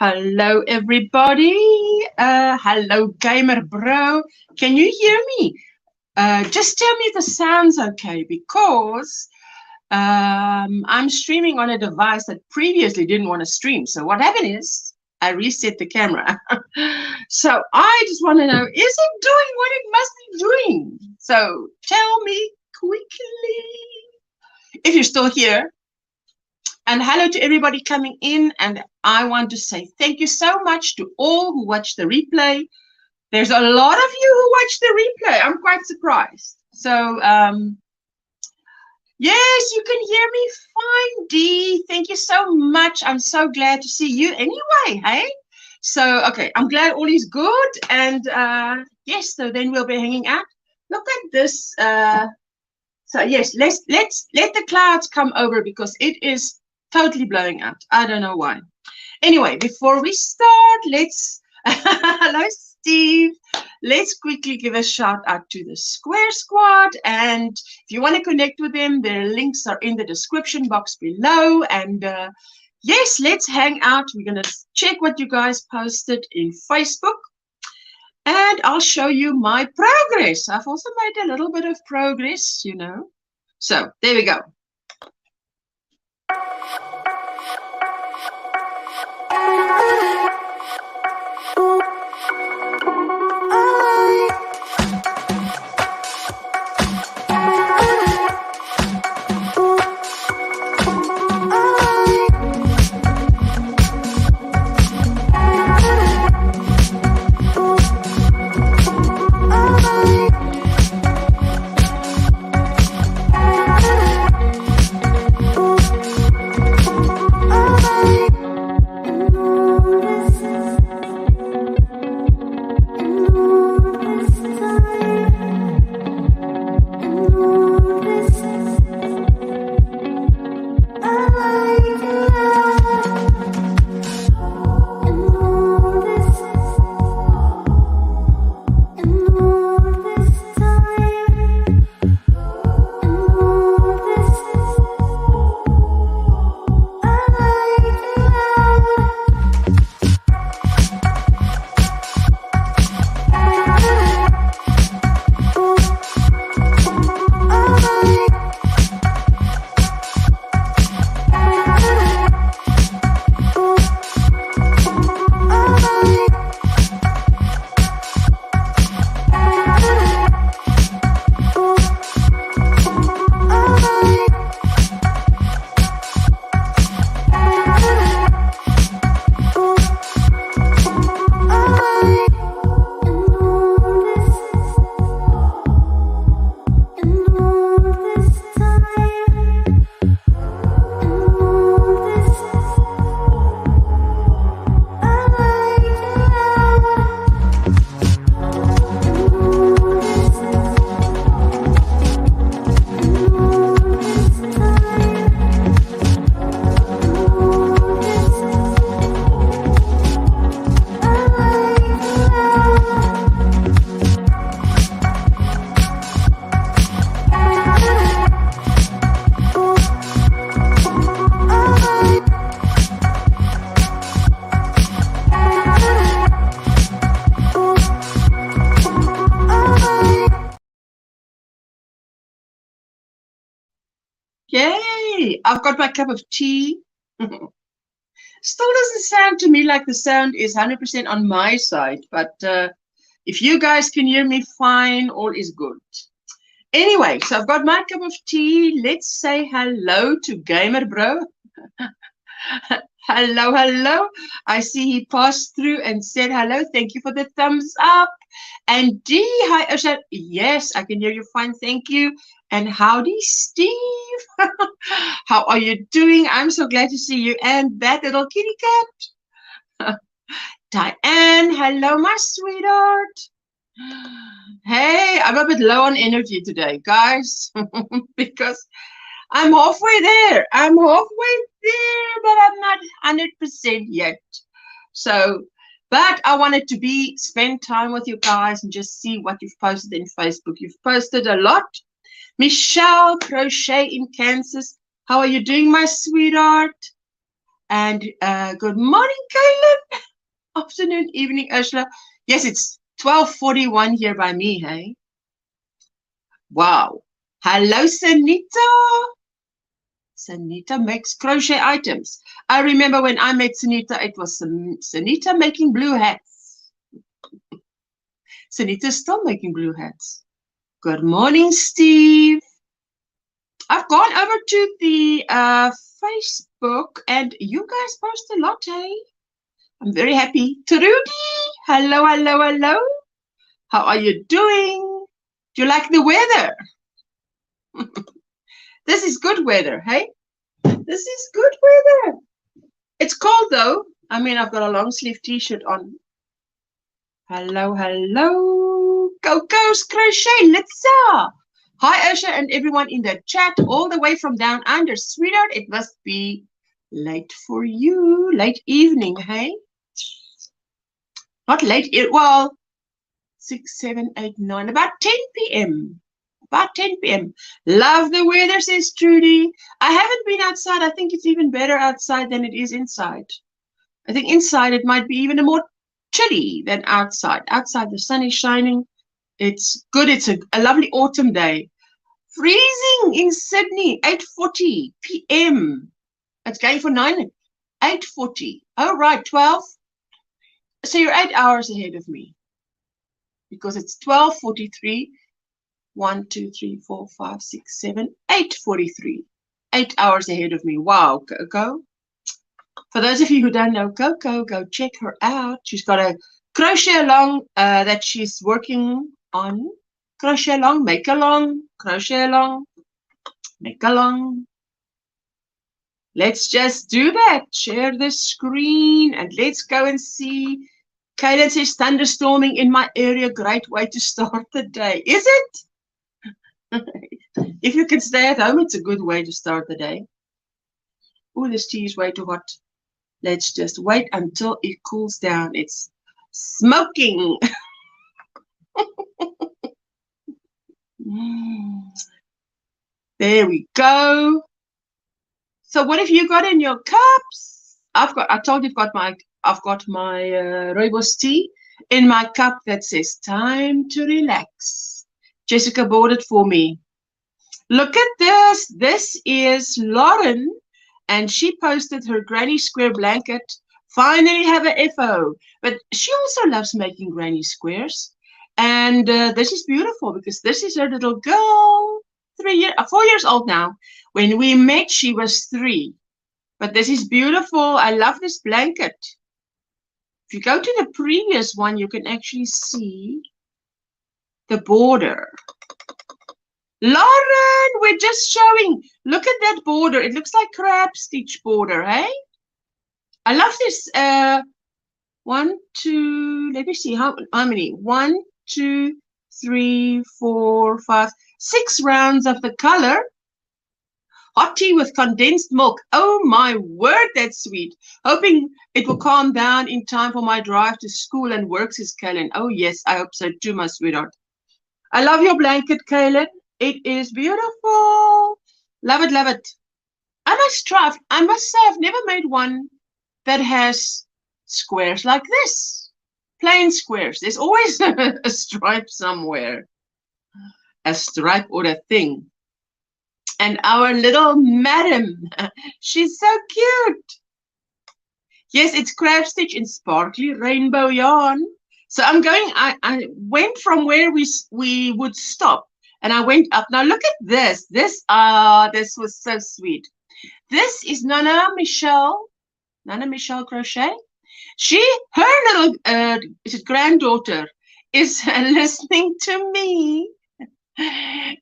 Hello, everybody. Hello, gamer bro. Can you hear me? Just tell me if the sound's okay, because I'm streaming on a device that previously didn't want to stream. So what happened is I reset the camera. So I just want to know, is it doing what it must be doing? So tell me quickly if you're still here. And hello to everybody coming in. And I want to say thank you so much to all who watch the replay. There's a lot of you who watch the replay. I'm quite surprised. So, yes, you can hear me fine, Dee. Thank you so much. I'm so glad to see you anyway, hey? So, okay, I'm glad all is good. And yes, so then we'll be hanging out. Look at this. So, yes, let the clouds come over, because it is totally blowing out. I don't know why. Anyway, before we start, let's hello Steve. Let's quickly give a shout out to the Square Squad, and if you want to connect with them, their links are in the description box below. And yes, let's hang out. We're gonna check what you guys posted in Facebook, and I'll show you my progress. I've also made a little bit of progress, you know. So there we go. Yay! I've got my cup of tea. Still doesn't sound to me like the sound is 100% on my side, but if you guys can hear me fine, all is good. Anyway, so I've got my cup of tea. Let's say hello to Gamer Bro. Hello, hello. I see he passed through and said hello. Thank you for the thumbs up. And Dee, hi, Osha. Yes, I can hear you fine. Thank you. And howdy, Steve. How are you doing? I'm so glad to see you. And that little kitty cat. Diane, hello, my sweetheart. Hey, I'm a bit low on energy today, guys, because I'm halfway there. I'm halfway there, but I'm not 100% yet. So, but I wanted to spend time with you guys and just see what you've posted in Facebook. You've posted a lot. Michelle, Crochet in Kansas. How are you doing, my sweetheart? And good morning, Kaylin. Afternoon, evening, Ursula. Yes, it's 12:41 here by me, hey? Wow. Hello, Sanita. Sanita makes crochet items. I remember when I met Sanita, it was Sanita making blue hats. Sanita's still making blue hats. Good morning, Steve. I've gone over to the Facebook, and you guys post a lot, hey? I'm very happy. Trudy, hello, hello, hello. How are you doing? Do you like the weather? This is good weather, hey? This is good weather. It's cold though. I mean, I've got a long sleeve t-shirt on. Hello, hello. Coco's Crochet, Litsa. Hi, Usha and everyone in the chat, all the way from down under. Sweetheart, it must be late for you. Late evening, hey? Not late, well, 6, 7, 8, 9, about 10 p.m. About 10 p.m. Love the weather, says Trudy. I haven't been outside. I think it's even better outside than it is inside. I think inside it might be even more chilly than outside. Outside the sun is shining. It's good. It's a lovely autumn day. Freezing in Sydney, 8:40 p.m. It's going for 9. 8:40. Oh, right, 12. So you're 8 hours ahead of me. Because it's 12:43. 1, 2, 3, 4, 5, 6, 7, 8:43. 8 hours ahead of me. Wow, Coco. For those of you who don't know Coco, go check her out. She's got a crochet along that she's working on. Crochet along, make along, crochet along, make along. Let's just do that. Share the screen and let's go and see. Kaylin says thunderstorming in my area. Great way to start the day. Is it? If you can stay at home, it's a good way to start the day. Oh, this tea is way too hot. Let's just wait until it cools down. It's smoking. There we go. So what have you got in your cups? I told you I've got my rooibos tea in my cup that says time to relax. Jessica bought it for me. Look at this. This is Lauren, and she posted her granny square blanket. Finally have a FO. But she also loves making granny squares. And this is beautiful because this is her little girl, 4 years old now. When we met, she was 3. But this is beautiful. I love this blanket. If you go to the previous one, you can actually see the border. Lauren, we're just showing. Look at that border. It looks like crab stitch border, hey? I love this. 1, 2, let me see how many. 1, 2, 3, 4, 5, 6 rounds of the color. Hot tea with condensed milk. Oh my word, that's sweet. Hoping it will calm down in time for my drive to school and work, says Kaylin. Oh yes, I hope so too, my sweetheart. I love your blanket, Kaylin. It is beautiful. Love it, love it. I must try. I must say I've never made one that has squares like this. Plain squares. There's always a stripe somewhere. A stripe or a thing. And our little madam, she's so cute. Yes, it's crab stitch in sparkly rainbow yarn. So I'm going, I went from where we would stop and I went up. Now look at this. This was so sweet. This is Nana Michelle Crochet. Her little granddaughter is listening to me.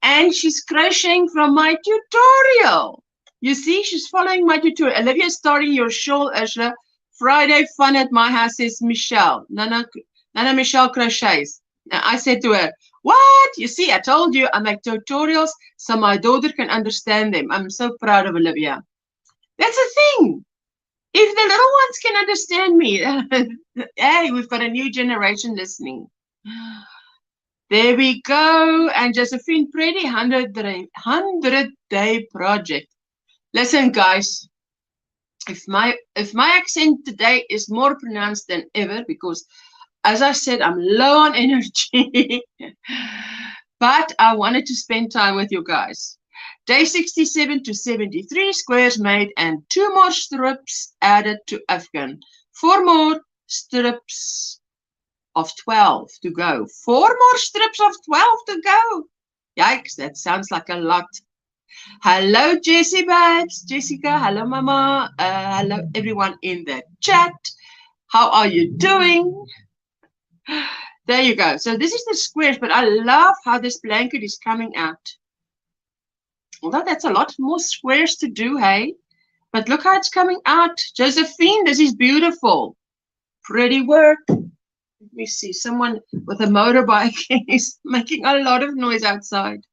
And she's crocheting from my tutorial. You see, she's following my tutorial. Olivia starting your shawl, Ursula. Friday fun at my house, says Michelle. Nana Michelle crochets. Now I said to her, what? You see, I told you I make tutorials so my daughter can understand them. I'm so proud of Olivia. That's a thing. If the little ones can understand me, hey, we've got a new generation listening. There we go. And Josephine Preddy, 100 day project. Listen, guys. If my accent today is more pronounced than ever, because as I said, I'm low on energy, but I wanted to spend time with you guys. Day 67 to 73 squares made and 2 more strips added to Afghan. 4 more strips of 12 to go. 4 more strips of 12 to go. Yikes, that sounds like a lot. Hello, Jessie Babs, Jessica. Hello, Mama. Hello, everyone in the chat. How are you doing? There you go. So this is the squares, but I love how this blanket is coming out. Although that's a lot more squares to do, hey? But look how it's coming out. Josephine, this is beautiful. Pretty work. Let me see. Someone with a motorbike is making a lot of noise outside.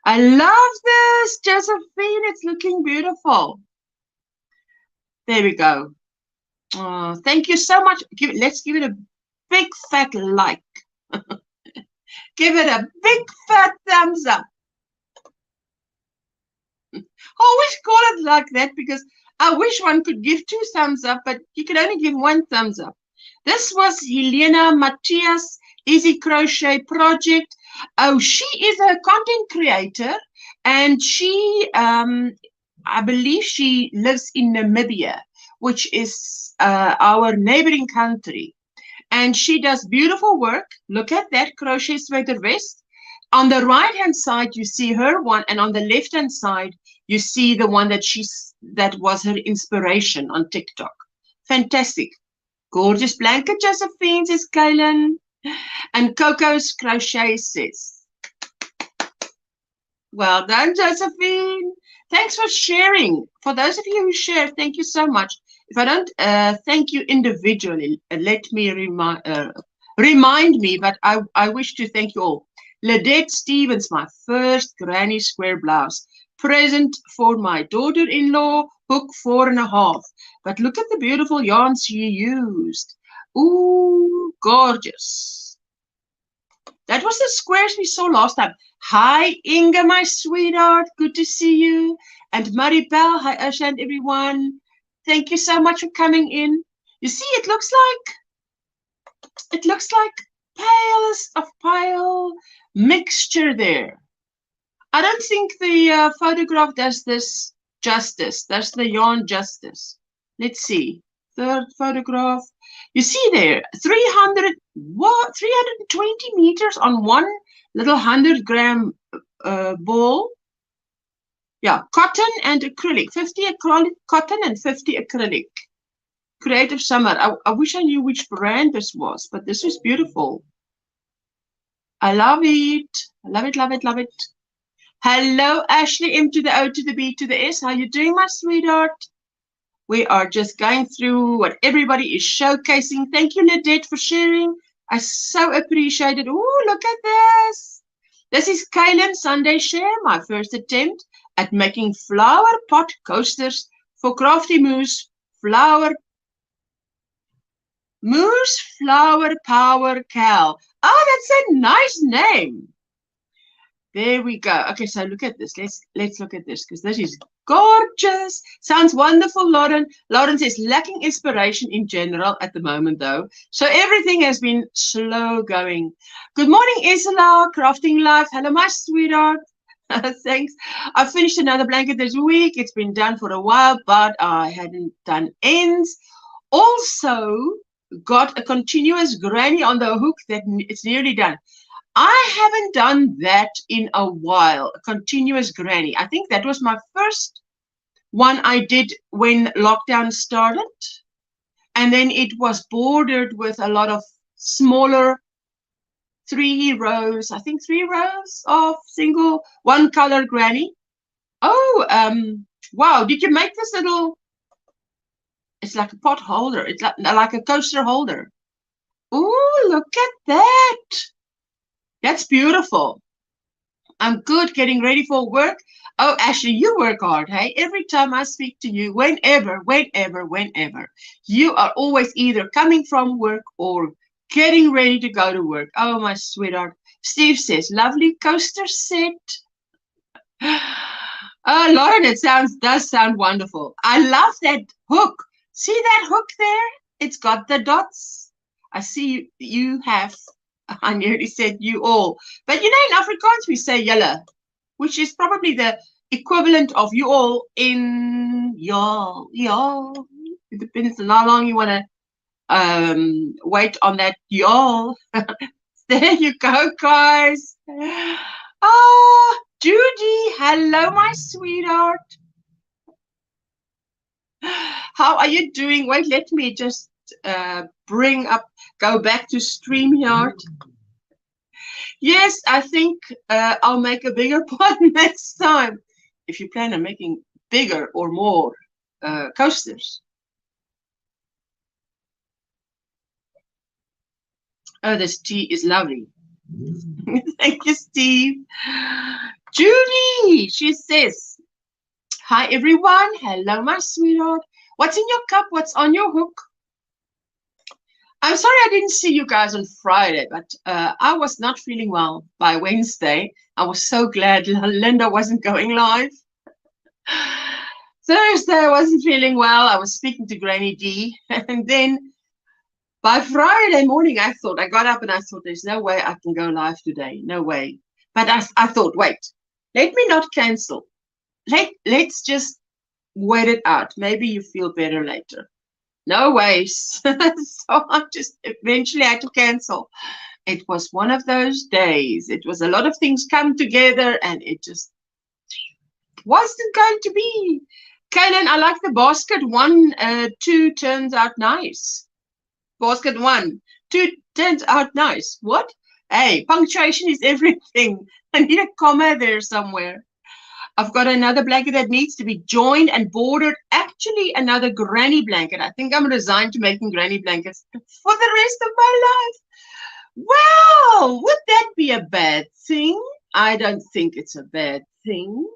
I love this, Josephine. It's looking beautiful. There we go. Oh, thank you so much. Let's give it a big fat like. Give it a big fat thumbs up. I always call it like that because I wish one could give 2 thumbs up, but you can only give 1 thumbs up. This was Helena Matthias Easy Crochet Project. Oh, she is a content creator, and she, I believe she lives in Namibia, which is our neighboring country. And she does beautiful work. Look at that crochet sweater vest. On the right-hand side, you see her one, and on the left-hand side, you see the one that was her inspiration on TikTok. Fantastic. Gorgeous blanket, Josephine, says Kaylin. And Coco's Crochet says, well done, Josephine. Thanks for sharing. For those of you who share, thank you so much. If I don't thank you individually, let me remind me, but I wish to thank you all. Ledette Stevens, my first Granny Square blouse. Present for my daughter-in-law, book 4.5. But look at the beautiful yarn she used. Ooh, gorgeous. That was the squares we saw last time. Hi, Inga, my sweetheart. Good to see you. And Maribel, hi, Usha and everyone. Thank you so much for coming in. You see, it looks like palest of pale mixture there. I don't think the photograph does this justice. Does the yarn justice? Let's see. Third photograph. You see there, 320 meters on one little 100-gram ball. Yeah, cotton and acrylic. 50 acrylic cotton and 50 acrylic. Creative Summer. I wish I knew which brand this was, but this is beautiful. I love it. I love it, love it, love it. Hello, Ashley, M to the O to the B to the S. How you doing, my sweetheart? We are just going through what everybody is showcasing. Thank you, Ledette, for sharing. I so appreciate it. Oh, look at this. This is Kaylin Sunday Share, my first attempt at making flower pot coasters for Crafty Moose Flower Power Cal. Oh, that's a nice name. There we go. Okay, so look at this. Let's look at this because this is gorgeous. Sounds wonderful, Lauren. Lauren says lacking inspiration in general at the moment, though. So everything has been slow going. Good morning, Isla. Crafting Life. Hello, my sweetheart. Thanks. I finished another blanket this week. It's been done for a while, but I hadn't done ends. Also got a continuous granny on the hook that it's nearly done. I haven't done that in a while, a continuous granny. I think that was my first one I did when lockdown started. And then it was bordered with a lot of smaller 3 rows, I think 3 rows of single one color granny. Oh, wow. Did you make this little, it's like a pot holder. It's like a coaster holder. Oh, look at that. That's beautiful. I'm good, getting ready for work. Oh, Ashley, you work hard, hey? Every time I speak to you, whenever, you are always either coming from work or getting ready to go to work. Oh, my sweetheart. Steve says, lovely coaster set. Oh, Lauren, it does sound wonderful. I love that hook. See that hook there? It's got the dots. I see you have, I nearly said you all. But you know, in Afrikaans, we say julle, which is probably the equivalent of you all in y'all. Y'all. It depends on how long you want to wait on that y'all. There you go, guys. Oh, Judy, hello, my sweetheart. How are you doing? Wait, let me just go back to StreamYard. Yes, I think I'll make a bigger pot next time. If you plan on making bigger or more coasters. Oh, this tea is lovely. Thank you, Steve. Judy, she says, hi, everyone. Hello, my sweetheart. What's in your cup? What's on your hook? I'm sorry I didn't see you guys on Friday, but I was not feeling well by Wednesday. I was so glad Linda wasn't going live. Thursday, I wasn't feeling well. I was speaking to Granny D. And then by Friday morning, I got up and I thought, there's no way I can go live today. No way. But I thought, wait, let me not cancel. Let's just wait it out. Maybe you feel better later. No ways. So I just eventually had to cancel. It was one of those days. It was a lot of things come together and it just wasn't going to be. Kaylin, I like the basket 1, 2 turns out nice. Basket 1, 2 turns out nice. What? Hey, punctuation is everything. I need a comma there somewhere. I've got another blanket that needs to be joined and bordered. Actually, another granny blanket. I think I'm resigned to making granny blankets for the rest of my life. Well, would that be a bad thing? I don't think it's a bad thing.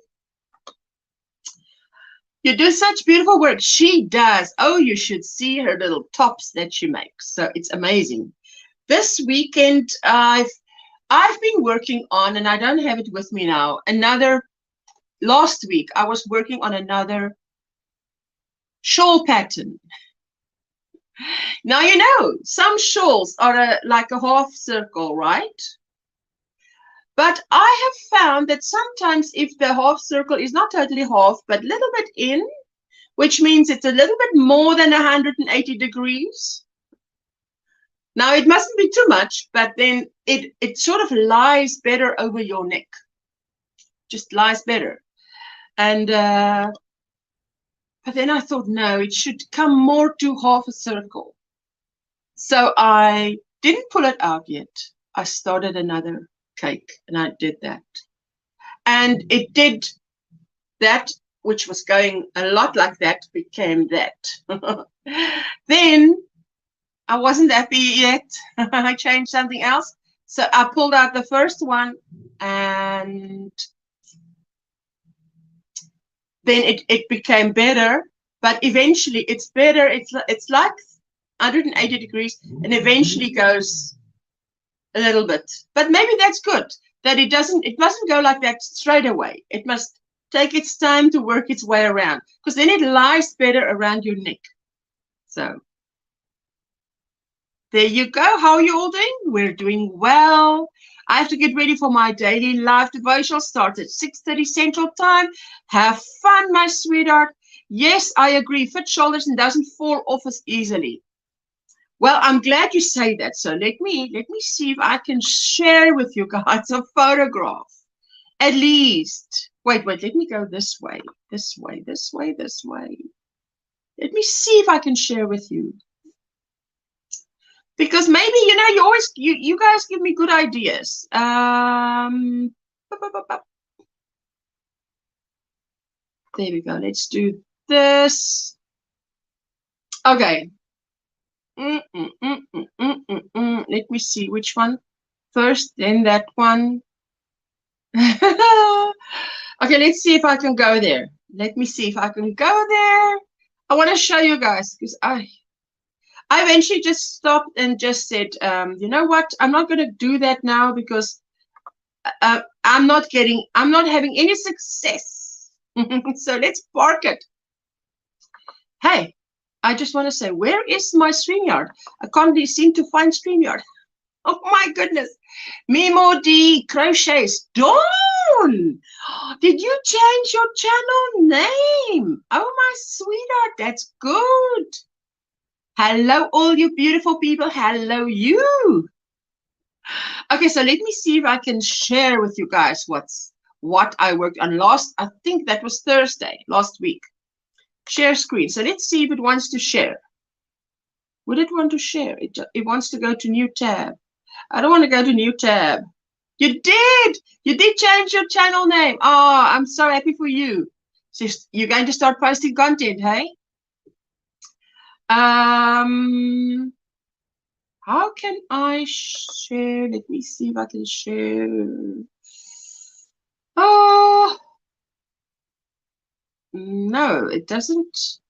You do such beautiful work. She does. Oh, you should see her little tops that she makes. So it's amazing. This weekend, I've been working on, and I don't have it with me now, last week, I was working on another shawl pattern. Now, you know, some shawls are like a half circle, right? But I have found that sometimes if the half circle is not totally half, but a little bit in, which means it's a little bit more than 180 degrees. Now, it mustn't be too much, but then it sort of lies better over your neck. Just lies better. And but then I thought, no, it should come more to half a circle. So I didn't pull it out yet. I started another cake and I did that. And it did that, which was going a lot like that, became that. Then I wasn't happy yet. I changed something else. So I pulled out the first one and then it became better, but eventually it's better. It's like 180 degrees and eventually goes a little bit. But maybe that's good that it mustn't go like that straight away. It must take its time to work its way around because then it lies better around your neck. So there you go. How are you all doing? We're doing well. I have to get ready for my daily live devotional. Starts at 6:30 Central Time. Have fun, my sweetheart. Yes, I agree. Fit shoulders and doesn't fall off as easily. Well, I'm glad you say that. So let me see if I can share with you guys a photograph. At least. Wait. Let me go this way. This way. Let me see if I can share with you. Because maybe, you know, you guys give me good ideas. There we go. Let's do this. Okay. Let me see which one first, then that one. Okay, let's see if I can go there. Let me see if I can go there. I want to show you guys because I eventually just stopped and just said, you know what? I'm not going to do that now because I'm not having any success So let's park it. Hey, I just want to say, where is my StreamYard? I can't seem to find StreamYard. Oh my goodness. Mimo D Crochets. Dawn! Did you change your channel name? Oh my sweetheart, that's good. Hello, all you beautiful people. Hello, you. Okay, so let me see if I can share with you guys what I worked on last. I think that was Thursday, last week. Share screen. So let's see if it wants to share. Would it want to share? It wants to go to new tab. I don't want to go to new tab. You did! You did change your channel name. Oh, I'm so happy for you. So you're going to start posting content, hey? How can I share? Let me see if I can share. Oh, no, it doesn't.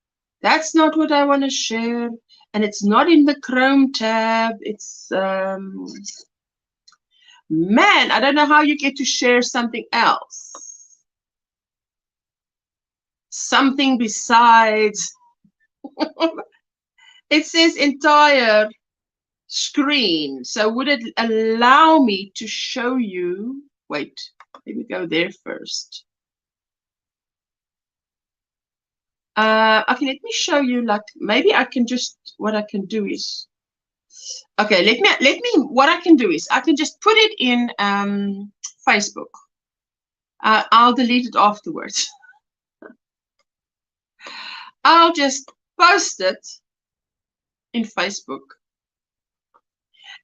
That's not what I want to share. And it's not in the Chrome tab. It's, man, I don't know how you get to share something else. Something besides. It says entire screen. So would it allow me to show you? Wait, let me go there first. Okay, let me show you, like, maybe I can just, what I can do is, okay, what I can do is, I can just put it in Facebook. I'll delete it afterwards. I'll just post it in Facebook.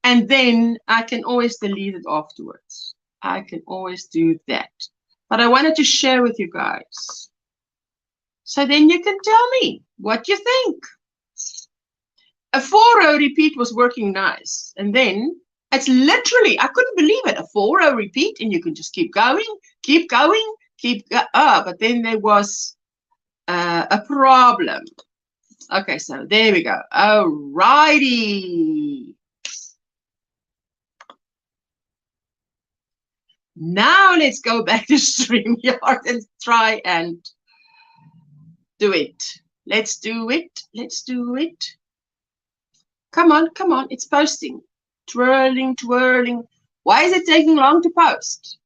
And then I can always delete it afterwards. I can always do that. But I wanted to share with you guys. So then you can tell me what you think. A 4-row repeat was working nice. And then it's literally, I couldn't believe it, a 4-row repeat, and you can just keep going, but then there was a problem. Okay, so there we go. Alrighty. Now let's go back to StreamYard and try and do it. Let's do it. Let's do it. Come on, come on. It's posting. Twirling, twirling. Why is it taking long to post?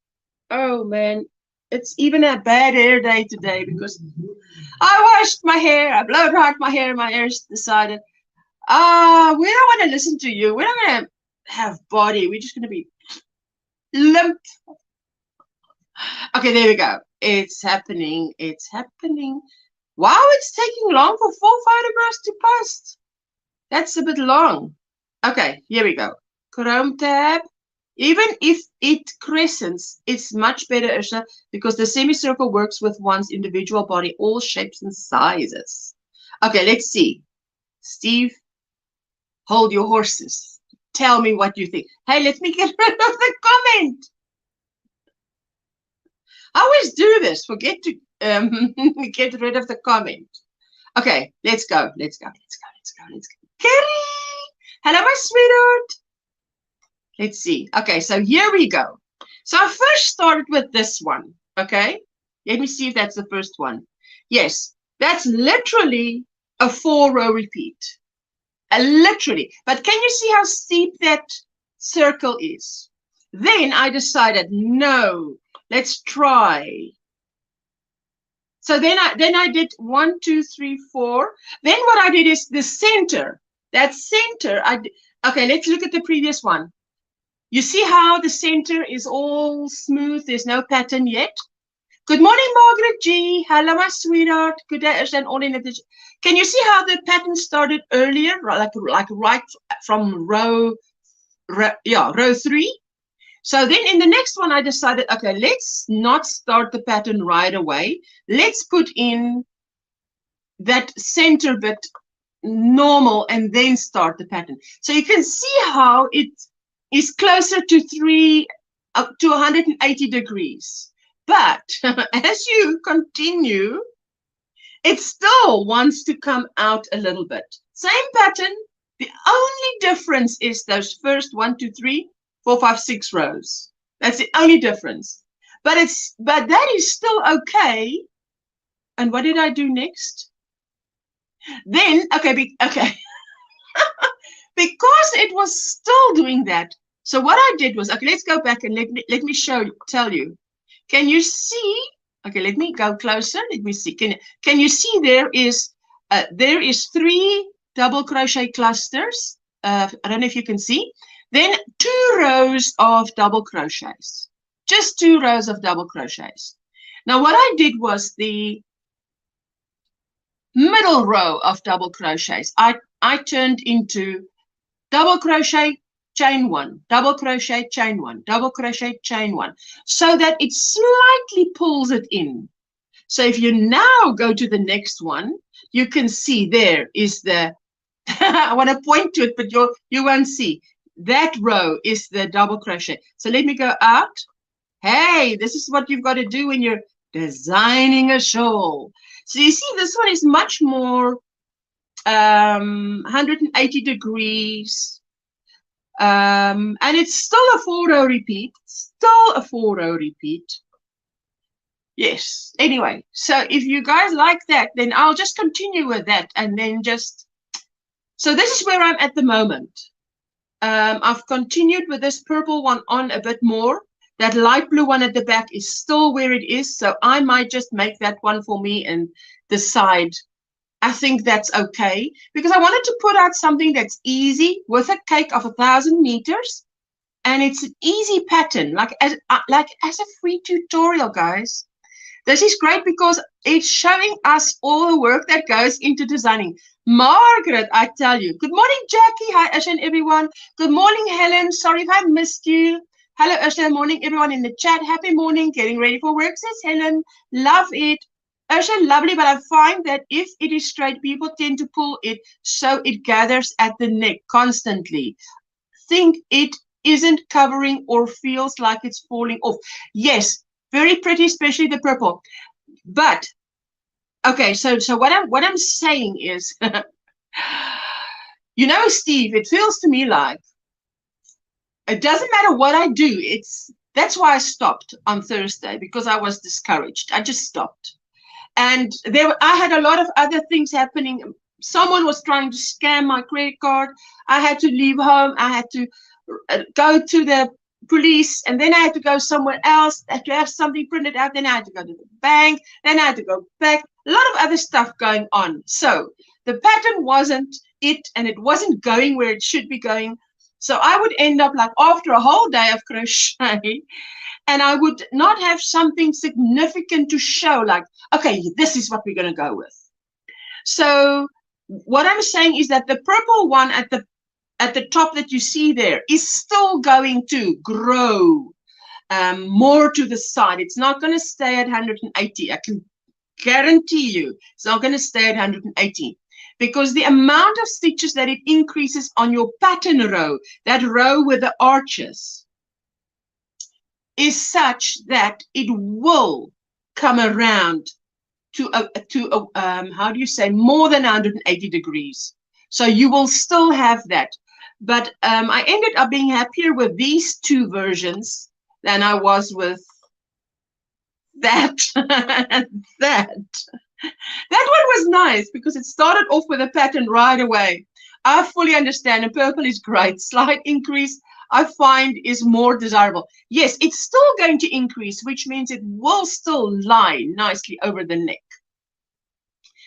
Oh, man. It's even a bad hair day today because I washed my hair. I blow dried my hair. My hair's decided, we don't want to listen to you. We're not going to have body. We're just going to be limp. Okay, there we go. It's happening. It's happening. Wow, it's taking long for 4 photographs to post. That's a bit long. Okay, here we go. Chrome tab. Even if it crescents, it's much better, Ursula, because the semicircle works with one's individual body, all shapes and sizes. Okay, let's see. Steve, hold your horses. Tell me what you think. Hey, let me get rid of the comment. I always do this. Forget to get rid of the comment. Okay, let's go. Let's go. Let's go. Let's go. Let's go. Kerry! Hello, my sweetheart. Let's see. Okay, so here we go. So I first started with this one. Okay, let me see if that's the first one. Yes, that's literally a 4-row repeat. Literally. But can you see how steep that circle is? Then I decided, no, let's try. So then I did 1, 2, 3, 4. Then what I did is the center. That center, okay, let's look at the previous one. You see how the center is all smooth? There's no pattern yet. Good morning, Margaret G. Hello, my sweetheart. Good day, and all in addition. Can you see how the pattern started earlier, like right from row 3? So then in the next one, I decided, okay, let's not start the pattern right away. Let's put in that center bit normal and then start the pattern. So you can see how it is closer to 3 up to 180 degrees. But as you continue, it still wants to come out a little bit. Same pattern. The only difference is those first 1, 2, 3, 4, 5, 6 rows. That's the only difference. But that is still okay And what did I do next? Then, okay, okay. Because it was still doing that. So what I did was, okay, let's go back and let me tell you. Can you see? Okay, let me go closer. Let me see. Can you see there is 3 double crochet clusters. I don't know if you can see. Then 2 rows of double crochets. Just 2 rows of double crochets. Now what I did was the middle row of double crochets. I turned into double crochet, chain 1, double crochet, chain 1, double crochet, chain 1, so that it slightly pulls it in. So if you now go to the next one, you can see there is the, I want to point to it, but you won't see. That row is the double crochet. So let me go out. Hey, this is what you've got to do when you're designing a shawl. So you see, this one is much more 180 degrees. And it's still a 4-row repeat. Still a 4-row repeat. Yes. Anyway, so if you guys like that, then I'll just continue with that and then just. So this is where I'm at the moment. I've continued with this purple one on a bit more. That light blue one at the back is still where it is. So I might just make that one for me and decide. I think that's okay because I wanted to put out something that's easy with a cake of 1,000 meters. And it's an easy pattern, like as a free tutorial, guys. This is great because it's showing us all the work that goes into designing. Margaret, I tell you. Good morning, Jackie. Hi, Usha and everyone. Good morning, Helen. Sorry if I missed you. Hello, Usha. Morning, everyone in the chat. Happy morning. Getting ready for work, says Helen. Love it. Usha, lovely, but I find that if it is straight, people tend to pull it so it gathers at the neck constantly. Think it isn't covering or feels like it's falling off. Yes. Very pretty, especially the purple. But okay, so what I'm saying is, you know, Steve, it feels to me like it doesn't matter what I do. That's why I stopped on Thursday because I was discouraged. I just stopped, and I had a lot of other things happening. Someone was trying to scam my credit card. I had to leave home. I had to go to the police, and then I had to go somewhere else to have something printed out. Then I had to go to the bank. Then I had to go back. A lot of other stuff going on. So the pattern wasn't it, and it wasn't going where it should be going. So I would end up like after a whole day of crochet, and I would not have something significant to show, like, okay, this is what we're going to go with. So what I'm saying is that the purple one at the top that you see there is still going to grow more to the side. It's not going to stay at 180. I can guarantee you it's not going to stay at 180 because the amount of stitches that it increases on your pattern row, that row with the arches, is such that it will come around to how do you say, more than 180 degrees. So you will still have that. But I ended up being happier with these 2 versions than I was with that. That one was nice because it started off with a pattern right away. I fully understand, and purple is great. Slight increase, I find, is more desirable. Yes, it's still going to increase, which means it will still lie nicely over the neck.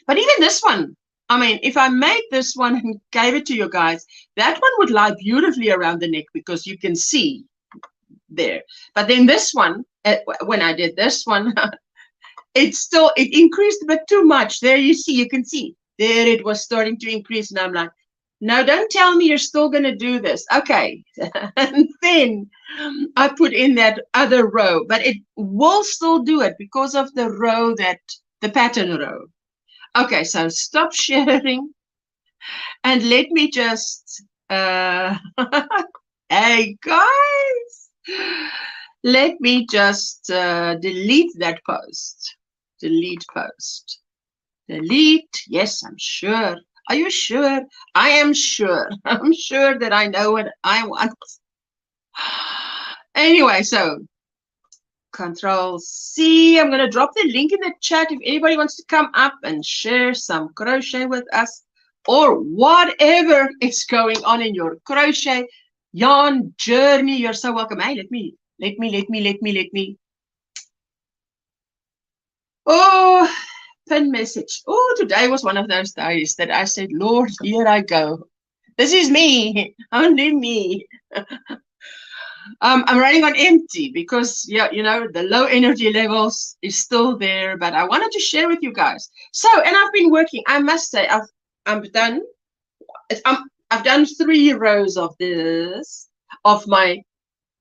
But even this one, I mean, if I made this one and gave it to you guys, that one would lie beautifully around the neck because you can see there. But then this one, when I did this one, it increased a bit too much. There you see, you can see. There it was starting to increase. And I'm like, no, don't tell me you're still going to do this. Okay. And then I put in that other row. But it will still do it because of the row the pattern row. Okay, so stop sharing and let me just, hey guys, let me just delete that post. Delete post. Delete. Yes, I'm sure. Are you sure? I am sure. I'm sure that I know what I want. Anyway, so Control C. I'm going to drop the link in the chat if anybody wants to come up and share some crochet with us, or whatever is going on in your crochet yarn journey. You're so welcome. Hey, let me. Oh, pin message. Oh, today was one of those days that I said, Lord, here I go. This is me, only me. I'm running on empty because, yeah, you know, the low energy levels is still there, but I wanted to share with you guys. So, and I've been working, I must say, I've done 3 rows of this, of my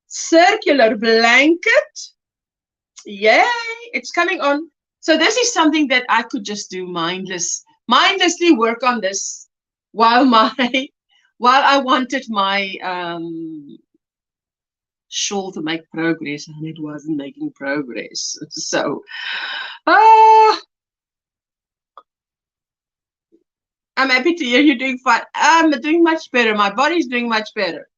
circular blanket. Yay, it's coming on. So this is something that I could just do mindlessly work on this while I wanted my shawl to make progress, and it wasn't making progress. So I'm happy to hear you're doing fine. I'm doing much better. My body's doing much better.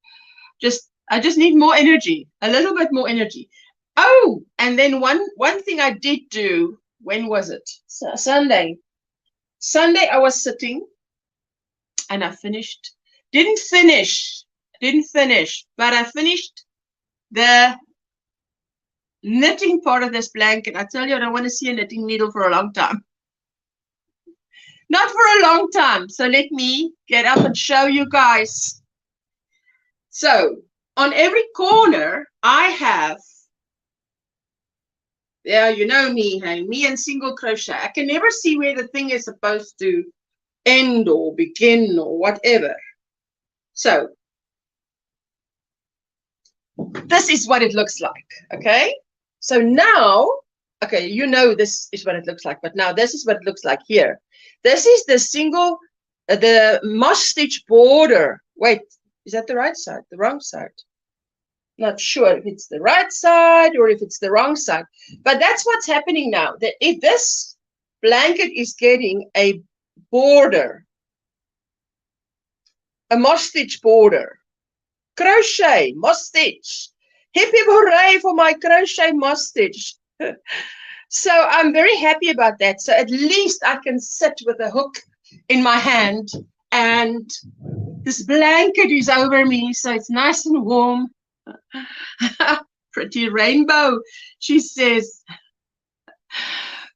I just need more energy, a little bit more energy. Oh, and then one thing I did do, when was it? Sunday I was sitting and I finished. Didn't finish, but I finished the knitting part of this blanket. I tell you, I don't want to see a knitting needle for a long time. Not for a long time. So let me get up and show you guys. So on every corner, I have, yeah, you know me, hey, me and single crochet. I can never see where the thing is supposed to end or begin or whatever. So this is what it looks like, okay? So now, okay, you know this is what it looks like, but now this is what it looks like here. This is the single, the moss stitch border. Wait, is that the right side? The wrong side? Not sure if it's the right side or if it's the wrong side, but that's what's happening now. That if this blanket is getting a border, a moss stitch border, crochet, moss stitch. Hip hip hooray for my crochet moss stitch. So I'm very happy about that. So at least I can sit with a hook in my hand and this blanket is over me, so it's nice and warm. Pretty rainbow, she says.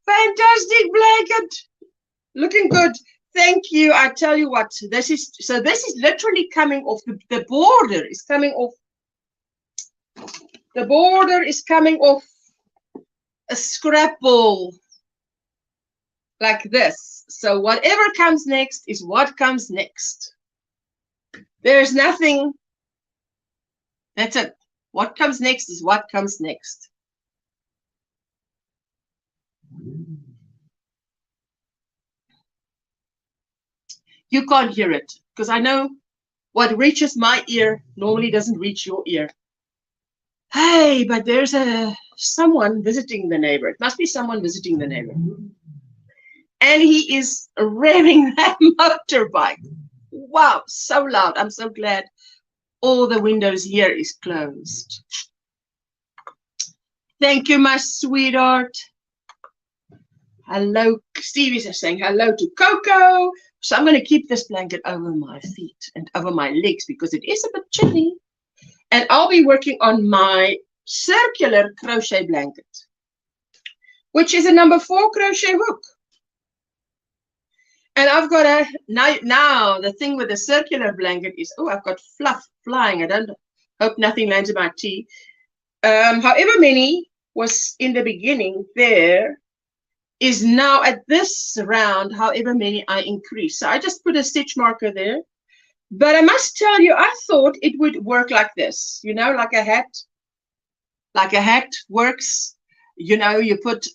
Fantastic blanket. Looking good. Thank you. I tell you what, this is literally coming off. The border is coming off. The border is coming off a scrapple like this. So whatever comes next is what comes next. There's nothing. That's it. What comes next is what comes next. You can't hear it because I know what reaches my ear normally doesn't reach your ear. Hey, but there's someone visiting the neighbor. It must be someone visiting the neighbor. And he is revving that motorbike. Wow, so loud. I'm so glad all the windows here is closed. Thank you, my sweetheart. Hello, Stevie's saying hello to Coco. So I'm going to keep this blanket over my feet and over my legs because it is a bit chilly. And I'll be working on my circular crochet blanket, which is a number 4 crochet hook. And I've got now the thing with the circular blanket is, oh, I've got fluff flying. I don't hope nothing lands in my tea. However many was in the beginning there is now at this round, however many I increase. So I just put a stitch marker there. But I must tell you, I thought it would work like this, you know, like a hat. Like a hat works, you know, you put,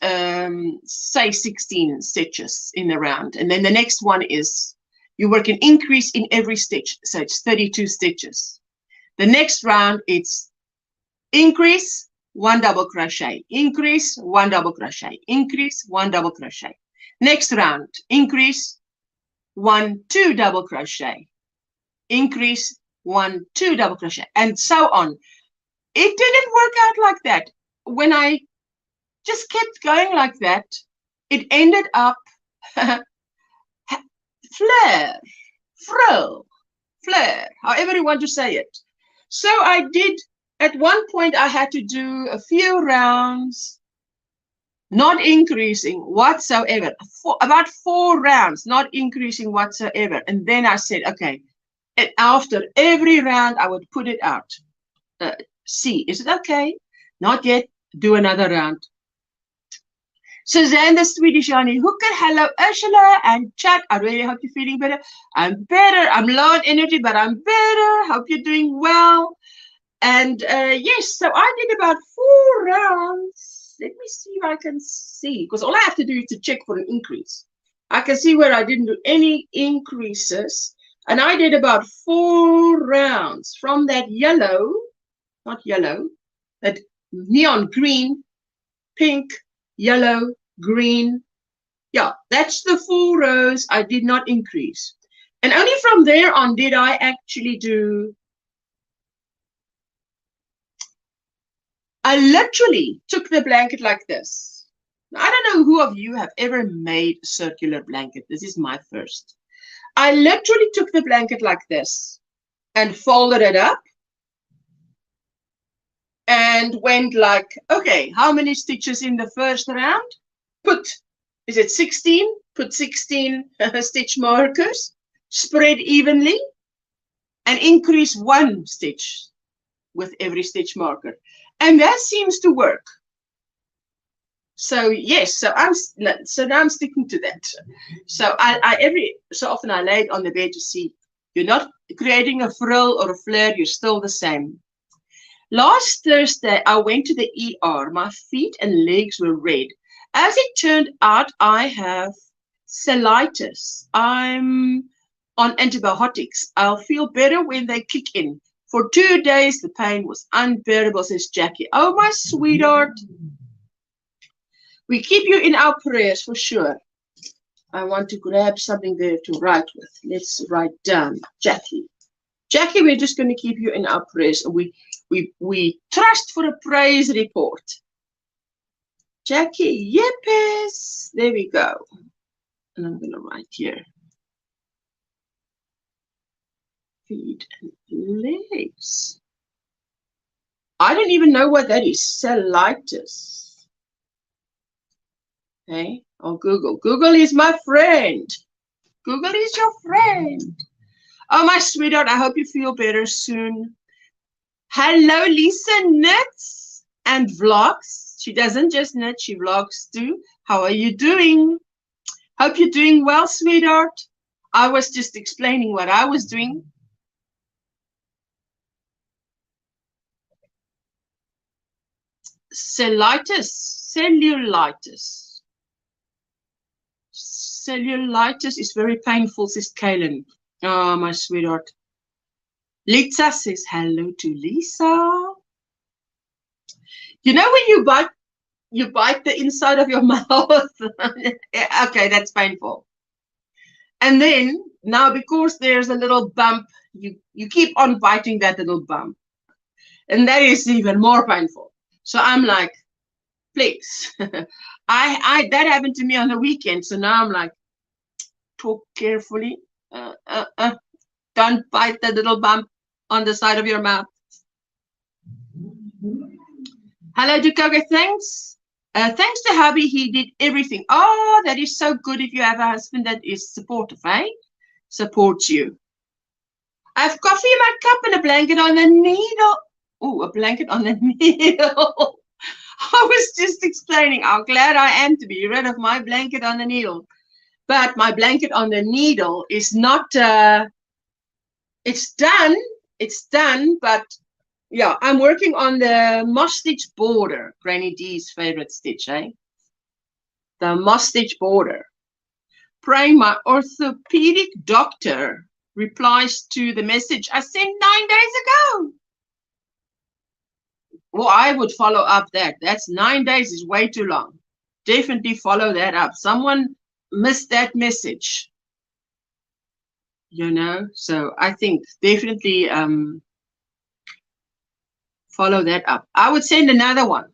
say, 16 stitches in the round. And then the next one is you work an increase in every stitch. So it's 32 stitches. The next round, it's increase, 1 double crochet, increase, 1 double crochet, increase, 1 double crochet. Next round, increase, 1, 2 double crochet, increase, 1, 2 double crochet, and so on. It didn't work out like that. When I just kept going like that. It ended up flare, frill, flare, however you want to say it. So I did, at one point I had to do a few rounds, not increasing whatsoever, about 4 rounds, not increasing whatsoever. And then I said, okay, and after every round, I would put it out. See, is it okay? Not yet. Do another round. Suzanne, the Swedish Johnny Hooker, hello Ursula and chat. I really hope you're feeling better. I'm better. I'm low on energy, but I'm better. Hope you're doing well. And yes, so I did about 4 rounds. Let me see if I can see, because all I have to do is to check for an increase. I can see where I didn't do any increases. And I did about 4 rounds from that yellow, not yellow, that neon green, pink, yellow, green. Yeah, that's the 4 rows I did not increase. And only from there on did I actually do. I literally took the blanket like this. Now, I don't know who of you have ever made a circular blanket. This is my first. I literally took the blanket like this and folded it up and went like, okay, how many stitches in the first round? Is it 16? Put 16 stitch markers, spread evenly, and increase 1 stitch with every stitch marker. And that seems to work. So yes, so now I'm sticking to that. So I every so often I lay it on the bed to see you're not creating a frill or a flare, you're still the same. Last Thursday I went to the ER. My feet and legs were red. As it turned out, I have cellulitis. I'm on antibiotics. I'll feel better when they kick in. For 2 days the pain was unbearable, says Jackie. Oh my sweetheart. We keep you in our prayers for sure. I want to grab something there to write with. Let's write down Jackie. Jackie, we're just going to keep you in our prayers. We trust for a praise report. Jackie, yippers. There we go. And I'm going to write here. Feet and legs. I don't even know what that is. Cellulitis. Okay, on Google. Google is my friend. Google is your friend. Oh, my sweetheart, I hope you feel better soon. Hello, Lisa Knits and Vlogs. She doesn't just knit, she vlogs too. How are you doing? Hope you're doing well, sweetheart. I was just explaining what I was doing. Cellulitis. Cellulitis is very painful, says Kaylin. Oh, my sweetheart. Lisa says hello to Lisa. You know when you bite the inside of your mouth? Okay, that's painful. And then, now because there's a little bump, you keep on biting that little bump. And that is even more painful. So I'm like, please. That happened to me on the weekend. So now I'm like, talk carefully. Don't bite the little bump on the side of your mouth. Hello, Dukoga. Thanks. Thanks to hubby, he did everything. Oh, that is so good if you have a husband that is supportive, eh? Supports you. I have coffee in my cup and a blanket on the needle. Oh, a blanket on the needle. I was just explaining how glad I am to be rid of my blanket on the needle. But my blanket on the needle is not, it's done, but yeah, I'm working on the moss stitch border, Granny D's favorite stitch, eh? The moss stitch border. Praying my orthopedic doctor replies to the message I sent 9 days ago. Well, I would follow up that. That's 9 days is way too long. Definitely follow that up. Someone missed that message. You know, so I think definitely follow that up. I would send another one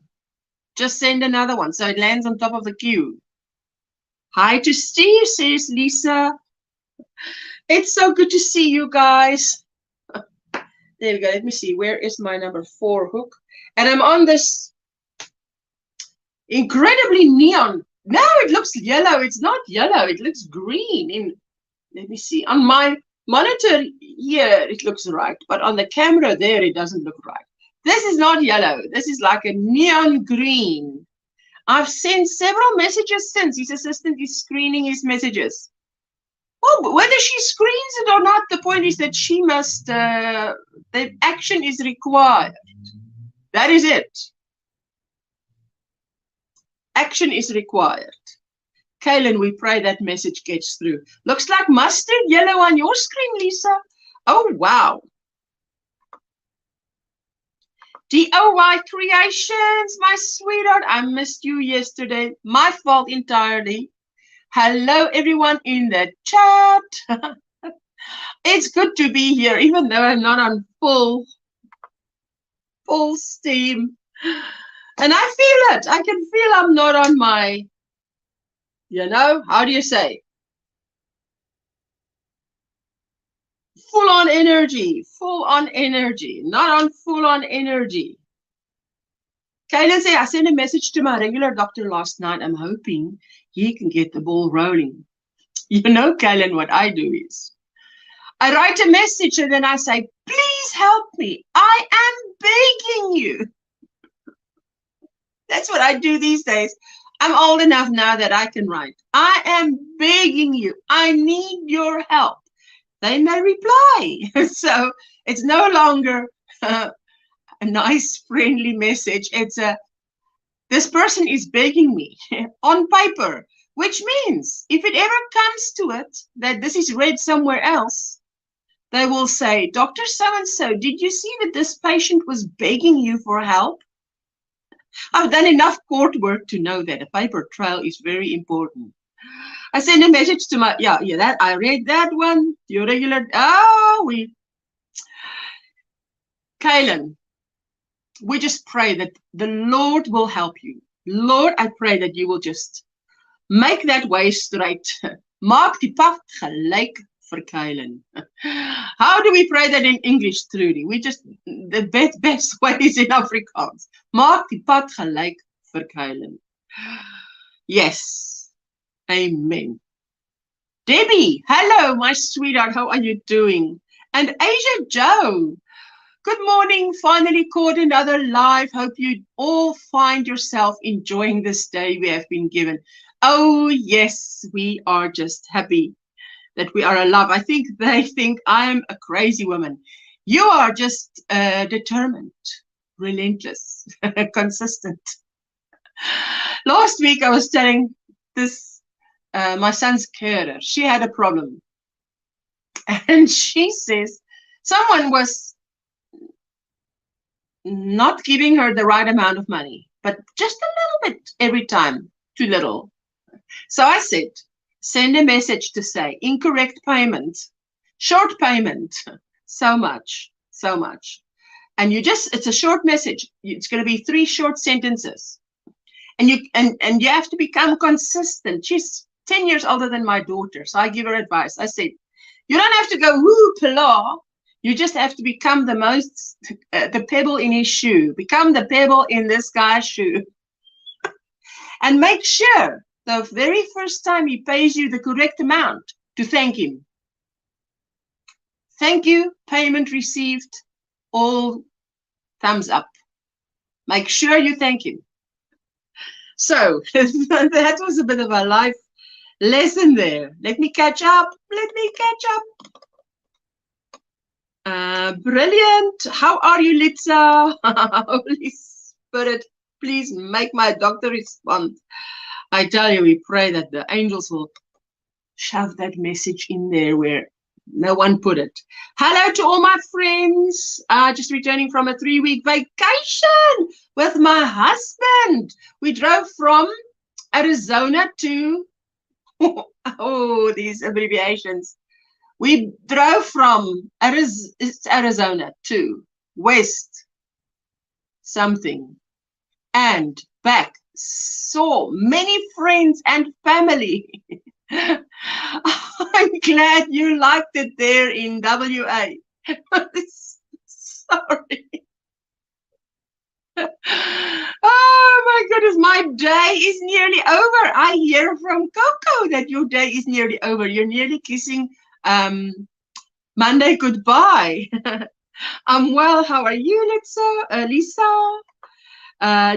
Just send another one so it lands on top of the queue. Hi to Steve, says Lisa. It's so good to see you guys. There we go. Let me see. Where is my number 4 hook? And I'm on this incredibly neon. No, it looks yellow. It's not yellow. It looks green. Let me see. On my monitor here, it looks right. But on the camera there, it doesn't look right. This is not yellow. This is like a neon green. I've sent several messages since. His assistant is screening his messages. Well, but whether she screens it or not, the point is that she must, the action is required. That is it. Action is required. Kaylin, we pray that message gets through. Looks like mustard yellow on your screen, Lisa. Oh, wow. DOY Creations, my sweetheart. I missed you yesterday. My fault entirely. Hello, everyone in the chat. It's good to be here, even though I'm not on full steam. And I feel it. I can feel I'm not on my, you know, how do you say? Full on energy, not on full on energy. Kaylin said, I sent a message to my regular doctor last night. I'm hoping he can get the ball rolling. You know, Kaylin, what I do is I write a message and then I say, please help me. I am begging you. That's what I do these days. I'm old enough now that I can write. I am begging you. I need your help. They may reply. So it's no longer a nice, friendly message. It's this person is begging me on paper, which means if it ever comes to it that this is read somewhere else, they will say, Dr. So-and-so, did you see that this patient was begging you for help? I've done enough court work to know that a paper trail is very important. I send a message to my, that I read that one. Your regular, Kaylin, we just pray that the Lord will help you. Lord, I pray that you will just make that way straight. Maak die pad gelyk vir Kaylin. How do we pray that in English, Trudy? We just, the best way is in Afrikaans. Maak die pad gelyk vir Kaylin. Yes. Amen. Debbie, hello, my sweetheart. How are you doing? And Asia Joe, good morning. Finally caught another live. Hope you all find yourself enjoying this day we have been given. Oh, yes, we are just happy that we are alive. I think they think I am a crazy woman. You are just determined, relentless, consistent. Last week I was telling this my son's carer, she had a problem. And she says someone was not giving her the right amount of money, but just a little bit every time, too little. So I said, send a message to say, incorrect payment, short payment, so much. And you just, it's a short message. It's going to be 3 short sentences. And you have to become consistent. She's 10 years older than my daughter. So I give her advice. I said, you don't have to go woo-pala. You just have to become the pebble in his shoe. Become the pebble in this guy's shoe. And make sure the very first time he pays you the correct amount to thank him. Thank you, payment received, all thumbs up. Make sure you thank him. So that was a bit of a life lesson there. Let me catch up. Brilliant. How are you, Litsa? Holy Spirit, please make my doctor respond. I tell you, we pray that the angels will shove that message in there where no one put it. Hello to all my friends. Just returning from a 3-week vacation with my husband. We drove from Arizona to, oh, these abbreviations. We drove from Arizona to West something and back, saw many friends and family. I'm glad you liked it there in WA. Sorry. Oh my goodness, my day is nearly over. I hear from Coco that your day is nearly over. You're nearly kissing Monday goodbye. I'm well. How are you, Lisa?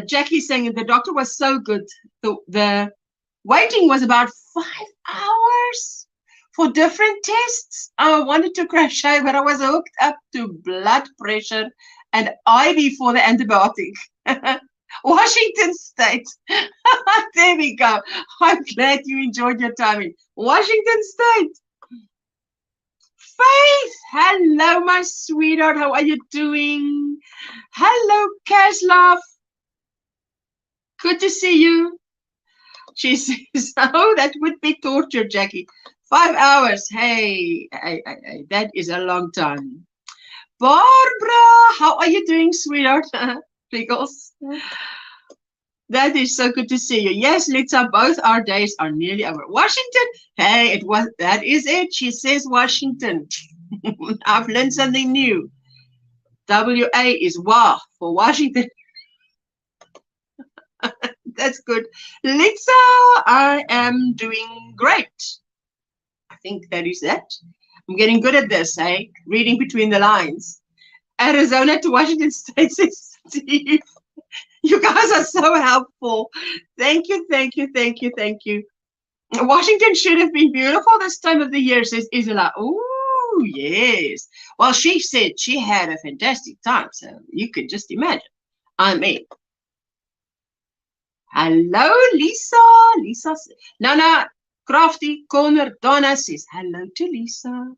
Jackie saying the doctor was so good. The waiting was about 5 hours for different tests. I wanted to crochet, but I was hooked up to blood pressure and IV for the antibiotic. Washington State. There we go. I'm glad you enjoyed your time in Washington State. Faith, hello, my sweetheart. How are you doing? Hello, Kaslov. Good to see you. She says, oh, that would be torture, Jackie. 5 hours. Hey, that is a long time. Barbara, how are you doing, sweetheart? Pickles. That is so good to see you. Yes, Litsa, both our days are nearly over. Washington, hey, that is it. She says Washington. I've learned something new. WA is WA for Washington. That's good. Litsa, I am doing great. I think that is that. I'm getting good at this, eh? Reading between the lines. Arizona to Washington State, says Steve. You guys are so helpful. Thank you, thank you, thank you, thank you. Washington should have been beautiful this time of the year, says Isla. Oh, yes. Well, she said she had a fantastic time, so you can just imagine. I mean, hello, Lisa. Lisa, Nana, Crafty, Connor, Donna says hello to Lisa.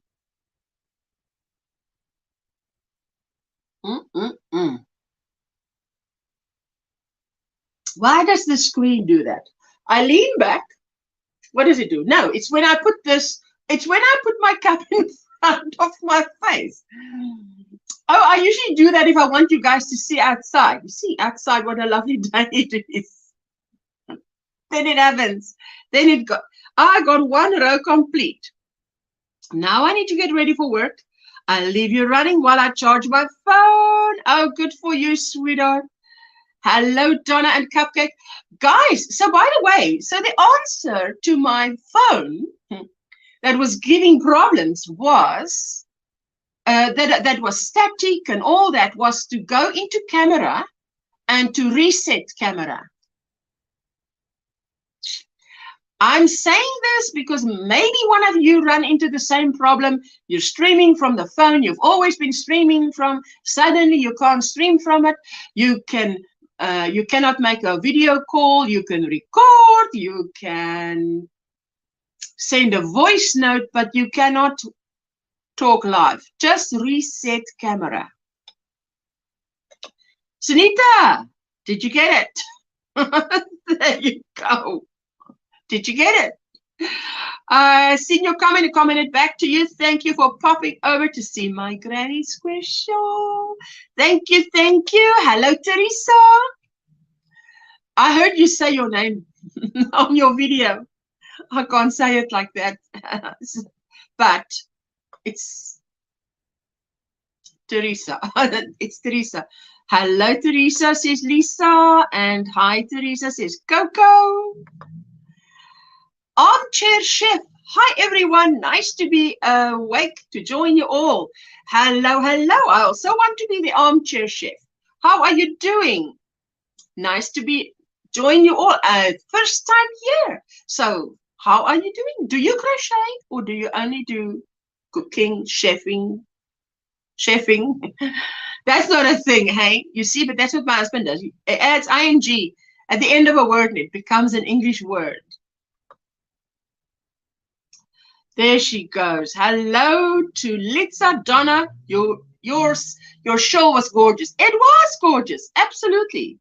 Why does the screen do that? I lean back. What does it do? No, it's when I put this, it's when I put my cup in front of my face. Oh, I usually do that if I want you guys to see outside. You see outside what a lovely day it is. Then it happens. Then I got one row complete. Now I need to get ready for work. I'll leave you running while I charge my phone. Oh, good for you, sweetheart. Hello, Donna and Cupcake. Guys, so by the way, so the answer to my phone that was giving problems was, that was static and all that, was to go into camera and to reset camera. I'm saying this because maybe one of you run into the same problem. You're streaming from the phone. You've always been streaming from. Suddenly you can't stream from it. You cannot make a video call. You can record. You can send a voice note, but you cannot talk live. Just reset camera. Sunita, did you get it? There you go. Did you get it? Seen your comment and commented back to you. Thank you for popping over to see my Granny Square show. Thank you, thank you. Hello, Teresa. I heard you say your name on your video. I can't say it like that. But it's Teresa. It's Teresa. Hello, Teresa, says Lisa. And hi, Teresa, says Coco. Armchair Chef. Hi, everyone. Nice to be awake to join you all. Hello, hello. I also want to be the Armchair Chef. How are you doing? Nice to join you all. First time here. So how are you doing? Do you crochet or do you only do cooking, chefing? That's not a thing, hey? You see, but that's what my husband does. It adds ing at the end of a word and it becomes an English word. There she goes. Hello to Litsa, Donna. Your show was gorgeous. It was gorgeous. Absolutely.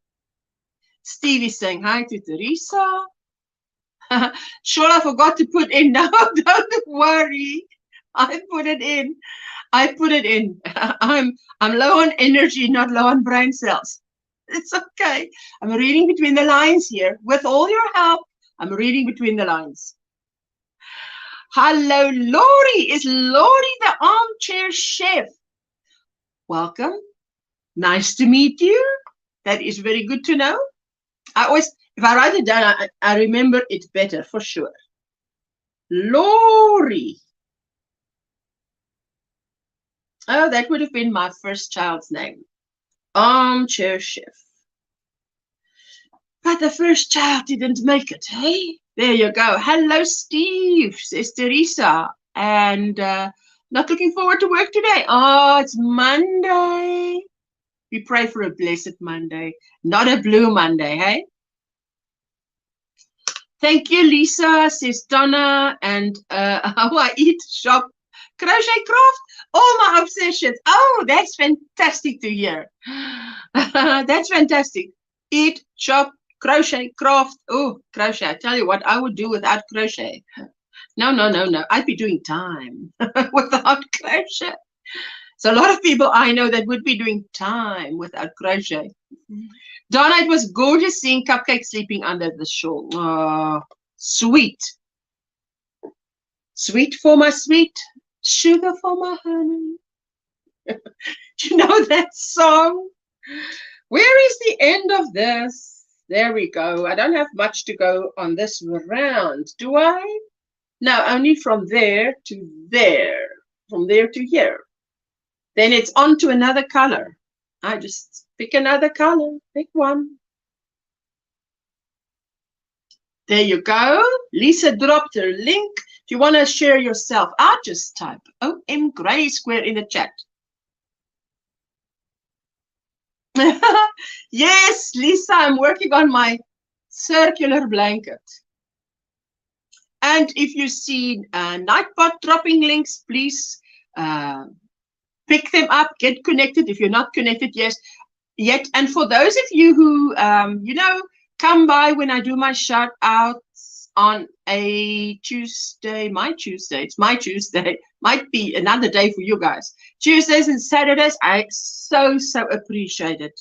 Stevie saying hi to Teresa. Sure, I forgot to put in. No, don't worry. I put it in. I put it in. I'm low on energy, not low on brain cells. It's okay. I'm reading between the lines here. With all your help, I'm reading between the lines. Hello, Lori. Is Lori the armchair chef? Welcome. Nice to meet you. That is very good to know. I always, if I write it down, I remember it better for sure. Lori. Oh, that would have been my first child's name. Armchair chef. But the first child didn't make it, hey? There you go. Hello, Steve, says Teresa. And not looking forward to work today. Oh, it's Monday. We pray for a blessed Monday, not a blue Monday, hey? Thank you, Lisa, says Donna. And how I eat, shop, crochet, craft, all my obsessions. Oh, that's fantastic to hear. That's fantastic. Eat, shop, crochet, craft. Oh, crochet. I tell you what, I would do without crochet. No. I'd be doing time without crochet. So a lot of people I know that would be doing time without crochet. Donna, it was gorgeous seeing Cupcake sleeping under the shawl. Oh, sweet. Sweet for my sweet, sugar for my honey. Do you know that song? Where is the end of this? There we go. I don't have much to go on this round, do I? No, only from there to there. From there to here. Then it's on to another color. I just pick another color. Pick one. There you go. Lisa dropped her link. If you want to share yourself, I'll just type OMGrannySquare in the chat. Yes, Lisa, I'm working on my circular blanket. And if you see Nightbot dropping links, please pick them up, get connected if you're not connected yet. And for those of you who, come by when I do my shout outs on a Tuesday, it's my Tuesday, might be another day for you guys. Tuesdays and Saturdays, I so appreciate it.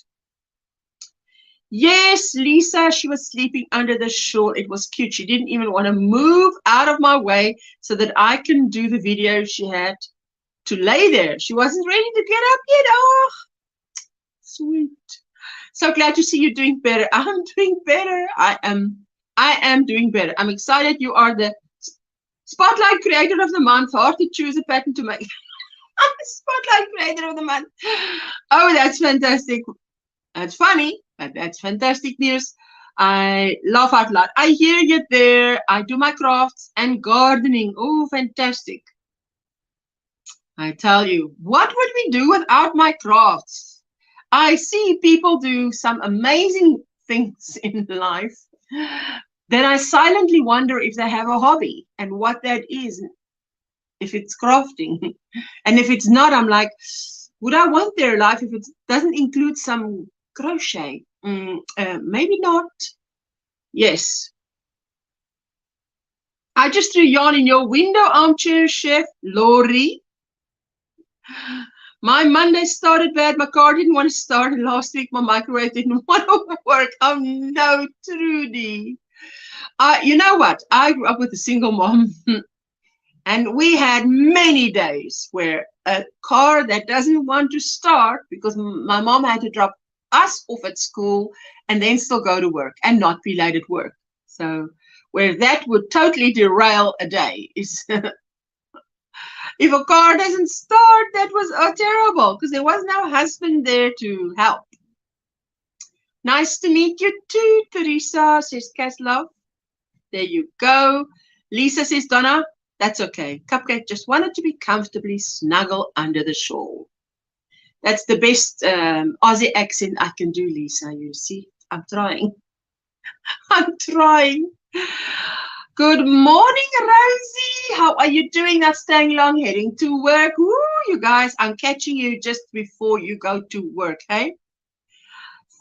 Yes, Lisa, she was sleeping under the shawl. It was cute. She didn't even want to move out of my way so that I can do the video. She had to lay there. She wasn't ready to get up yet. Oh, sweet. So glad to see you doing better. I'm doing better. I am doing better. I'm excited. You are the Spotlight Creator of the Month. Hard to choose a pattern to make. Spotlight Creator of the Month. Oh, that's fantastic. That's funny, but that's fantastic news. I laugh out loud. I hear you there. I do my crafts and gardening. Oh, fantastic. I tell you, what would we do without my crafts? I see people do some amazing things in life. Then I silently wonder if they have a hobby and what that is, if it's crafting. And if it's not, I'm like, would I want their life if it doesn't include some crochet? Maybe not. Yes. I just threw yarn in your window, armchair chef, Lori. My Monday started bad. My car didn't want to start. Last week, my microwave didn't want to work. Oh, no, Trudy. You know what? I grew up with a single mom. And we had many days where a car that doesn't want to start because my mom had to drop us off at school and then still go to work and not be late at work. So where that would totally derail a day is if a car doesn't start, that was terrible because there was no husband there to help. Nice to meet you too, Teresa, says Caslov. There you go. Lisa says, Donna, that's okay. Cupcake just wanted to be comfortably snuggle under the shawl. That's the best Aussie accent I can do, Lisa. You see, I'm trying. I'm trying. Good morning, Rosie. How are you doing? Not staying long, heading to work. Woo, you guys, I'm catching you just before you go to work, hey?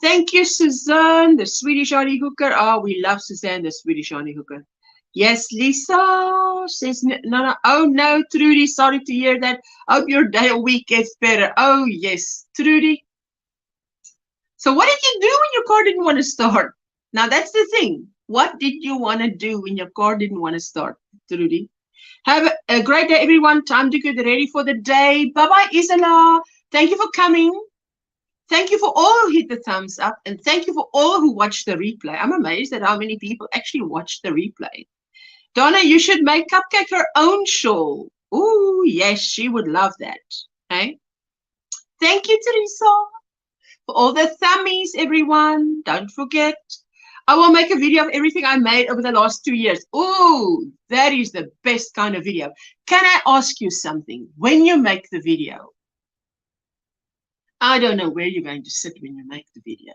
Thank you, Suzanne, the Swedish Honey Hooker. Oh, we love Suzanne, the Swedish Honey Hooker. Yes, Lisa says, no. Oh, no, Trudy, sorry to hear that. Hope your day or week gets better. Oh, yes, Trudy. So what did you do when your car didn't want to start? Now that's the thing. What did you want to do when your car didn't want to start, Trudy? Have a great day, everyone. Time to get ready for the day. Bye-bye, Isola. Thank you for coming. Thank you for all who hit the thumbs up. And thank you for all who watched the replay. I'm amazed at how many people actually watched the replay. Donna, you should make Cupcake her own shawl. Ooh, yes, she would love that. Okay? Thank you, Teresa, for all the thummies, everyone. Don't forget. I will make a video of everything I made over the last 2 years. Ooh, that is the best kind of video. Can I ask you something? When you make the video, I don't know where you're going to sit when you make the video.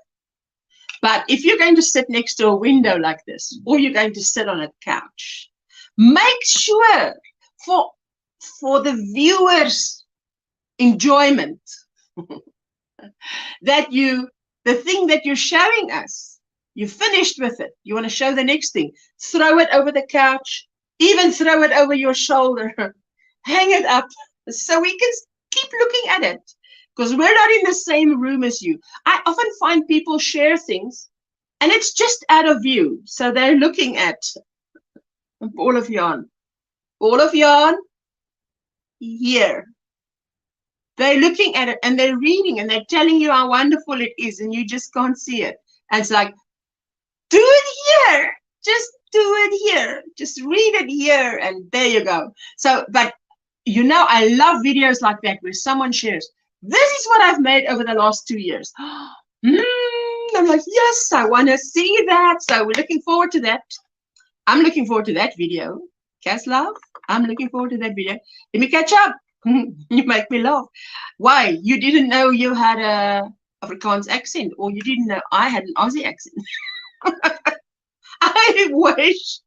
But if you're going to sit next to a window like this, or you're going to sit on a couch, make sure for the viewers' enjoyment that the thing that you're showing us, you're finished with it. You want to show the next thing. Throw it over the couch, even throw it over your shoulder. Hang it up so we can keep looking at it. Because we're not in the same room as you. I often find people share things and it's just out of view. So they're looking at ball of yarn. Ball of yarn here. They're looking at it and they're reading and they're telling you how wonderful it is and you just can't see it. And it's like, do it here. Just do it here. Just read it here. And there you go. So, but you know, I love videos like that where someone shares, this is what I've made over the last 2 years. I'm like, yes, I want to see that. So we're looking forward to that. I'm looking forward to that video. Cass love, I'm looking forward to that video. Let me catch up. You make me laugh. Why? You didn't know you had a Afrikaans accent, or you didn't know I had an Aussie accent. I wish.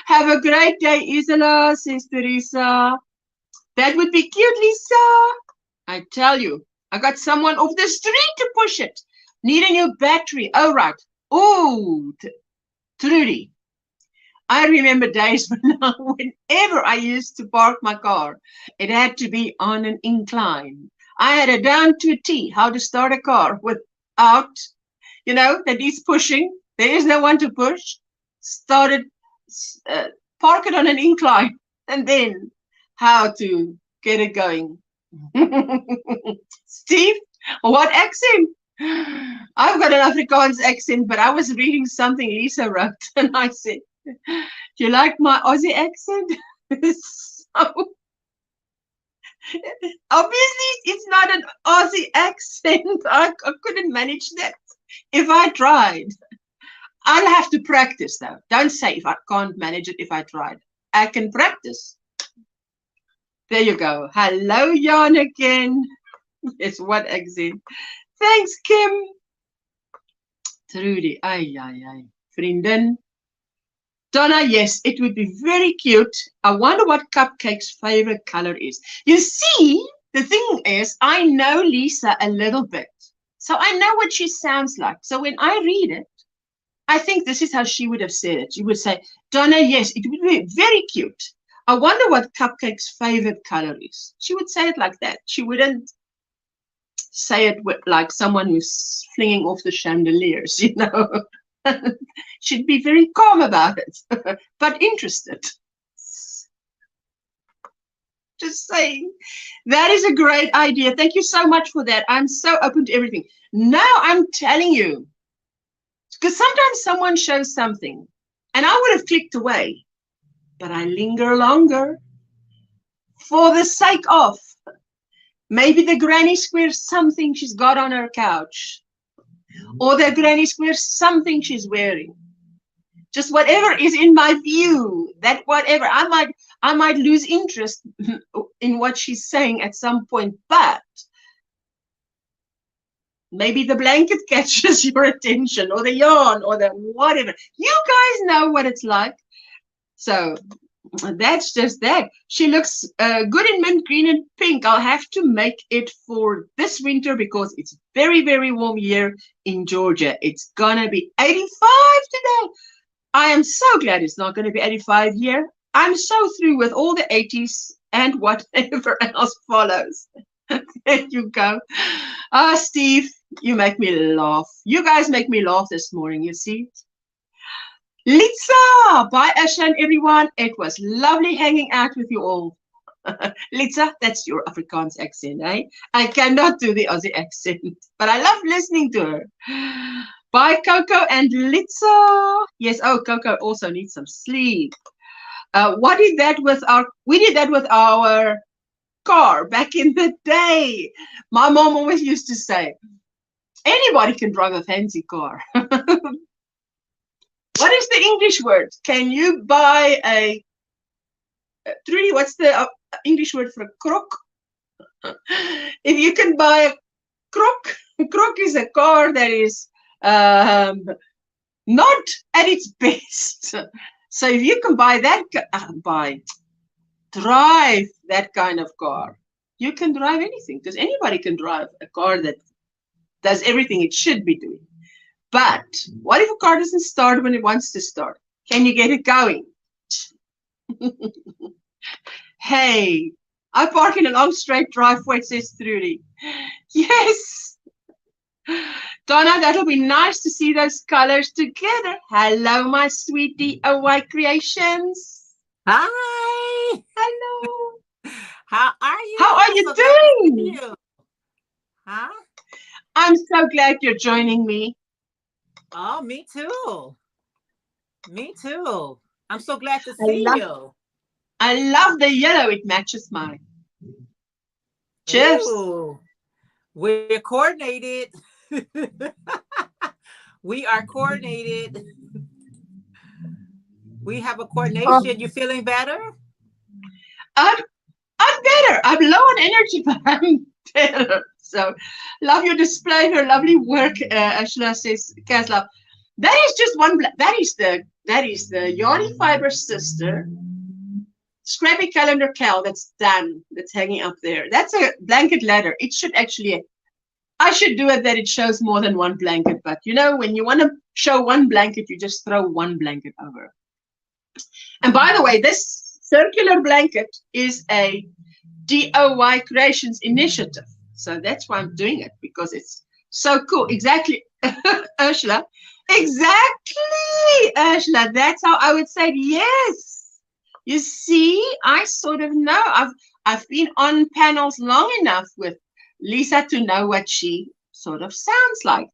Have a great day, Isola, says Teresa. That would be cute, Lisa. I tell you, I got someone off the street to push it. Need a new battery. Oh, right. Oh, Trudy. I remember days whenever I used to park my car, it had to be on an incline. I had it down to a T, how to start a car without, you know, that is pushing. There is no one to push. Started, park it on an incline, and then how to get it going. Steve, what accent? I've got an Afrikaans accent, but I was reading something Lisa wrote, and I said, do you like my Aussie accent? So, obviously, it's not an Aussie accent. I couldn't manage that if I tried. I'll have to practice, though. Don't say if I can't manage it if I tried. I can practice. There you go. Hello, Jan again. It's what accent? Thanks, Kim. Trudy. Ay, ay, ay. Vriendin. Donna, yes, it would be very cute. I wonder what Cupcake's favorite color is. You see, the thing is, I know Lisa a little bit. So I know what she sounds like. So when I read it, I think this is how she would have said it. She would say, Donna, yes, it would be very cute. I wonder what Cupcake's favorite color is. She would say it like that. She wouldn't say it like someone who's flinging off the chandeliers, you know. She'd be very calm about it, but interested. Just saying. That is a great idea. Thank you so much for that. I'm so open to everything. Now I'm telling you, because sometimes someone shows something, and I would have clicked away, but I linger longer for the sake of maybe the granny square something she's got on her couch, or the granny square something she's wearing. Just whatever is in my view, that whatever, I might lose interest in what she's saying at some point, but maybe the blanket catches your attention, or the yarn, or the whatever. You guys know what it's like. So that's just that. She looks good in mint green and pink. I'll have to make it for this winter because it's very, very warm here in Georgia. It's gonna be 85 today. I am so glad it's not going to be 85 here. I'm so through with all the 80s and whatever else follows. There you go. Ah, Steve, you make me laugh. You guys make me laugh this morning, you see. Litsa, bye Ashan, everyone. It was lovely hanging out with you all. Litsa, that's your Afrikaans accent, eh? I cannot do the Aussie accent, but I love listening to her. Bye, Coco and Litsa. Yes, oh, Coco also needs some sleep. We did that with our car back in the day. My mom always used to say, anybody can drive a fancy car. What is the English word? Can you buy a Trudy, what's the English word for a crook? If you can buy a crook is a car that is not at its best. So if you can buy that, drive that kind of car, you can drive anything, because anybody can drive a car that does everything it should be doing. But what if a car doesn't start when it wants to start? Can you get it going? Hey, I park in a long straight driveway, says Trudy. Yes. Donna, that'll be nice to see those colors together. Hello, my sweetie, DIY Creations. Hi. Hello. How are you? How are you doing? You. Huh? I'm so glad you're joining me. Oh, me too. Me too. I'm so glad to see you. I love the yellow. It matches mine. Cheers. Ooh, we're coordinated. We are coordinated. We have a coordination. You feeling better? I'm better. I'm low on energy, but I'm better. So, love your display, her lovely work. Ashla says, Kaslav. That is just one. That is the Yarny Fiber sister scrappy calendar cal that's done. That's hanging up there. That's a blanket ladder. It should actually. I should do it that it shows more than one blanket. But you know, when you want to show one blanket, you just throw one blanket over. And by the way, this circular blanket is a DIY Creations initiative. So that's why I'm doing it, because it's so cool. Exactly, Ursula. Exactly, Ursula. That's how I would say it. Yes. You see, I sort of know. I've been on panels long enough with Lisa to know what she sort of sounds like.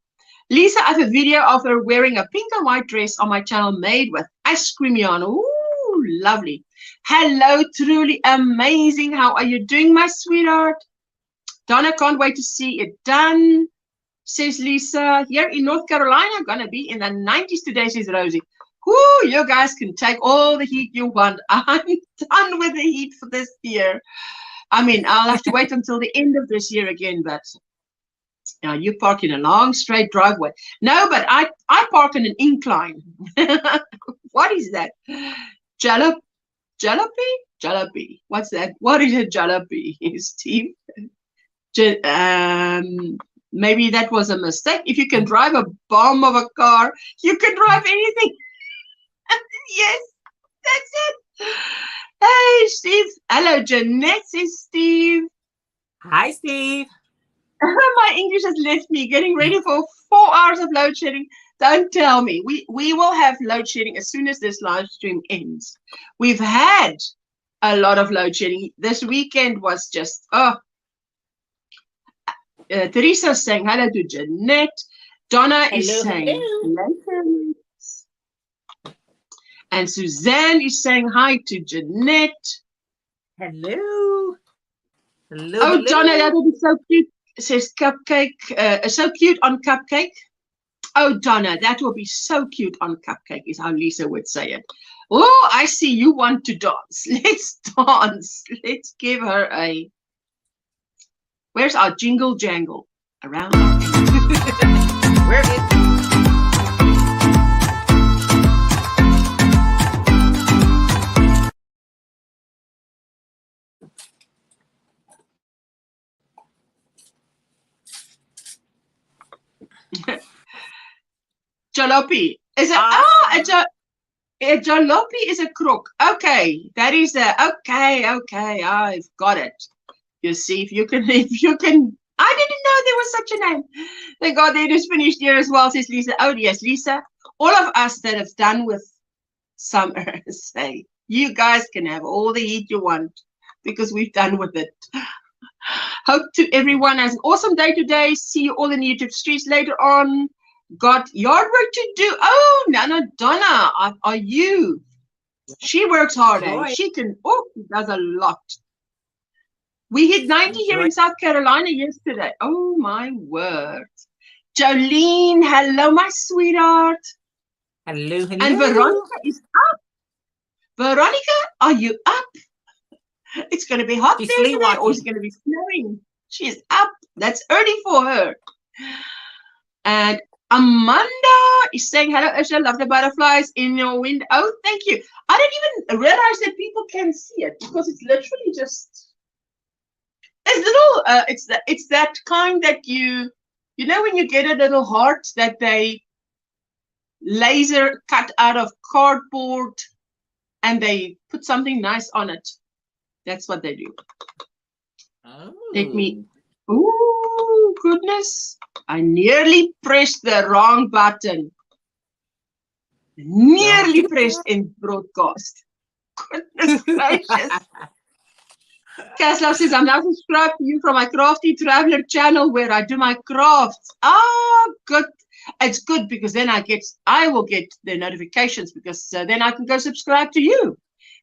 Lisa, I have a video of her wearing a pink and white dress on my channel made with ice cream yarn. Ooh, lovely. Hello, truly amazing. How are you doing, my sweetheart? Donna, can't wait to see it done, says Lisa. Here in North Carolina, gonna be in the 90s today, says Rosie. Whoo, you guys can take all the heat you want. I'm done with the heat for this year. I mean, I'll have to wait until the end of this year again, but you park in a long straight driveway. No, but I park in an incline. What is that? Jalopy? What's that? What is a jalopy, Steve? Maybe that was a mistake. If you can drive a bomb of a car, you can drive anything. Yes, that's it. Hey, Steve. Hello, Jeanette, says Steve. Hi, Steve. My English has left me, getting ready for 4 hours of load shedding. Don't tell me. We will have load shedding as soon as this live stream ends. We've had a lot of load shedding. This weekend was just, Teresa's saying hello to Jeanette. Donna is saying hello. And Suzanne is saying hi to Jeanette. Hello. Hello. Oh, hello. Donna, that would be so cute. It says Cupcake. So cute on Cupcake. Oh, Donna, that will be so cute on Cupcake, is how Lisa would say it. Oh, I see you want to dance. Let's dance. Let's give her a... Where's our jingle jangle? Around. Where is it? Jalopy. Is it? A jalopy is a crook. Okay, that is a... Okay, I've got it. You see, if you can, I didn't know there was such a name. Thank God they just finished here as well, says Lisa. Oh, yes, Lisa. All of us that have done with summer say, you guys can have all the heat you want because we've done with it. Hope to everyone has an awesome day today. See you all in the YouTube streets later on. Got yard work to do. Oh, Nana Donna, are you? She works hard, eh? She can, does a lot. We hit 90 here in South Carolina yesterday. Oh, my word. Jolene, hello, my sweetheart. Hello, hello. And Veronica is up. Veronica, are you up? It's going to be hot there today, or it's going to be snowing. She's up. That's early for her. And Amanda is saying, hello, Usha, love the butterflies in your window. Oh, thank you. I didn't even realize that people can see it because it's literally just, it's little, it's that kind that you know when you get a little heart that they laser cut out of cardboard and they put something nice on it. That's what they do. Oh. Let me, oh, goodness. I nearly pressed the wrong button. Nearly pressed in broadcast. Goodness gracious. Kaslav says, I'm now subscribed to you from my Crafty Traveler channel where I do my crafts. Ah, good. It's good because then I will get the notifications because then I can go subscribe to you.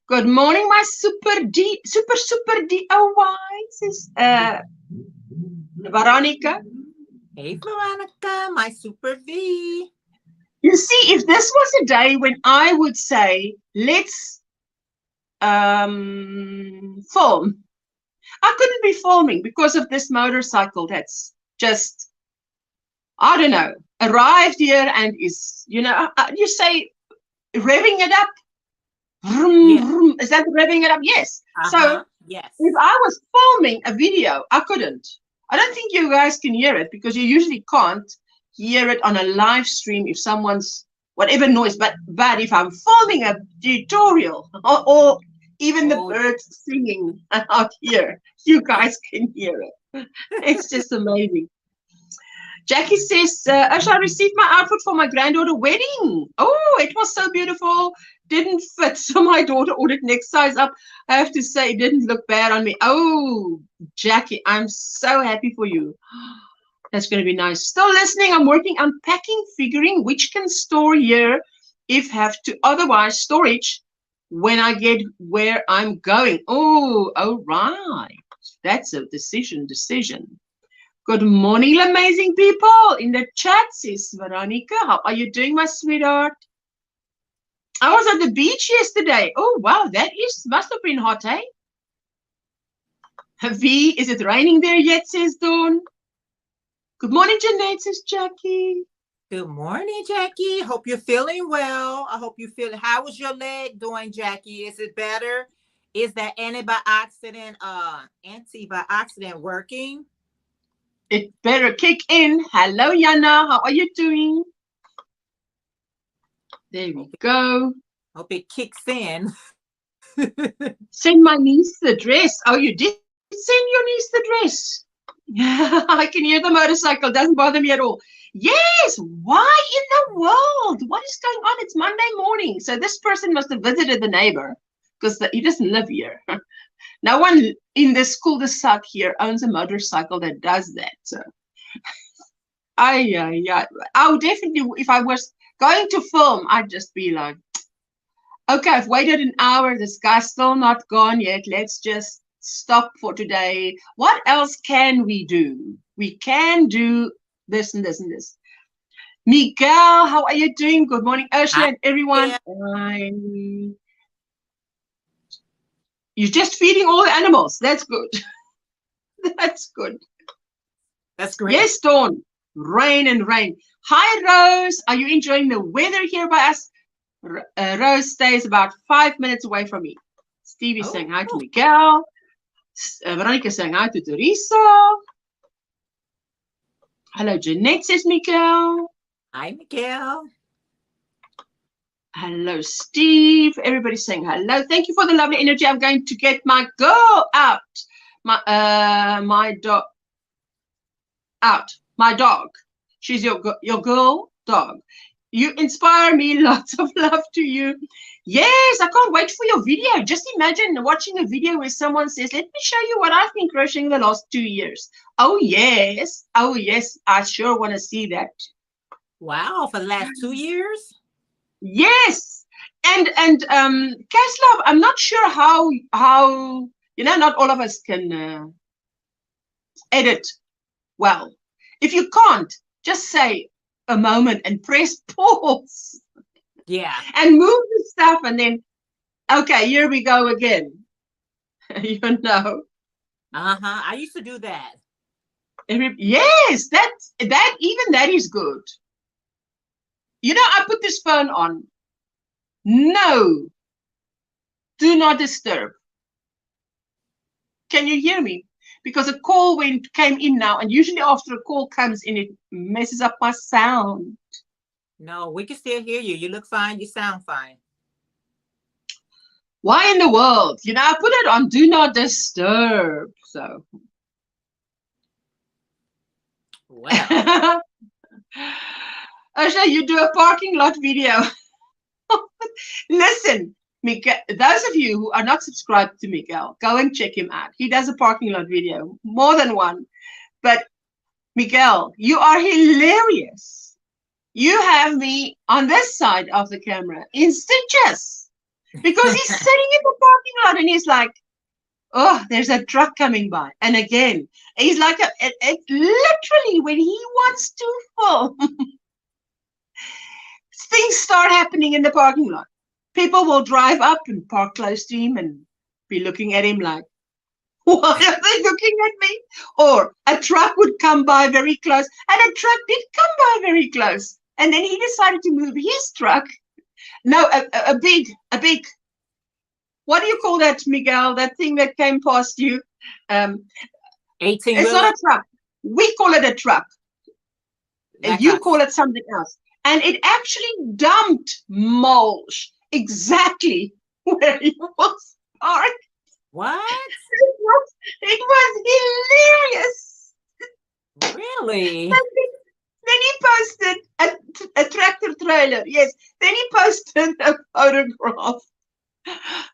Good morning, my super DIY, says Veronica. Hey, Veronica, my super V. You see, if this was a day when I would say, let's film, I couldn't be filming because of this motorcycle that's just, I don't know, arrived here and is, you know, you say revving it up. Vroom, vroom. Is that revving it up? Yes. So yes. If I was filming a video, I couldn't. I don't think you guys can hear it because you usually can't hear it on a live stream if someone's whatever noise. But if I'm filming a tutorial or even the birds singing out here, you guys can hear it. It's just amazing. Jackie says, Usha, I received my outfit for my granddaughter's wedding. Oh, it was so beautiful. Didn't fit, so my daughter ordered next size up. I have to say, it didn't look bad on me. Oh, Jackie, I'm so happy for you. That's going to be nice. Still listening. I'm working on packing, figuring which can store here if have to. Otherwise, storage when I get where I'm going. Oh, right. That's a decision. Good morning, amazing people. In the chat, says Veronica. How are you doing, my sweetheart? I was at the beach yesterday. Oh, wow. Must have been hot, eh? V, is it raining there yet, says Dawn. Good morning, Jeanette, says Jackie. Good morning, Jackie. Hope you're feeling well. I hope you feel. How is your leg doing, Jackie? Is it better? Is that antioxidant working? It better kick in. Hello, Yana. How are you doing? There we go. Hope it kicks in. Send my niece the dress. Oh, you did send your niece the dress. I can hear the motorcycle. Doesn't bother me at all. Yes. Why in the world? What is going on? It's Monday morning. So this person must have visited the neighbor because he doesn't live here. No one in this cul-de-sac here owns a motorcycle that does that. So, I would definitely, if I was going to film, I'd just be like, okay, I've waited an hour. This guy's still not gone yet. Let's just stop for today. What else can we do? We can do this and this and this. Miguel, how are you doing? Good morning, Usha and everyone. You're just feeding all the animals. That's good. That's good. That's great. Yes, Dawn. Rain and rain. Hi, Rose. Are you enjoying the weather here by us? Rose stays about 5 minutes away from me. Stevie's saying hi to Miguel. Veronica saying hi to Teresa. Hello, Jeanette, says Miguel. Hi, Miguel. Hello, Steve. Everybody's saying hello. Thank you for the lovely energy. I'm going to get my girl out my dog out. My dog. She's your girl dog. You inspire me. Lots of love to you. Yes, I can't wait for your video. Just imagine watching a video where someone says, let me show you what I've been crocheting the last 2 years. Oh, yes. Oh, yes. I sure want to see that. Wow, for the last 2 years? Yes. And Kaslov, I'm not sure how not all of us can edit well. If you can't, just say a moment and press pause. Yeah. And move the stuff and then, okay, here we go again. You know. I used to do that. Yes, that is good. You know, I put this phone on. No. Do not disturb. Can you hear me? Because a call came in now, and usually after a call comes in, it messes up my sound. No, we can still hear you. You look fine. You sound fine. Why in the world? You know, I put it on do not disturb. So. Well. Asha, you do a parking lot video. Listen, Miguel, those of you who are not subscribed to Miguel, go and check him out. He does a parking lot video, more than one. But Miguel, you are hilarious. You have me on this side of the camera in stitches because he's sitting in the parking lot and he's like, oh, there's a truck coming by. And again, he's like, literally when he wants to film, things start happening in the parking lot. People will drive up and park close to him and be looking at him like, why are they looking at me? Or a truck would come by very close, and a truck did come by very close. And then he decided to move his truck. No, a big, what do you call that, Miguel? That thing that came past you? 18. It's not a truck. We call it a truck. You call it something else. And it actually dumped mulch exactly where he was parked. What? It was hilarious. Really? Then he posted a tractor trailer. Yes. Then he posted a photograph.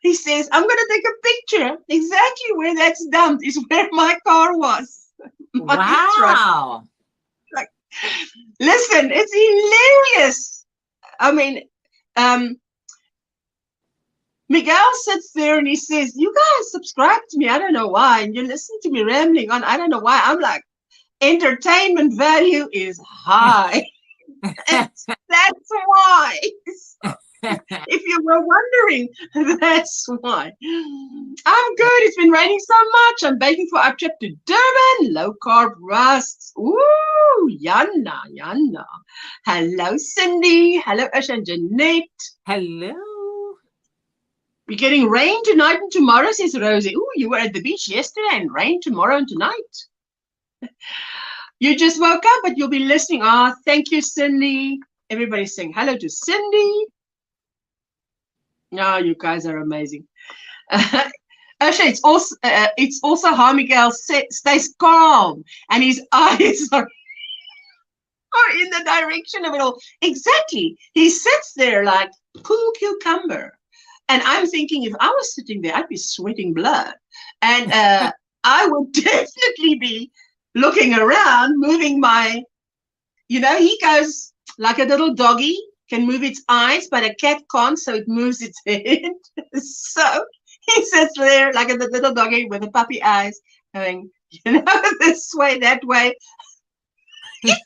He says, I'm going to take a picture. Exactly where that's dumped is where my car was. Wow. Like, listen, it's hilarious. I mean, Miguel sits there and he says, you guys subscribe to me. I don't know why. And you listen to me rambling on. I don't know why. I'm like, entertainment value is high. That's why. If you were wondering, that's why. I'm good. It's been raining so much. I'm baking for our trip to Durban. Low carb rusts. Ooh, Yana. Hello, Cindy. Hello, Usha and Jeanette. Hello. We're getting rain tonight and tomorrow, says Rosie. Ooh, you were at the beach yesterday and rain tomorrow and tonight. You just woke up, but you'll be listening. Ah, thank you, Cindy. Everybody's saying hello to Cindy. No, you guys are amazing. Actually, it's also how Miguel stays calm and his eyes are in the direction of it all. Exactly. He sits there like cool cucumber. And I'm thinking if I was sitting there, I'd be sweating blood. And I would definitely be looking around, moving my, he goes like a little doggy, can move its eyes, but a cat can't, so it moves its head. So he sits there like a little doggy with the puppy eyes, going, this way, that way. It's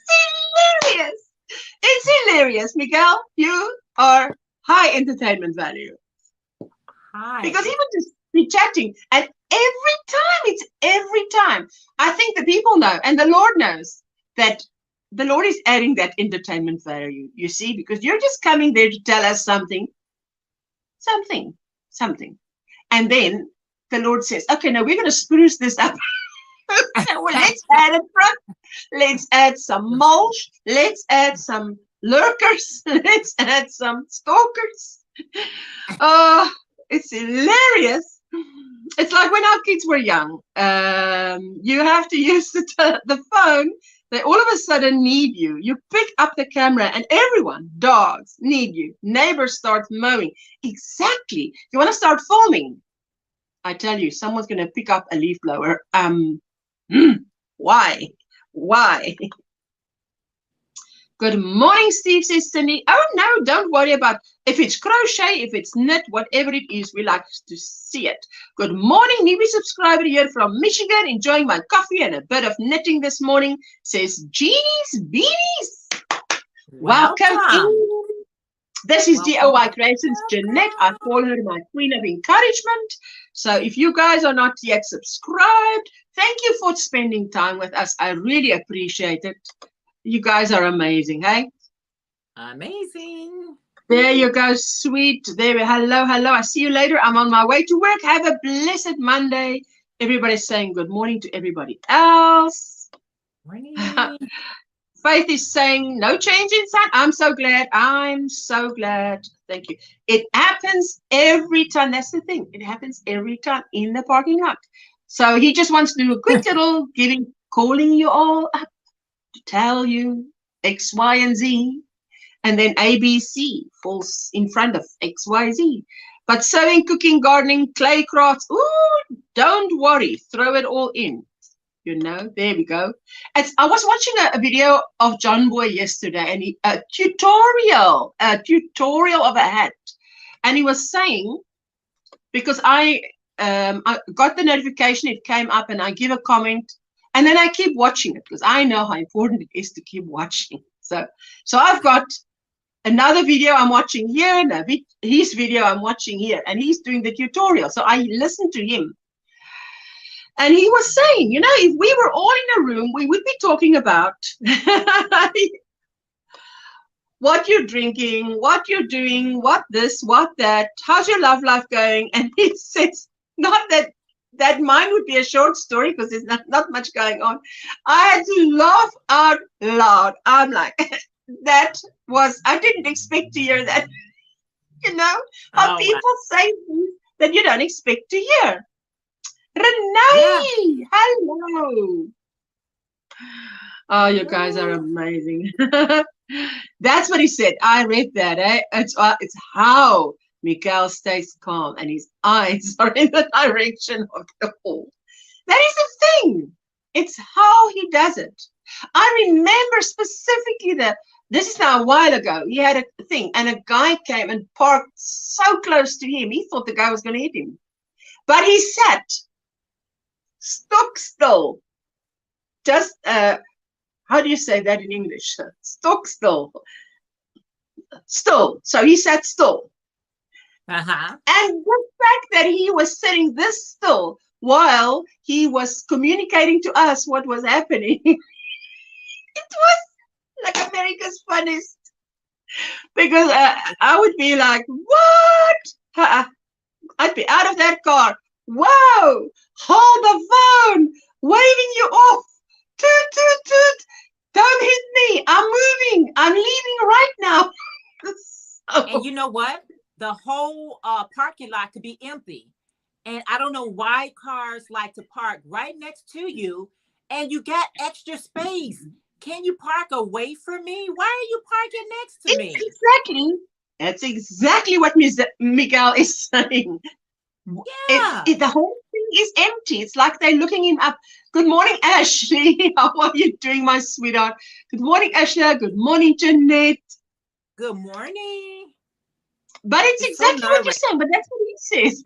hilarious. It's hilarious, Miguel. You are high entertainment value. Hi. Because he would just be chatting, and it's every time. I think the people know, and the Lord knows that the Lord is adding that entertainment value, you see, because you're just coming there to tell us something. And then the Lord says, okay, now we're going to spruce this up. Well, let's add a truck. Let's add some mulch. Let's add some lurkers. Let's add some stalkers. Oh, it's hilarious. It's like when our kids were young. You have to use the phone. They all of a sudden need you. You pick up the camera and everyone, dogs, need you. Neighbors start mowing. Exactly. You want to start filming. I tell you, someone's going to pick up a leaf blower. Why? Why? Good morning, Steve, says Cindy. Oh, no, don't worry about if it's crochet, if it's knit, whatever it is, we like to see it. Good morning, newbie subscriber here from Michigan, enjoying my coffee and a bit of knitting this morning, says Jeannie's Beanies. Welcome in. This is DIY Creations, Jeanette. I call her my queen of encouragement. So if you guys are not yet subscribed, thank you for spending time with us. I really appreciate it. You guys are amazing, hey? Amazing. There you go, sweet. There, hello, hello. I see you later. I'm on my way to work. Have a blessed Monday. Everybody's saying good morning to everybody else. Morning. Faith is saying no change in sun. I'm so glad. I'm so glad. Thank you. It happens every time. That's the thing. It happens every time in the parking lot. So he just wants to do a quick little calling you all up to tell you X, Y, and Z. And then ABC falls in front of X, Y, Z. But sewing, cooking, gardening, clay crafts, ooh, don't worry. Throw it all in. You know, there we go. I was watching a video of John Boy yesterday, and a tutorial of a hat. And he was saying, because I got the notification, it came up, and I give a comment, and then I keep watching it because I know how important it is to keep watching. So I've got another video I'm watching here, and his video I'm watching here, and he's doing the tutorial. So I listened to him. And he was saying, you know, if we were all in a room, we would be talking about what you're drinking, what you're doing, what this, what that, how's your love life going? And he says, not that mine would be a short story because there's not much going on. I had to laugh out loud. I'm like, I didn't expect to hear that. You know, how people say things that you don't expect to hear. Renee, hello. Oh, you guys are amazing. That's what he said. I read that. It's how Miguel stays calm and his eyes are in the direction of the hole. That is the thing. It's how he does it. I remember specifically this is now a while ago. He had a thing and a guy came and parked so close to him. He thought the guy was going to hit him. But he sat stock still. Just, how do you say that in English? Stock still. Still. So he sat still. And the fact that he was sitting this still while he was communicating to us what was happening, it was like America's Funniest. Because I would be like, what? I'd be out of that car. Whoa, hold the phone, waving you off. Toot, toot, toot. Don't hit me. I'm moving. I'm leaving right now. And you know what? The whole parking lot could be empty. And I don't know why cars like to park right next to you and you got extra space. Can you park away from me? Why are you parking next to me? Exactly. That's exactly what Miguel is saying. Yeah. The whole thing is empty. It's like they're looking him up. Good morning, Ashley. How are you doing, my sweetheart? Good morning, Ashley. Good morning, Jeanette. Good morning. But it's exactly what you're saying. But that's what he says.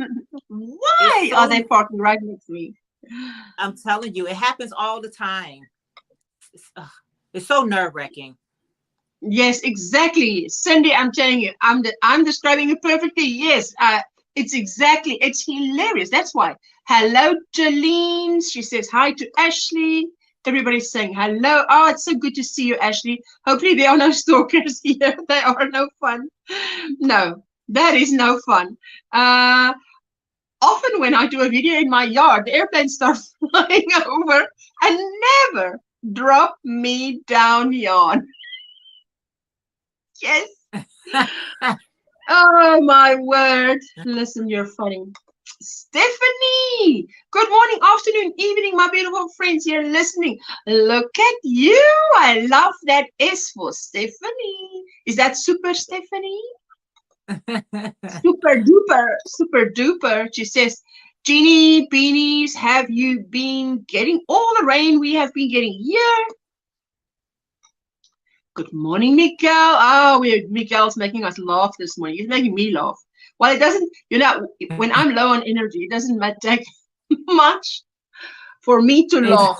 Why are they parking right next to me? I'm telling you, it happens all the time. It's so nerve-wracking. Yes, exactly. Cindy, I'm telling you, I'm describing it perfectly. Yes, it's hilarious. That's why. Hello, Jolene. She says hi to Ashley. Everybody's saying hello. Oh, it's so good to see you, Ashley. Hopefully there are no stalkers here. They are no fun. No, that is no fun. Often when I do a video in my yard, the airplanes start flying over and never drop me down yawn. Yes. Oh, my word. Listen, you're funny. Stephanie, good morning, afternoon, evening, my beautiful friends here listening. Look at you. I love that S for Stephanie. Is that super Stephanie? Super duper. She says, Jeannie, beanies, have you been getting all the rain we have been getting here? Good morning, Miguel. Oh, Miguel's making us laugh this morning. He's making me laugh. Well, it doesn't, when I'm low on energy, it doesn't take much for me to laugh.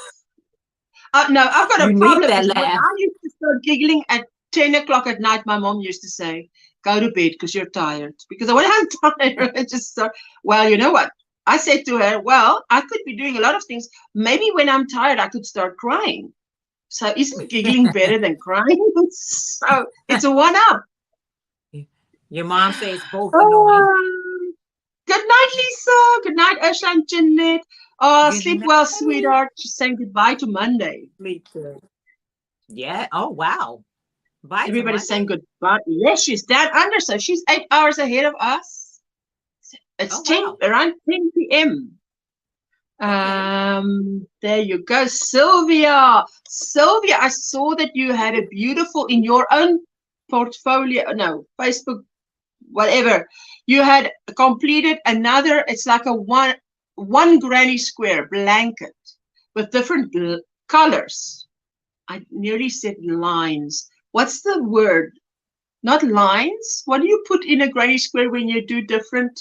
No, I've got a problem. When I used to start giggling at 10 o'clock at night, my mom used to say, go to bed because you're tired. Because when I'm tired, I just start, well, you know what? I said to her, well, I could be doing a lot of things. Maybe when I'm tired, I could start crying. So isn't giggling better than crying? So it's a one-up. Your mom says both annoying. Good night, Lisa. Good night, Ursula and Jeanette. Oh, sleep well, sweetheart. Just saying goodbye to Monday. Sleep good. Yeah. Oh, wow. Bye. Everybody's saying goodbye. Yes, she's down under, so she's 8 hours ahead of us. It's around 10 p.m. There you go, Sylvia. Sylvia, I saw that you had a beautiful in your own portfolio. No, Facebook, whatever. You had completed another. It's like a one granny square blanket with different colors. I nearly said lines. What's the word? Not lines. What do you put in a granny square when you do different?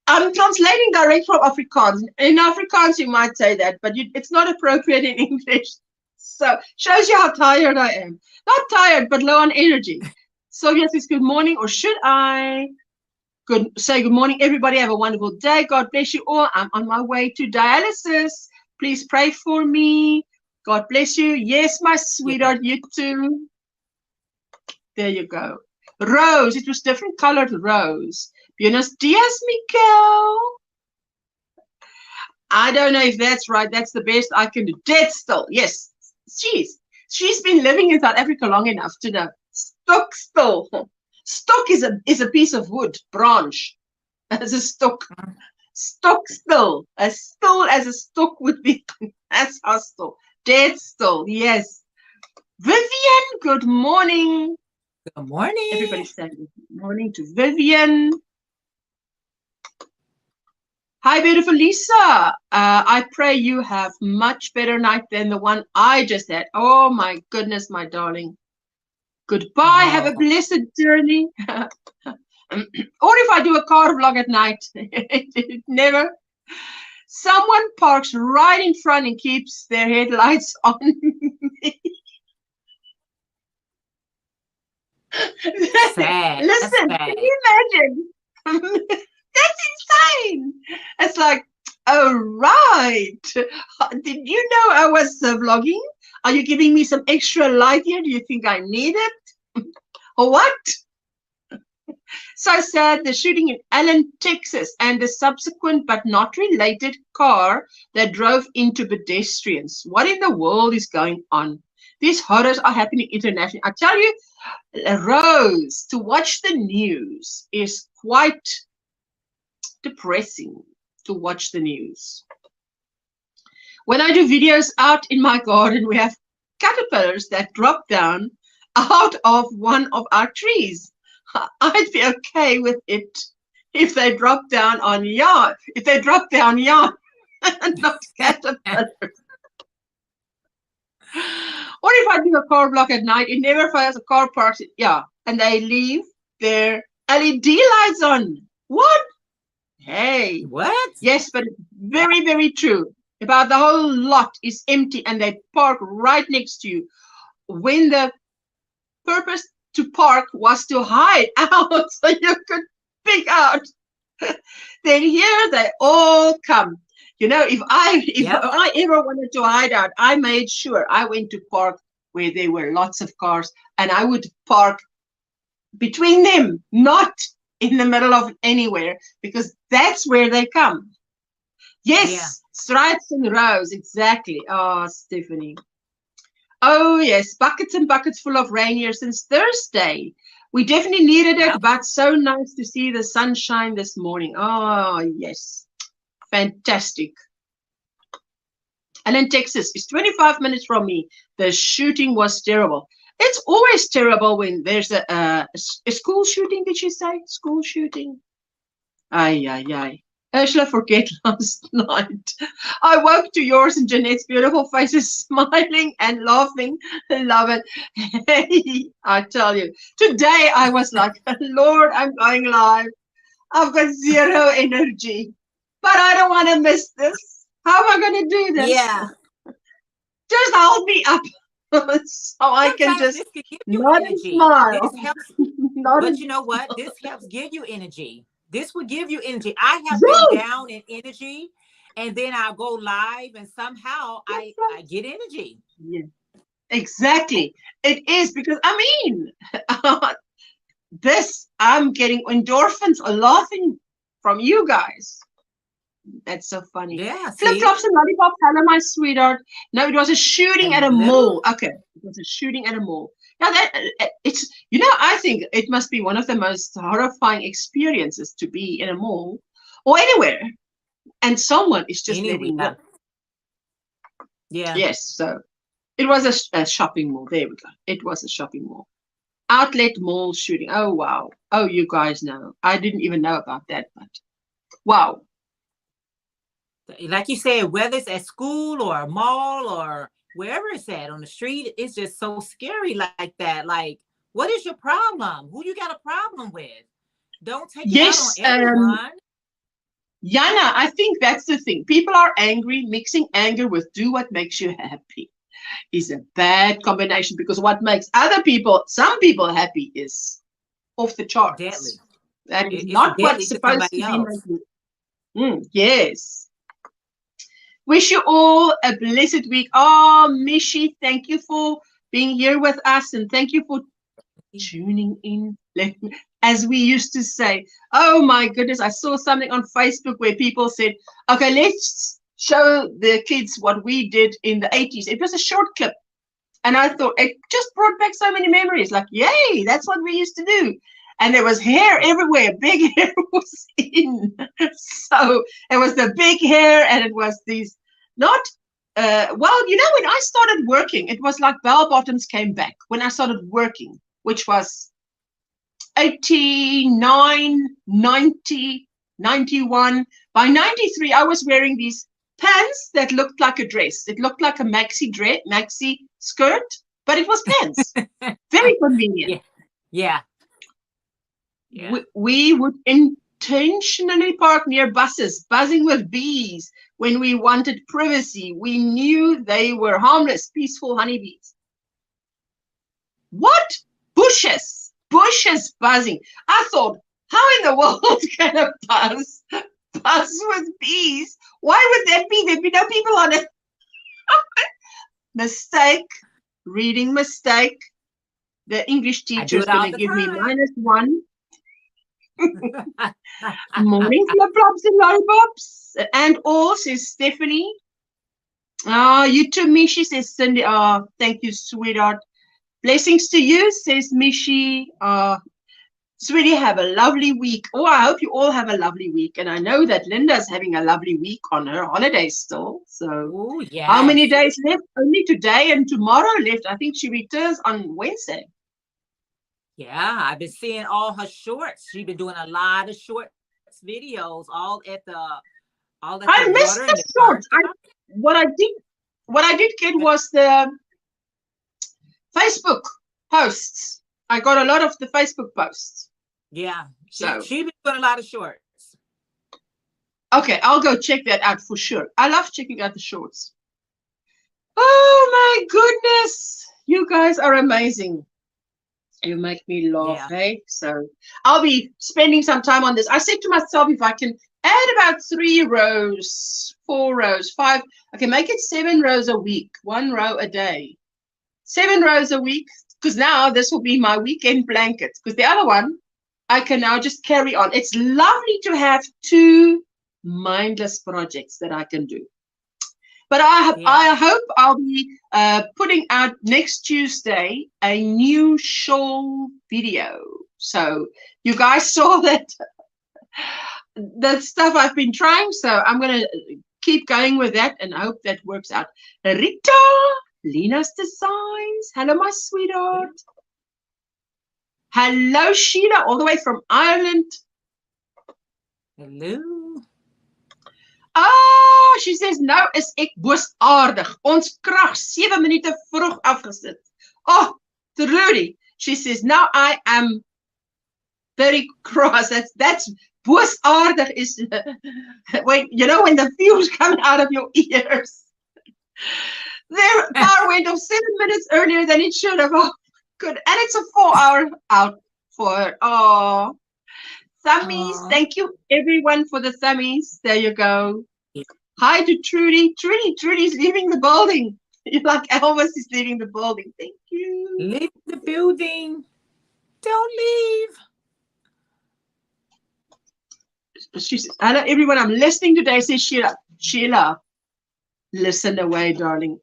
I'm translating direct from Afrikaans. In Afrikaans, you might say that, but it's not appropriate in English. So, shows you how tired I am. Not tired, but low on energy. So, yes, it's good morning, or should I say good morning, everybody. Have a wonderful day. God bless you all. I'm on my way to dialysis. Please pray for me. God bless you. Yes, my sweetheart, you too. There you go. Rose. It was different colored rose. Buenos dias, Miguel. I don't know if that's right. That's the best I can do. Dead still. Yes. She's been living in South Africa long enough to know. Stock still. Stock is a piece of wood, branch. As a stock. Stock still. As still as a stock would be. That's how still. Dead still. Yes. Vivian, good morning. Good morning. Everybody's saying good morning to Vivian. Hi, beautiful Lisa. I pray you have much better night than the one I just had. Oh, my goodness, my darling. Goodbye. Have a blessed journey. Or if I do a car vlog at night, never. Someone parks right in front and keeps their headlights on me. Sad. Listen, can you imagine? That's insane. It's like, oh, right. Did you know I was vlogging? Are you giving me some extra light here? Do you think I need it? Or what? So sad, the shooting in Allen, Texas, and the subsequent but not related car that drove into pedestrians. What in the world is going on? These horrors are happening internationally. I tell you, Rose, to watch the news is quite depressing to watch the news. When I do videos out in my garden, we have caterpillars that drop down out of one of our trees. I'd be okay with it if they drop down on yard. If they drop down yard, not caterpillars. Or if I do a car block at night, it never fails. A car parks, and they leave their LED lights on. What? Hey. What? Yes, but it's very, very true. About the whole lot is empty and they park right next to you. When the purpose to park was to hide out so you could pick out. Then here they all come. You know, if I ever wanted to hide out, I made sure I went to park where there were lots of cars, and I would park between them, not in the middle of anywhere, because that's where they come. Yes, stripes and rows, exactly. Oh, Stephanie. Oh, yes, buckets and buckets full of rain here since Thursday. We definitely needed it, Yeah. but so nice to see the sunshine this morning. Oh, yes. Fantastic. And in Texas, it's 25 minutes from me. The shooting was terrible. It's always terrible when there's a school shooting, did you say? School shooting? Ay, ay, ay. Ursula, forget last night. I woke to yours and Jeanette's beautiful faces, smiling and laughing. Love it. Hey, I tell you, today I was like, Lord, I'm going live. I've got zero energy, but I don't want to miss this. How am I going to do this? Yeah. Just hold me up so I can Sometimes just this could give you nod and energy. smile. This helps, Nod but and you know what? This helps give you energy. This will give you energy. I have Yes. been down in energy, and then I'll go live, and somehow I get energy. Yeah, exactly. It is because I mean, this I'm getting endorphins laughing from you guys. That's so funny. Yeah. Flip flops and lollipops. Hello, my sweetheart. No, it was a shooting at a mall. Okay, it was a shooting at a mall. Now that it's, you know, I think it must be one of the most horrifying experiences to be in a mall or anywhere, and someone is just letting them. Yeah. Yes. So it was a shopping mall. There we go. It was a shopping mall. Outlet mall shooting. Oh wow. Oh, you guys know. I didn't even know about that, but wow. Like you said, whether it's at school or a mall or wherever it's at on the street, it's just so scary like that. Like, what is your problem? Who you got a problem with? Don't take it out on everyone. Yana, I think that's the thing. People are angry. Mixing anger with do what makes you happy is a bad combination, because what makes some people happy is off the charts. Deadly. That is not what's supposed to be making. Yes. Wish you all a blessed week. Oh, Mishi, thank you for being here with us, and thank you for tuning in. As we used to say, oh my goodness, I saw something on Facebook where people said, okay, let's show the kids what we did in the 80s. It was a short clip. And I thought it just brought back so many memories. Like, yay, that's what we used to do. And there was hair everywhere. Big hair was in. So it was the big hair, and it was these not, well, you know, when I started working, it was like bell bottoms came back when I started working, which was 89, 90, 91. By 93, I was wearing these pants that looked like a dress. It looked like a maxi skirt, but it was pants. Very convenient. Yeah. We would intentionally park near buses, buzzing with bees when we wanted privacy. We knew they were harmless, peaceful honeybees. What? Bushes buzzing. I thought, how in the world can a buzz with bees? Why would that be? There'd be no people on it. Mistake. Reading mistake. The English teacher is going to give me -1. Morning, flip-flops and lollipops. And all, says Stephanie. Oh, you too, Mishi, says Cindy. Oh, thank you, sweetheart. Blessings to you, says Mishi. Sweetie, have a lovely week. Oh, I hope you all have a lovely week. And I know that Linda's having a lovely week on her holiday still. So, how many days left? Only today and tomorrow left. I think she returns on Wednesday. Yeah, I've been seeing all her shorts. She's been doing a lot of shorts videos, all at the I missed the shorts. What I did get was the Facebook posts. I got a lot of the Facebook posts. Yeah, she's been doing a lot of shorts. Okay, I'll go check that out for sure. I love checking out the shorts. Oh my goodness, you guys are amazing. You make me laugh, hey? So I'll be spending some time on this. I said to myself, if I can add about 3 rows, 4 rows, 5, I can make it 7 rows a week, 1 row a day. 7 rows a week, because now this will be my weekend blankets, because the other one, I can now just carry on. It's lovely to have 2 mindless projects that I can do. But I hope I'll be putting out next Tuesday a new shawl video. So you guys saw that the stuff I've been trying. So I'm going to keep going with that and hope that works out. Rita, Lena's Designs. Hello, my sweetheart. Hello, Sheila, all the way from Ireland. Hello. Oh, she says, nou is ek boosaardig. Ons krag 7 minute vroeg afgesit. Oh, Trudy. She says, now I am very cross. That's boosaardig is when, you know, when the fumes come out of your ears. Their power went off 7 minutes earlier than it should have. Oh, good. And it's a 4-hour out for her. Oh, thummies. Thank you, everyone, for the thummies. There you go. Hi to Trudy. Trudy's leaving the building. You're like Elvis is leaving the building. Thank you. Leave the building. Don't leave. She says, hello, everyone. I'm listening today, says Sheila. Sheila, listen away, darling.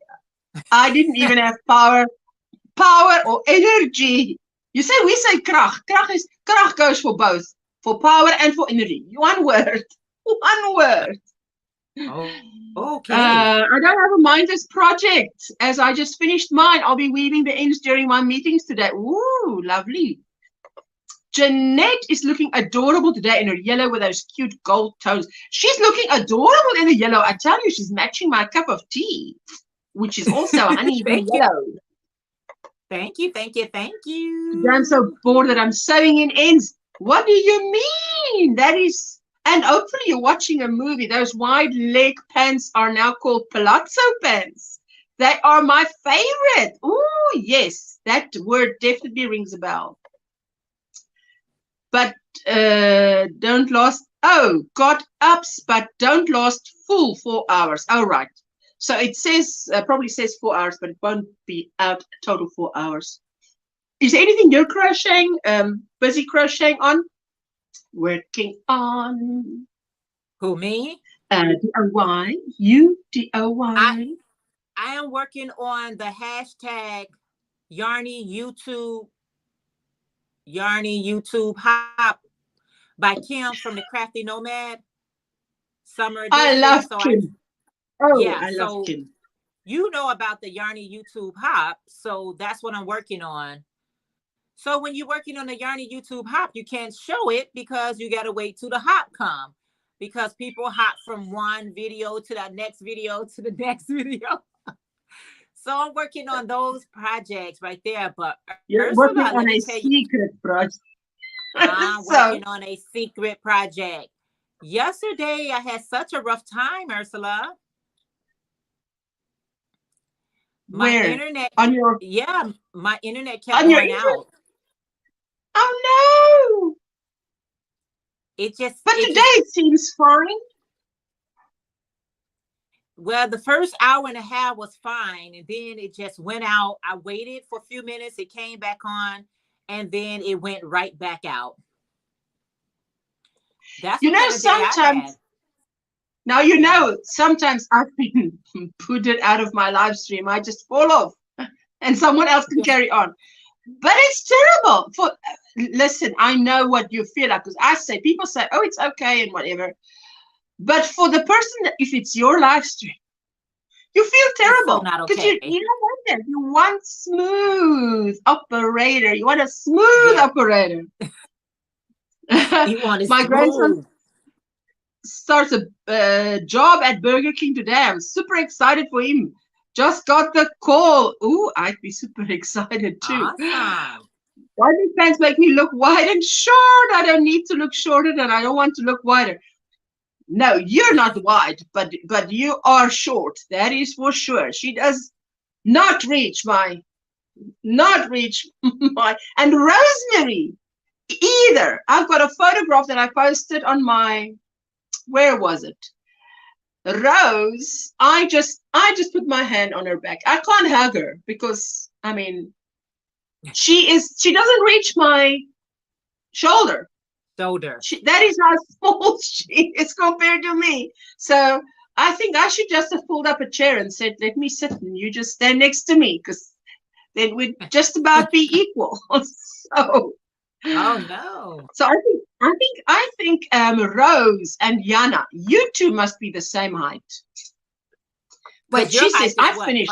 I didn't even have power or energy. You say, we say krag. Krag goes for both, for power and for energy. One word. One word. Oh, okay. I don't have a mindless project. As I just finished mine, I'll be weaving the ends during my meetings today. Ooh, lovely. Jeanette is looking adorable today in her yellow with those cute gold tones. She's looking adorable in the yellow. I tell you, she's matching my cup of tea, which is also honey yellow. Thank you. I'm so bored that I'm sewing in ends. What do you mean? That is, and hopefully you're watching a movie. Those wide leg pants are now called palazzo pants. They are my favorite. Oh, yes, that word definitely rings a bell. But don't last, got ups, but don't last full 4 hours. Oh, right. So it says, probably says 4 hours, but it won't be out total 4 hours. Is there anything you're crocheting, busy crocheting on? Working on. Who, me? DIY. You, DIY. I am working on the hashtag Yarny YouTube Hop by Kim from the Crafty Nomad Summer Edition. I love Kim. I love Kim. You know about the Yarny YouTube Hop, so that's what I'm working on. So when you're working on the Yarny YouTube Hop, you can't show it because you got to wait till the hop come, because people hop from one video to the next video to the next video. So I'm working on those projects right there. But you're Ursula, working on a secret project. I'm working on a secret project. Yesterday, I had such a rough time, Ursula. My internet on your my internet kept going out. Oh no! But today it seems fine. Well, the first hour and a half was fine, and then it just went out. I waited for a few minutes, it came back on, and then it went right back out. That's sometimes. Now sometimes I've been put it out of my live stream. I just fall off, and someone else can carry on. But it's terrible. Listen, I know what you feel like, because people say, oh, it's okay and whatever. But for the person, if it's your live stream, you feel terrible. Because you don't want that. You want smooth operator. You want a smooth operator. You want my grandson starts a job at Burger King today. I'm super excited for him. Just got the call. Ooh, I'd be super excited too. Awesome. Why do pants make me look wide and short? I don't need to look shorter, and I don't want to look wider. No, you're not wide, but you are short. That is for sure. She does not reach my, and Rosemary either. I've got a photograph that I posted on my, where was it? Rose, I just put my hand on her back. I can't hug her because, I mean, she doesn't reach my shoulder. That is how small she is compared to me. So I think I should just have pulled up a chair and said, let me sit and you just stand next to me, because then we'd just about be equal. So Oh no. So I think Rose and Yana, you two must be the same height. But Wait, your she height says is I what? finished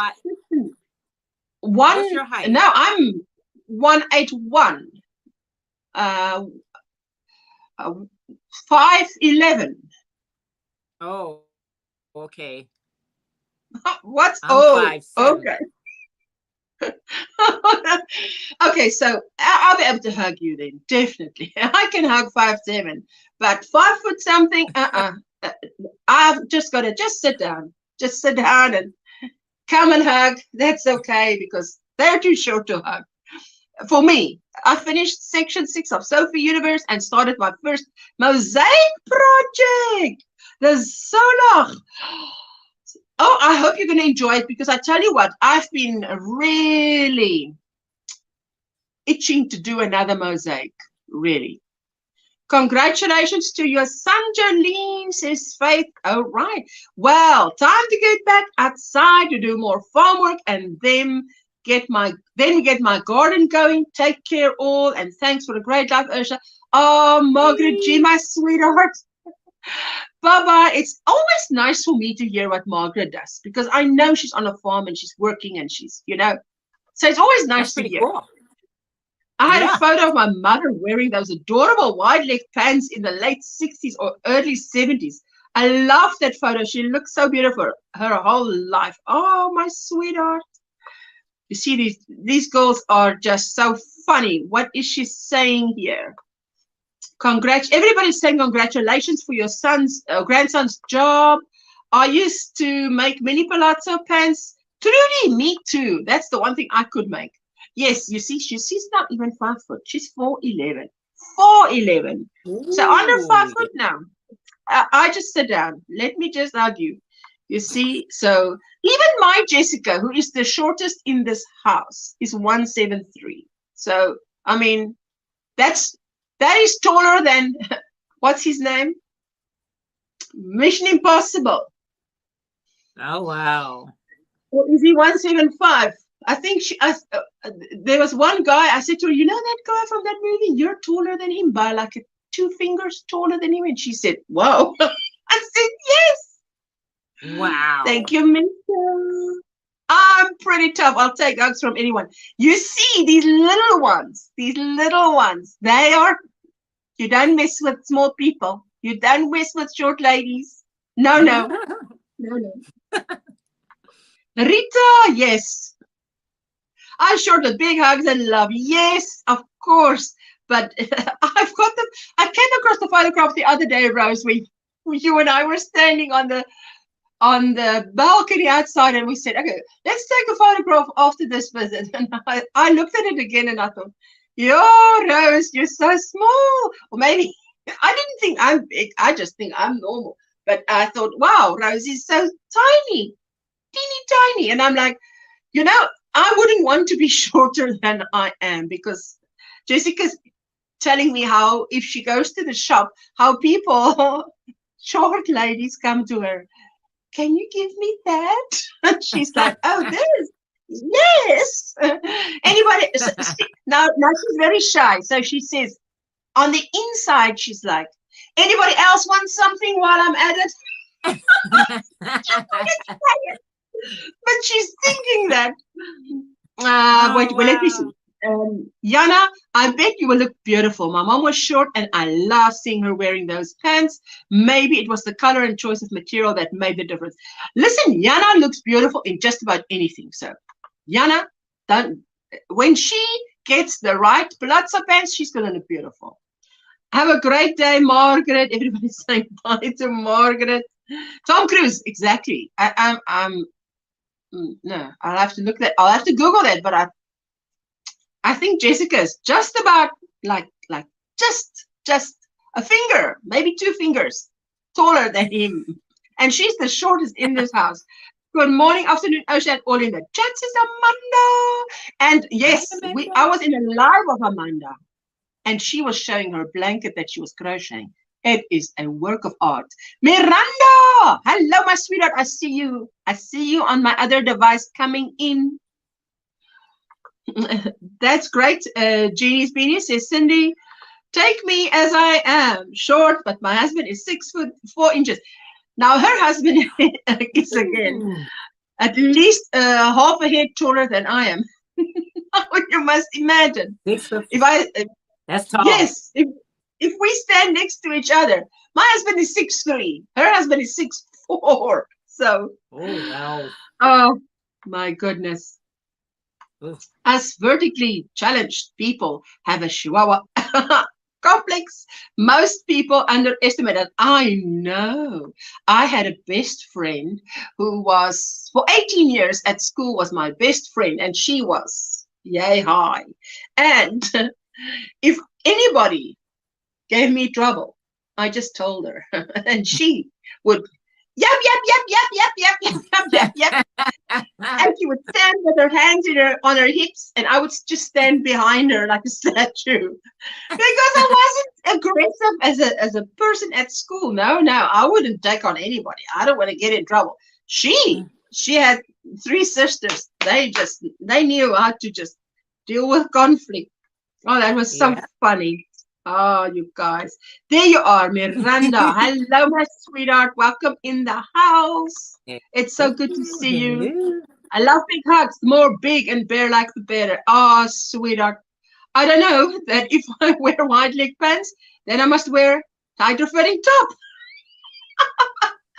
What's one. your height? Now I'm 181. 5'11". Oh, okay. What's I'm oh 5'7". okay. Okay, so I'll be able to hug you then, definitely. I can hug 5'7", but 5 foot something. I've just got to sit down, and come and hug. That's okay because they're too short to hug. For me, I finished section 6 of Sophie Universe and started my first mosaic project, the Solar. Oh, I hope you're going to enjoy it because I tell you what, I've been really itching to do another mosaic, really. Congratulations to your son, Jolene, says Faith. All right. Well, time to get back outside to do more farm work and then get my garden going. Take care all and thanks for the great life, Ursula. Oh, Margaret G, my sweetheart. Bye-bye. It's always nice for me to hear what Margaret does because I know she's on a farm and she's working and she's, so it's always nice to hear. Cool. I had a photo of my mother wearing those adorable wide-leg pants in the late 60s or early 70s. I love that photo. She looks so beautiful her whole life. Oh, my sweetheart. You see, these girls are just so funny. What is she saying here? Everybody's saying congratulations for your grandson's job. I used to make mini palazzo pants. Truly, me too. That's the one thing I could make. Yes, you see, she's not even 5 foot. She's 4'11". 4'11". So under 5 foot now. I just sit down. Let me just argue. You see, so even my Jessica, who is the shortest in this house, is 173. So I mean, that is taller than what's his name? Mission Impossible. Oh wow. Or is he 175? I think there was one guy, I said to her, you know that guy from that movie? You're taller than him by like 2 fingers taller than him. And she said, whoa. I said, yes. Wow. Thank you, Mister. I'm pretty tough. I'll take hugs from anyone. You see, these little ones, you don't mess with small people. You don't mess with short ladies. No. Rita, yes. I'm short with big hugs and love. Yes, of course. But I've got them. I came across the photograph the other day, Rose, where you and I were standing on the balcony outside, and we said, okay, let's take a photograph after this visit. And I looked at it again, and I thought, yo, Rose, you're so small. Or maybe I didn't think I'm big. I just think I'm normal. But I thought, wow, Rose is so tiny, teeny tiny. And I'm like, I wouldn't want to be shorter than I am because Jessica's telling me how if she goes to the shop, how people, short ladies come to her. Can you give me that? And she's like, oh, this. Yes. Anybody? Now she's very shy. So she says, on the inside, she's like, anybody else want something while I'm at it? But she's thinking that. Wait, let me see. Yana, I bet you will look beautiful. My mom was short and I love seeing her wearing those pants. Maybe it was the color and choice of material that made the difference. Listen, Yana looks beautiful in just about anything. So, Yana, when she gets the right palazzo pants, she's going to look beautiful. Have a great day, Margaret. Everybody's saying bye to Margaret. Tom Cruise, exactly. No, I'll have to I'll have to Google that, but I think Jessica's just about like just a finger, maybe 2 fingers taller than him. And she's the shortest in this house. Good morning, afternoon, Ocean, all in the chat, says Amanda. And yes, I was in a live of Amanda. And she was showing her blanket that she was crocheting. It is a work of art. Miranda! Hello, my sweetheart. I see you. I see you on my other device coming in. That's great. Jeannie's Beanie says, Cindy, take me as I am, short, but my husband is 6'4". Now her husband is again at least half a head taller than I am. You must imagine. That's tall. Yes, if we stand next to each other, my husband is 6'3", her husband is 6'4". So, oh my goodness. Us vertically challenged people have a Chihuahua complex. Most people underestimate it. I know. I had a best friend who was, for 18 years at school, was my best friend, and she was yay high. And if anybody gave me trouble, I just told her, and she would yep, and she would stand with her hands on her hips, and I would just stand behind her like a statue, because I wasn't aggressive as a person at school. No, I wouldn't take on anybody. I don't want to get in trouble. She had 3 sisters. They knew how to just deal with conflict. Oh, that was so funny. Oh, you guys. There you are, Miranda. Hello, my sweetheart. Welcome in the house. It's so good to see you. I love big hugs. The more big and bear like, the better. Oh, sweetheart. I don't know that if I wear wide leg pants, then I must wear tighter fitting top.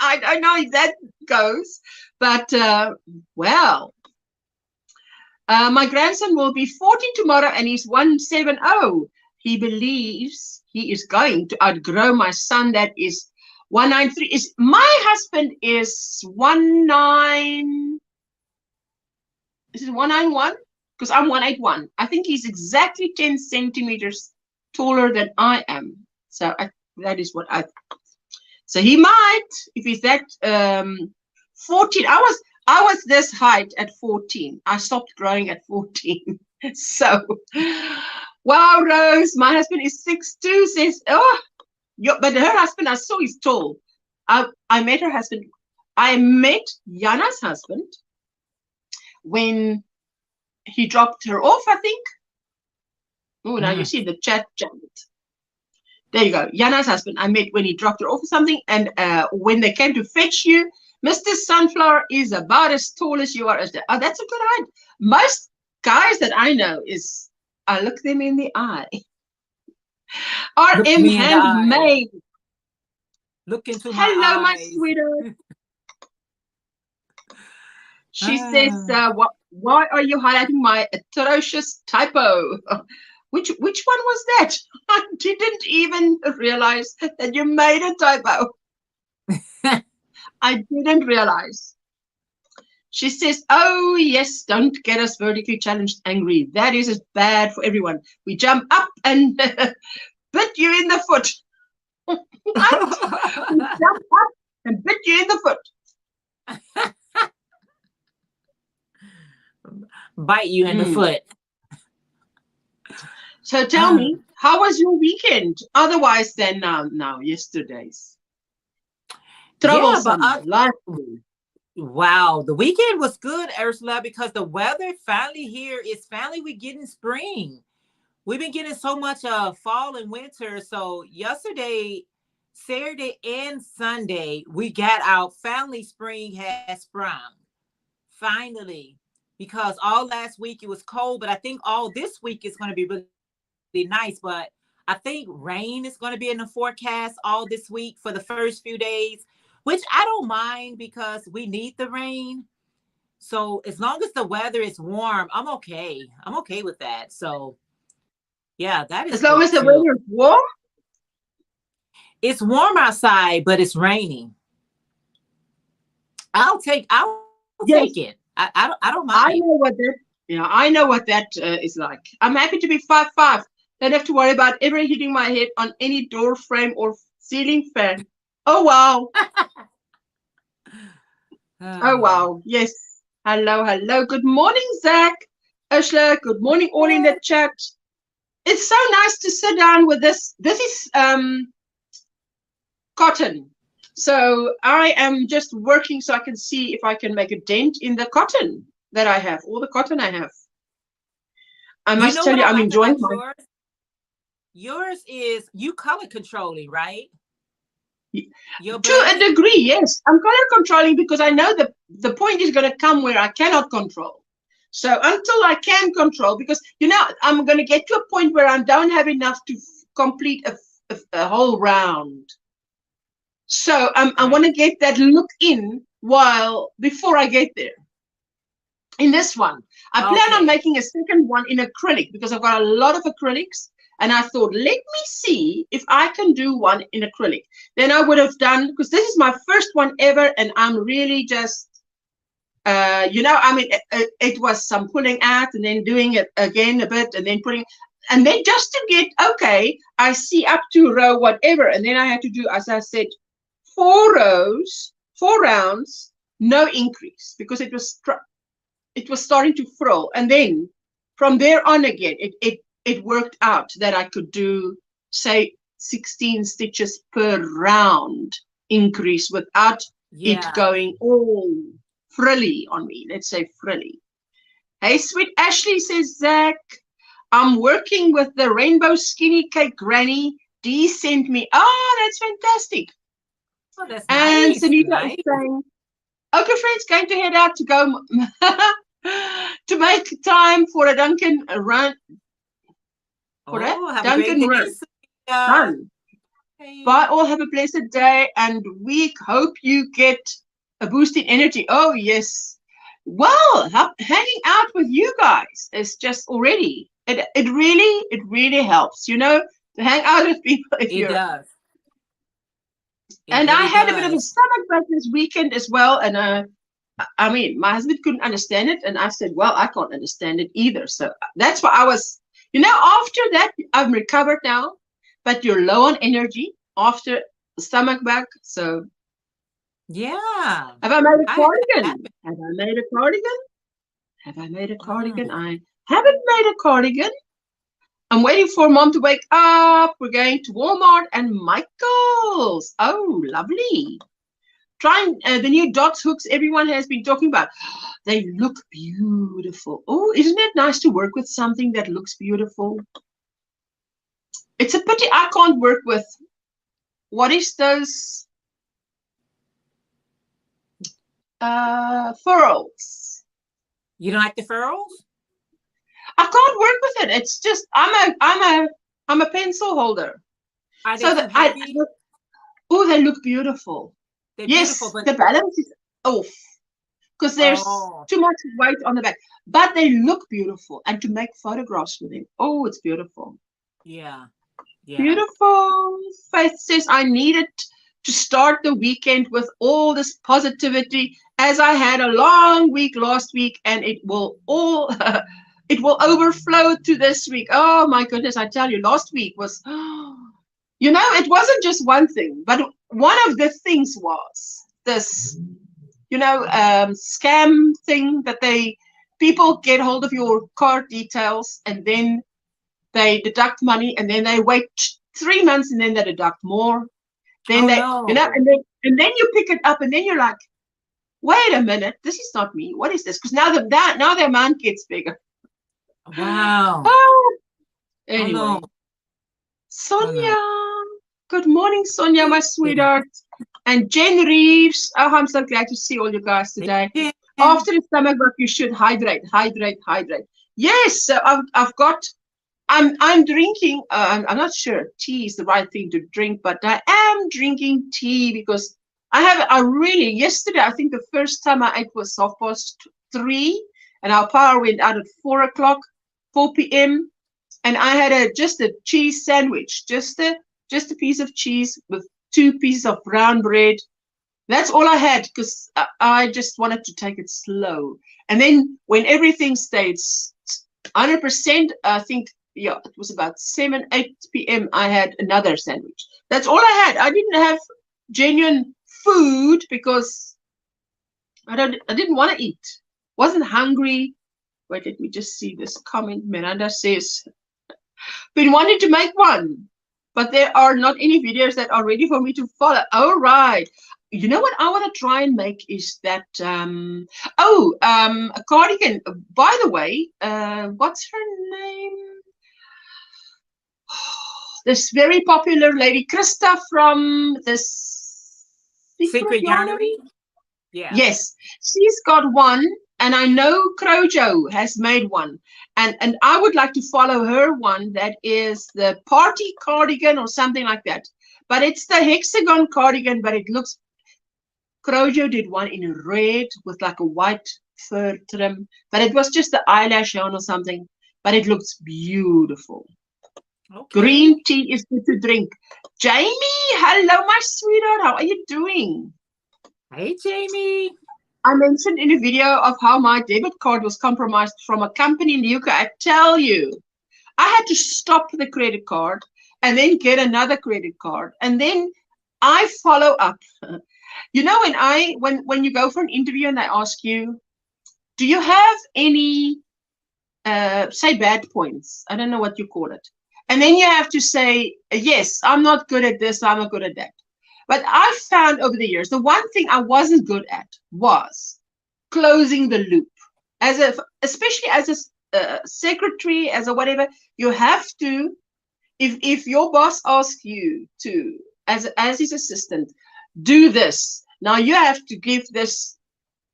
I don't know if that goes, but well. My grandson will be 14 tomorrow, and he's 170. He believes he is going to outgrow my son that is 193. My husband is 19. Is it 191? Because I'm 181. I think he's exactly 10 centimeters taller than I am. So that is what I. So he might, if he's that 14. I was this height at 14. I stopped growing at 14. So. Wow, Rose, my husband is 6'2", says, oh, but her husband, I saw he's tall. I met her husband. I met Jana's husband when he dropped her off, I think. Oh, now you see the chat. There you go. Jana's husband, I met when he dropped her off or something. And when they came to fetch you, Mr. Sunflower is about as tall as you are. Oh, that's a good height. Most guys that I know I look them in the eye. RM Handmade. Look into my Hello, eyes. my sweetheart. She says, why are you highlighting my atrocious typo? Which one was that? I didn't even realize that you made a typo. I didn't realize. She says, oh, yes, don't get us vertically challenged angry. That is as bad for everyone. We jump up and bit you in the foot. What? We jump up and bit you in the foot. Bite you in the foot. So tell me, how was your weekend? Otherwise than now yesterday's. Troublesome. Wow, the weekend was good, Ursula, because the weather finally here is we're getting spring. We've been getting so much fall and winter. So yesterday, Saturday and Sunday, we got out. Finally, spring has sprung. Finally, because all last week it was cold, but I think all this week is going to be really nice. But I think rain is going to be in the forecast all this week for the first few days, which I don't mind because we need the rain. So as long as the weather is warm, I'm okay. I'm okay with that. So yeah, that is as long as the weather is warm. It's warm outside, but it's raining. I'll take it. I don't mind. I know what that is like. I'm happy to be 5'5". Don't have to worry about ever hitting my head on any door frame or ceiling fan. Oh wow. Oh wow. Yes. Hello. Good morning, Zach. Ursula, good morning, all in the chat. It's so nice to sit down with this. This is cotton. So I am just working so I can see if I can make a dent in the cotton that I have, all the cotton I have. I must tell you, I'm enjoying my. Yours is you color controlling, right? To a degree, yes. I'm color controlling because I know the point is going to come where I cannot control. So until I can control, because, you know, I'm going to get to a point where I don't have enough to complete a whole round. So I want to get that look in before I get there. In this one, I plan on making a second one in acrylic because I've got a lot of acrylics. And I thought, let me see if I can do one in acrylic. Then I would have done, because this is my first one ever, and I'm really just, you know, I mean, it was some pulling out and then doing it again a bit and then putting, and then just to get, okay, I see up to row whatever. And then I had to do, as I said, 4 rows, 4 rounds, no increase, because it was starting to frill. And then from there on again, it worked out that I could do, say, 16 stitches per round increase without it going all frilly on me. Let's say frilly. Hey, sweet Ashley, says Zach, I'm working with the Rainbow Skinny Cake Granny. Dee sent me. Oh, that's fantastic. Oh, that's and nice. Sunita is saying, okay, friends, going to head out to go to make time for a Duncan run. For a Duncan run. Bye all, have a blessed day and week. Hope you get a boost in energy. Oh, yes. Well, hanging out with you guys is just already, it really helps, you know, to hang out with people. It does. And I had a bit of a stomach bug this weekend as well. And I mean, my husband couldn't understand it. And I said, well, I can't understand it either. So that's why I was, you know, after that, I'm recovered now. But you're low on energy after the stomach bug. So yeah. Have I made a cardigan? Have I made a cardigan? Have I made a cardigan? I haven't made a cardigan. I'm waiting for Mom to wake up. We're going to Walmart and Michael's. Oh, lovely. Trying the new dots hooks everyone has been talking about. They look beautiful. Oh, isn't it nice to work with something that looks beautiful? It's a pity I can't work with, what is those furls? You don't like the furls? I can't work with it. It's just I'm a pencil holder. Are they too heavy? Oh, they look beautiful. They're yes, beautiful, but the balance is off because there's too much weight on the back. But they look beautiful, and to make photographs with them, oh, it's beautiful. Yeah. Beautiful. Faith says I needed to start the weekend with all this positivity, as I had a long week last week, and it will all it will overflow to this week. Oh my goodness, I tell you, last week was, you know, it wasn't just one thing, but one of the things was this, you know, scam thing that people get hold of your card details and then they deduct money, and then they wait 3 months, and then they deduct more. Then you know, and then you pick it up, and then you're like, wait a minute, this is not me. What is this? Because now the amount gets bigger. Wow. Anyway, Sonia, good morning, Sonia, my sweetheart, and Jen Reeves. Oh, I'm so glad to see all you guys today. After the stomach bug, you should hydrate. Yes, so I've got. I'm drinking, I'm not sure tea is the right thing to drink, but I am drinking tea because yesterday, I think the first time I ate was 3:30, and our power went out at 4 p.m. And I had just a cheese sandwich, just a piece of cheese with 2 pieces of brown bread. That's all I had because I just wanted to take it slow. And then when everything stayed 100%, I think, yeah, it was about 8 p.m. I had another sandwich. That's all I had. I didn't have genuine food because I didn't want to eat. Wasn't hungry. Wait, let me just see this comment. Miranda says, been wanting to make one, but there are not any videos that are ready for me to follow. All right. You know what I want to try and make is that a cardigan. By the way, what's her name? this very popular lady, Krista from the Secret Yarnery. Yeah. Yes, she's got one, and I know Crochet has made one, and I would like to follow her one that is the party cardigan or something like that. But it's the hexagon cardigan, but it looks. Crochet did one in red with like a white fur trim, but it was just the eyelash on or something. But it looks beautiful. Okay. Green tea is good to drink. Jamie, hello, my sweetheart. How are you doing? Hey, Jamie. I mentioned in a video of how my debit card was compromised from a company in the UK. I tell you, I had to stop the credit card and then get another credit card. And then I follow up. You know, when you go for an interview and they ask you, do you have any, say, bad points? I don't know what you call it. And then you have to say, yes, I'm not good at this, I'm not good at that. But I found over the years, the one thing I wasn't good at was closing the loop. Especially as a secretary, as a whatever, you have to, if your boss asks you to, as his assistant, do this. Now you have to give this,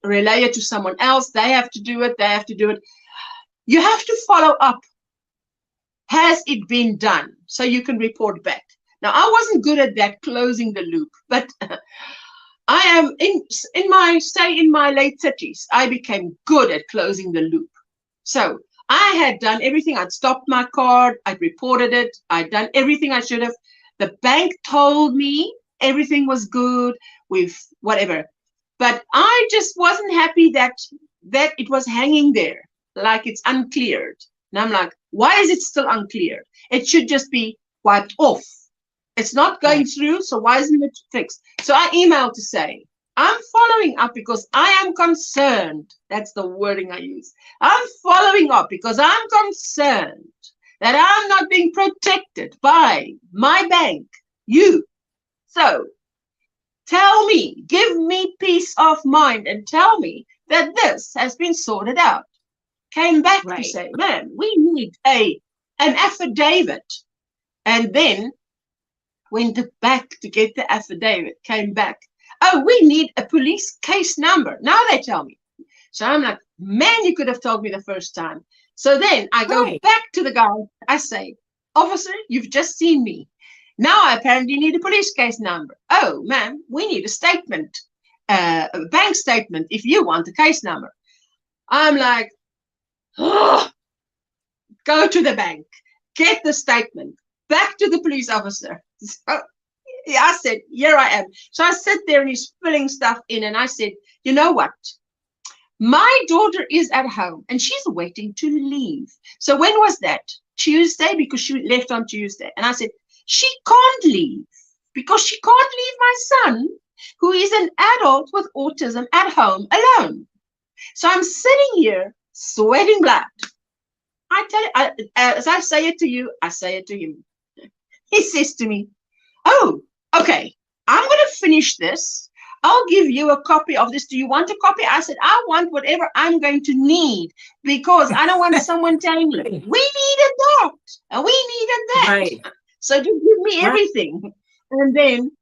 relay it to someone else. They have to do it. They have to do it. You have to follow up. Has it been done? So you can report back. Now, I wasn't good at that, closing the loop, but I am in my late 30s, I became good at closing the loop. So I had done everything. I'd stopped my card. I'd reported it. I'd done everything I should have. The bank told me everything was good with whatever. But I just wasn't happy that it was hanging there, like it's uncleared. And I'm like, why is it still uncleared? It should just be wiped off. It's not going through, so why isn't it fixed? So I emailed to say, I'm following up because I am concerned. That's the wording I use. I'm following up because I'm concerned that I'm not being protected by my bank, you. So tell me, give me peace of mind and tell me that this has been sorted out. Came back to say, man, we need an affidavit. And then went back to get the affidavit, came back. Oh, we need a police case number. Now they tell me. So I'm like, man, you could have told me the first time. So then I go back to the guy. I say, officer, you've just seen me. Now I apparently need a police case number. Oh, ma'am, we need a statement, a bank statement if you want a case number. I'm like, oh, go to the bank, get the statement, back to the police officer. So, yeah, I said, here I am. So I sit there and he's filling stuff in and I said, you know what? My daughter is at home and she's waiting to leave. So when was that? Tuesday, because she left on Tuesday. And I said, she can't leave because she can't leave my son, who is an adult with autism, at home alone. So I'm sitting here sweating blood. I tell you, as I say it to you, I say it to him. He says to me, oh, okay, I'm going to finish this. I'll give you a copy of this. Do you want a copy? I said, I want whatever I'm going to need because I don't want someone telling me, we needed that and we needed that. Right. So just give me everything. And then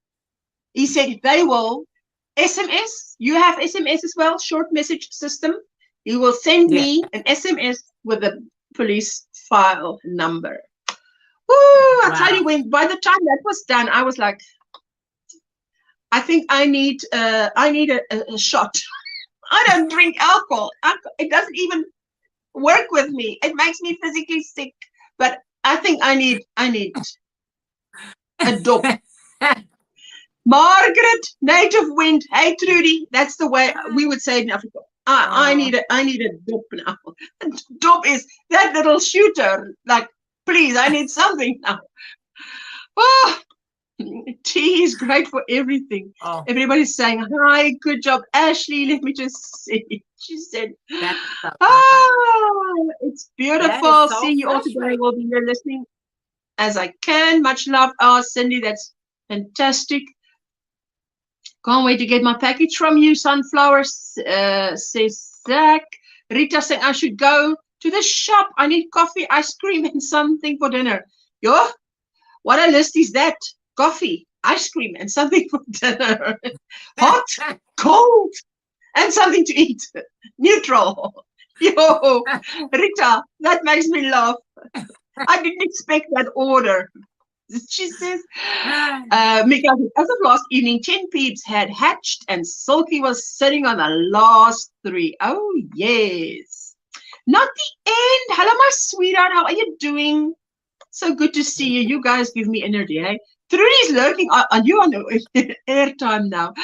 he said, they will SMS. You have SMS as well, short message system. You will send me an SMS with a police file number. Ooh, I tell you, by the time that was done, I was like, I think I need a shot. I don't drink alcohol. It doesn't even work with me. It makes me physically sick. But I think I need a dop. Margaret, native wind. Hey, Trudy, that's the way we would say it in Africa. I need a dop now. Dop is that little shooter. Like, please, I need something now. Oh, tea is great for everything. Oh. Everybody's saying, hi, good job. Ashley, let me just see. She said, it's beautiful. So seeing you all today. Will be here listening as I can. Much love. Oh, Cindy, that's fantastic. Can't wait to get my package from you, Sunflowers, says Zach. Rita saying I should go to the shop. I need coffee, ice cream, and something for dinner. Yo, What a list is that? Coffee, ice cream, and something for dinner. Hot, cold, and something to eat. Neutral. Yo, Rita, that makes me laugh. I didn't expect that order. She says, Mika, as of last evening, 10 peeps had hatched and Silky was sitting on the last 3. Oh, yes. Not the end. Hello, my sweetheart. How are you doing? So good to see you. You guys give me energy, eh? Trudy's lurking. Are you on the airtime now?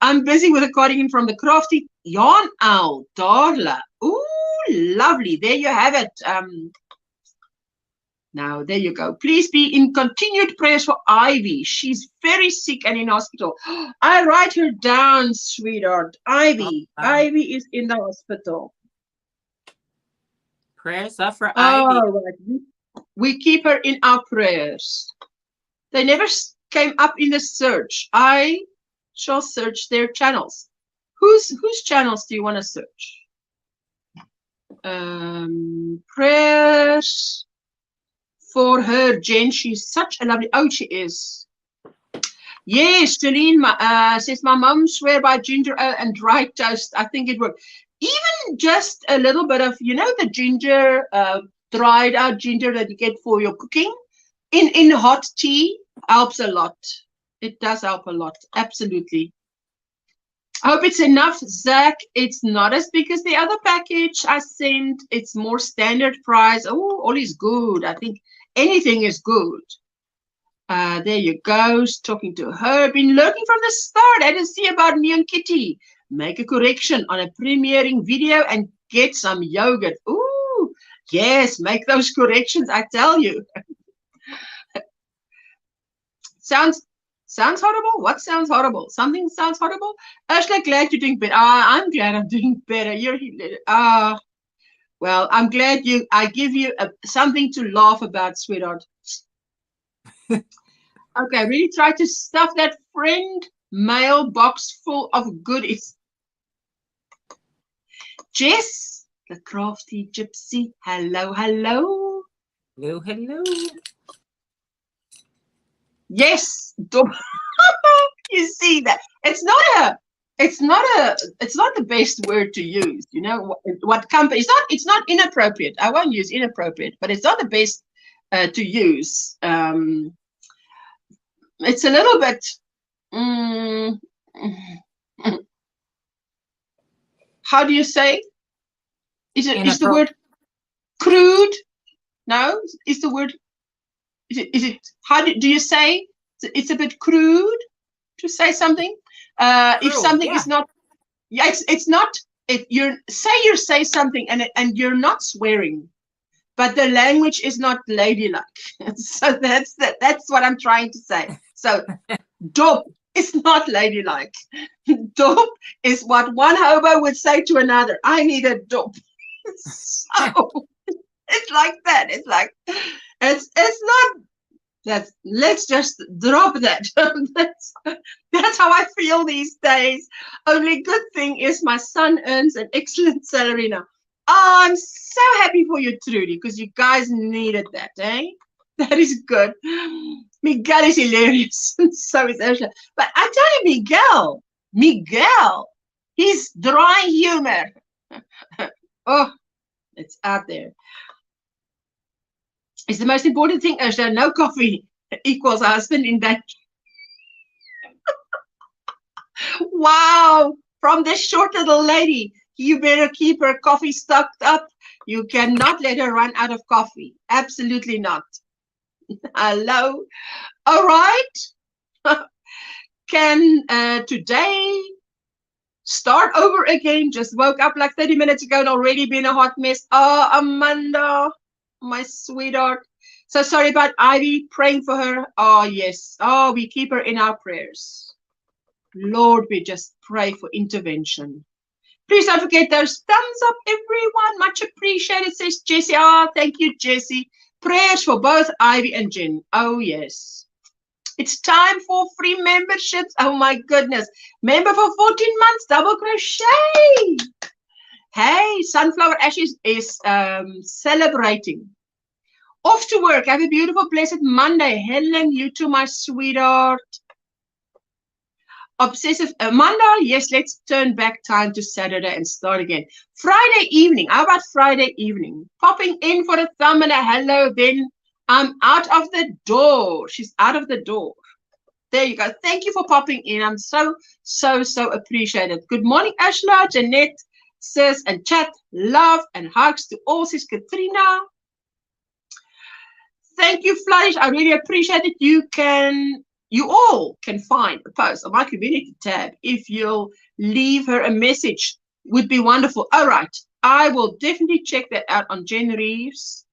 I'm busy with a cardigan from the crafty yarn owl, Darla. Ooh, lovely. There you have it. Now, there you go. Please be in continued prayers for Ivy. She's very sick and in hospital. I write her down, sweetheart. Ivy. Oh, wow. Ivy is in the hospital. Prayers up for Ivy. All right. We keep her in our prayers. They never came up in the search. I shall search their channels. Whose channels do you want to search? Prayers for her, Jen. She's such a lovely. Oh, she is. Yes, Celine says my mom swear by ginger ale and dry toast. I think it worked. Even just a little bit of, you know, the ginger, dried out ginger that you get for your cooking in hot tea helps a lot. It does help a lot. Absolutely. I hope it's enough, Zach. It's not as big as the other package I sent. It's more standard price. Oh, all is good. I think anything is good. There you go. Talking to her. Been lurking from the start. I didn't see about me and Kitty. Make a correction on a premiering video and get some yogurt. Ooh, yes, make those corrections. I tell you. Sounds horrible? What sounds horrible? Something sounds horrible? Ursula, glad you're doing better. I'm glad I'm doing better. Well, I'm glad I give you something to laugh about, sweetheart. Okay, really try to stuff that friend mailbox full of goodies. Jess, the crafty gypsy. Hello, hello. Hello, hello. Yes, you see that it's not the best word to use. You know what company? It's not inappropriate. I won't use inappropriate, but it's not the best to use. It's a little bit. How do you say? Is the word crude? No, is the word. Is it? How do you say? It's a bit crude to say something. If something is not, it's not. If you say something and you're not swearing, but the language is not ladylike. So that's what I'm trying to say. So dope is not ladylike. Dope is what one hobo would say to another. I need a dope. So it's like that. It's like it's not. Let's just drop that. That's how I feel these days. Only good thing is my son earns an excellent salary now. Oh, I'm so happy for you, Trudy, because you guys needed that, eh? That is good. Miguel is hilarious. So is Ursula. But I tell you, Miguel, he's dry humor. Oh, it's out there. It's the most important thing, Ursula. No coffee equals husband in that. Wow. From this short little lady, you better keep her coffee stocked up. You cannot let her run out of coffee. Absolutely not. Hello. All right. Can today start over again? Just woke up like 30 minutes ago and already been a hot mess. Oh, Amanda, my sweetheart. So sorry about Ivy. Praying for her. Oh, yes. Oh, we keep her in our prayers. Lord, we just pray for intervention. Please don't forget those thumbs up, everyone. Much appreciated, says Jessie. Oh, thank you, Jessie. Prayers for both Ivy and Jen. Oh, yes. It's time for free memberships. Oh, my goodness. Member for 14 months, double crochet. Hey, Sunflower Ashes is celebrating Off to work. Have a beautiful, blessed Monday. Helen, you too, my sweetheart. Obsessive Amanda, yes, let's turn back time to Saturday and start again. Friday evening. How about Friday evening? Popping in for a thumb and a hello, then I'm out of the door. She's out of the door. There you go. Thank you for popping in. I'm so appreciated. Good morning, Ashla, Jeanette, sis, and chat. Love and hugs to all, sis Katrina. Thank you, Flourish. I really appreciate it. You all can find a post on my community tab. If you'll leave her a message, would be wonderful. All right. I will definitely check that out on Jen Reeves.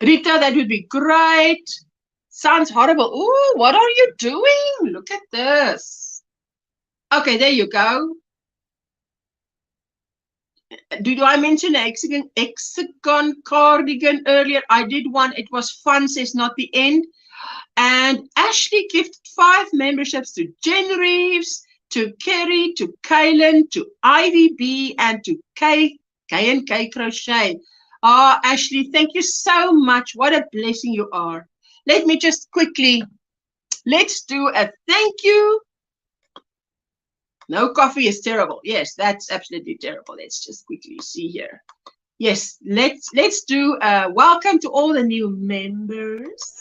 Rita, that would be great. Sounds horrible. Ooh, what are you doing? Look at this. Okay, there you go. Did I mention hexagon cardigan earlier? I did one. It was fun, says not the end. And Ashley gifted 5 memberships to Jen Reeves, to Kerry, to Kaylin, to Ivy B, and to K&K Crochet. Oh, Ashley, thank you so much. What a blessing you are. Let me just quickly, let's do a thank you. No coffee is terrible. Yes, that's absolutely terrible. Let's just quickly see here. Yes, let's do a welcome to all the new members.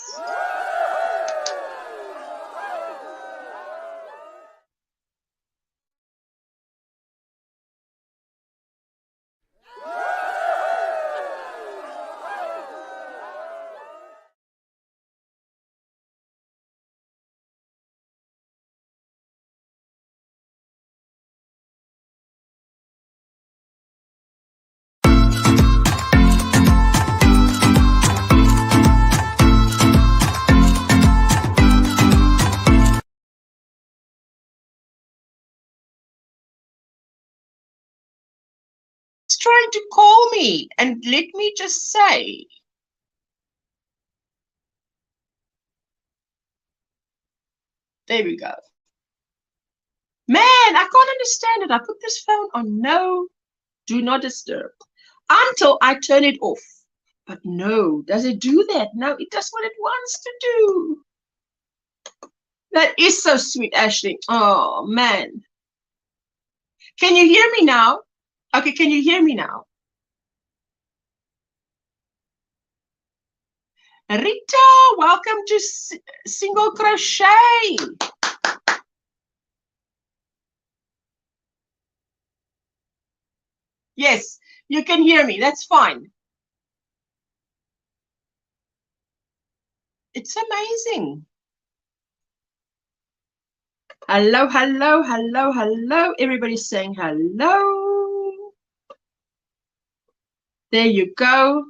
Trying to call me, and let me just say, there we go. Man, I can't understand it. I put this phone on no, do not disturb until I turn it off. But no, does it do that? No, it does what it wants to do. That is so sweet, Ashley. Oh, man. Can you hear me now? Okay, can you hear me now? Rita, welcome to Single Crochet. Yes, you can hear me. That's fine. It's amazing. Hello, hello, hello, hello. Everybody's saying hello. There you go.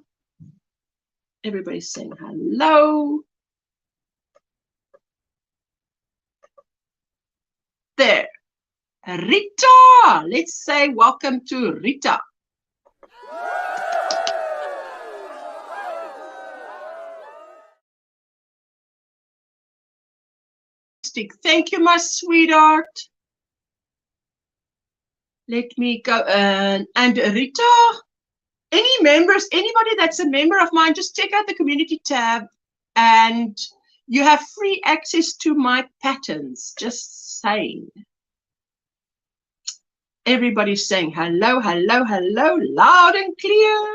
Everybody's saying hello. There. Rita. Let's say welcome to Rita. Thank you, my sweetheart. Let me go. And Rita, any members, anybody that's a member of mine, just check out the community tab and you have free access to my patterns. Just saying. Everybody's saying hello, hello, hello, loud and clear.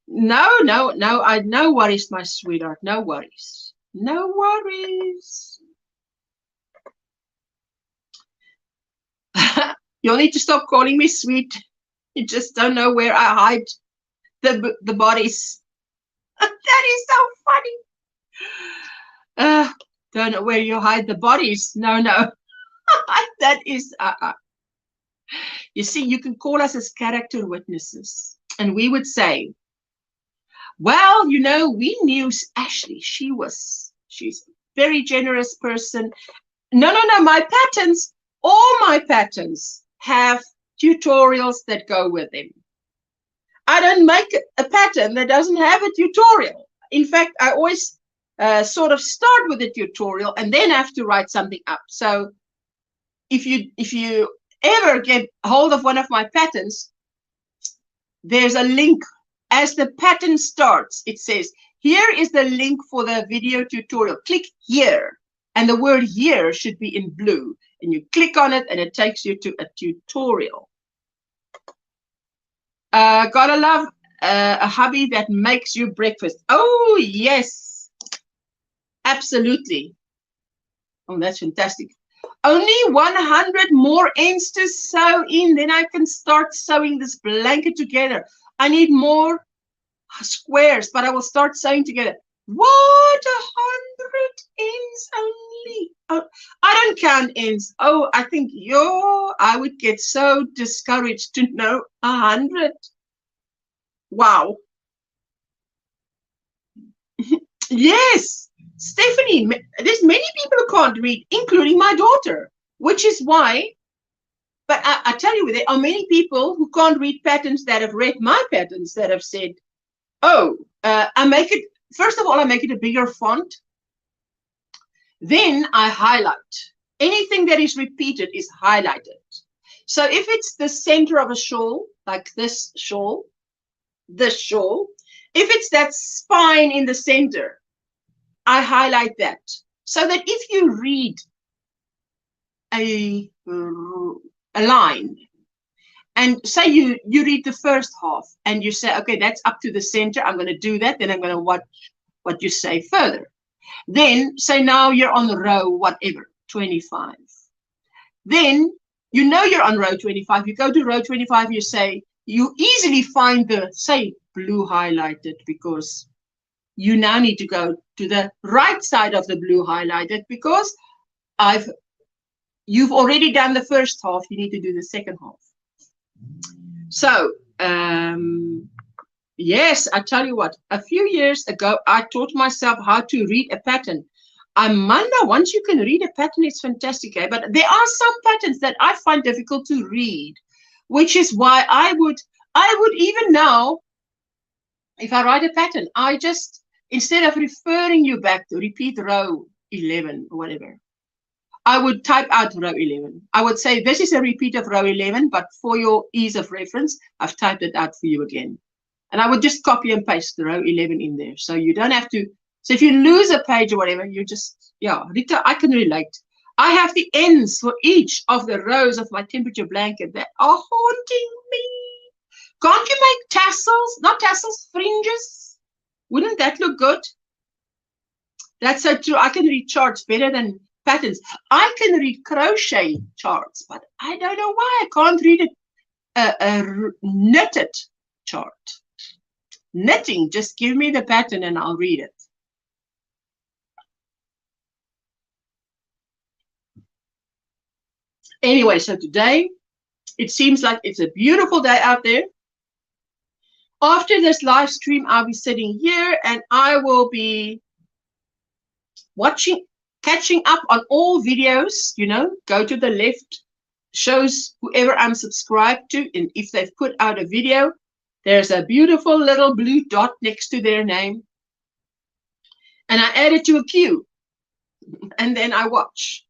No, no, no, no worries, my sweetheart. No worries. No worries. You'll need to stop calling me sweet. You just don't know where I hide the bodies. That is so funny. Don't know where you hide the bodies. No, no. That is You see, you can call us as character witnesses, and we would say, well, you know, we knew Ashley. She's a very generous person. No, no, no. My patterns, all my patterns have tutorials that go with them. I don't make a pattern that doesn't have a tutorial. In fact, I always sort of start with a tutorial and then have to write something up. So if you ever get hold of one of my patterns, there's a link. As the pattern starts, it says, here is the link for the video tutorial. Click here. And the word here should be in blue. And you click on it and it takes you to a tutorial. Gotta love a hubby that makes you breakfast. Oh, yes. Absolutely. Oh, that's fantastic. Only 100 more ends to sew in. Then I can start sewing this blanket together. I need more squares, but I will start sewing together. What, 100 ends only? Oh, I don't count ends. Oh, I think I would get so discouraged to know 100. Wow. Yes, Stephanie, there's many people who can't read, including my daughter, which is why, but I tell you, there are many people who can't read patterns that have read my patterns that have said, oh, I make it, first of all, I make it a bigger font. Then I highlight. Anything that is repeated is highlighted. So if it's the center of a shawl, like this shawl, if it's that spine in the center, I highlight that. So that if you read a line, and say you read the first half, and you say, okay, that's up to the center, I'm going to do that, then I'm going to watch what you say further. Then, say now you're on row, whatever, 25. Then, you know you're on row 25. You go to row 25, you say, you easily find the, say, blue highlighted, because you now need to go to the right side of the blue highlighted, because you've already done the first half, you need to do the second half. So, yes, I tell you what, a few years ago, I taught myself how to read a pattern. Amanda, once you can read a pattern, it's fantastic, eh? But there are some patterns that I find difficult to read, which is why I would even now, if I write a pattern, I just, instead of referring you back to repeat row 11 or whatever, I would type out row 11. I would say, this is a repeat of row 11, but for your ease of reference, I've typed it out for you again. And I would just copy and paste the row 11 in there. So you don't have to, so if you lose a page or whatever, you just, yeah, Rita, I can relate. I have the ends for each of the rows of my temperature blanket that are haunting me. Can't you make tassels? Not tassels, fringes? Wouldn't that look good? That's so true. I can read charts better than patterns. I can read crochet charts, but I don't know why I can't read a knitted chart. Knitting, just give me the pattern and I'll read it. Anyway, so today, it seems like it's a beautiful day out there. After this live stream, I'll be sitting here and I will be catching up on all videos, you know, go to the left, shows whoever I'm subscribed to, and if they've put out a video, there's a beautiful little blue dot next to their name. And I add it to a queue. And then I watch.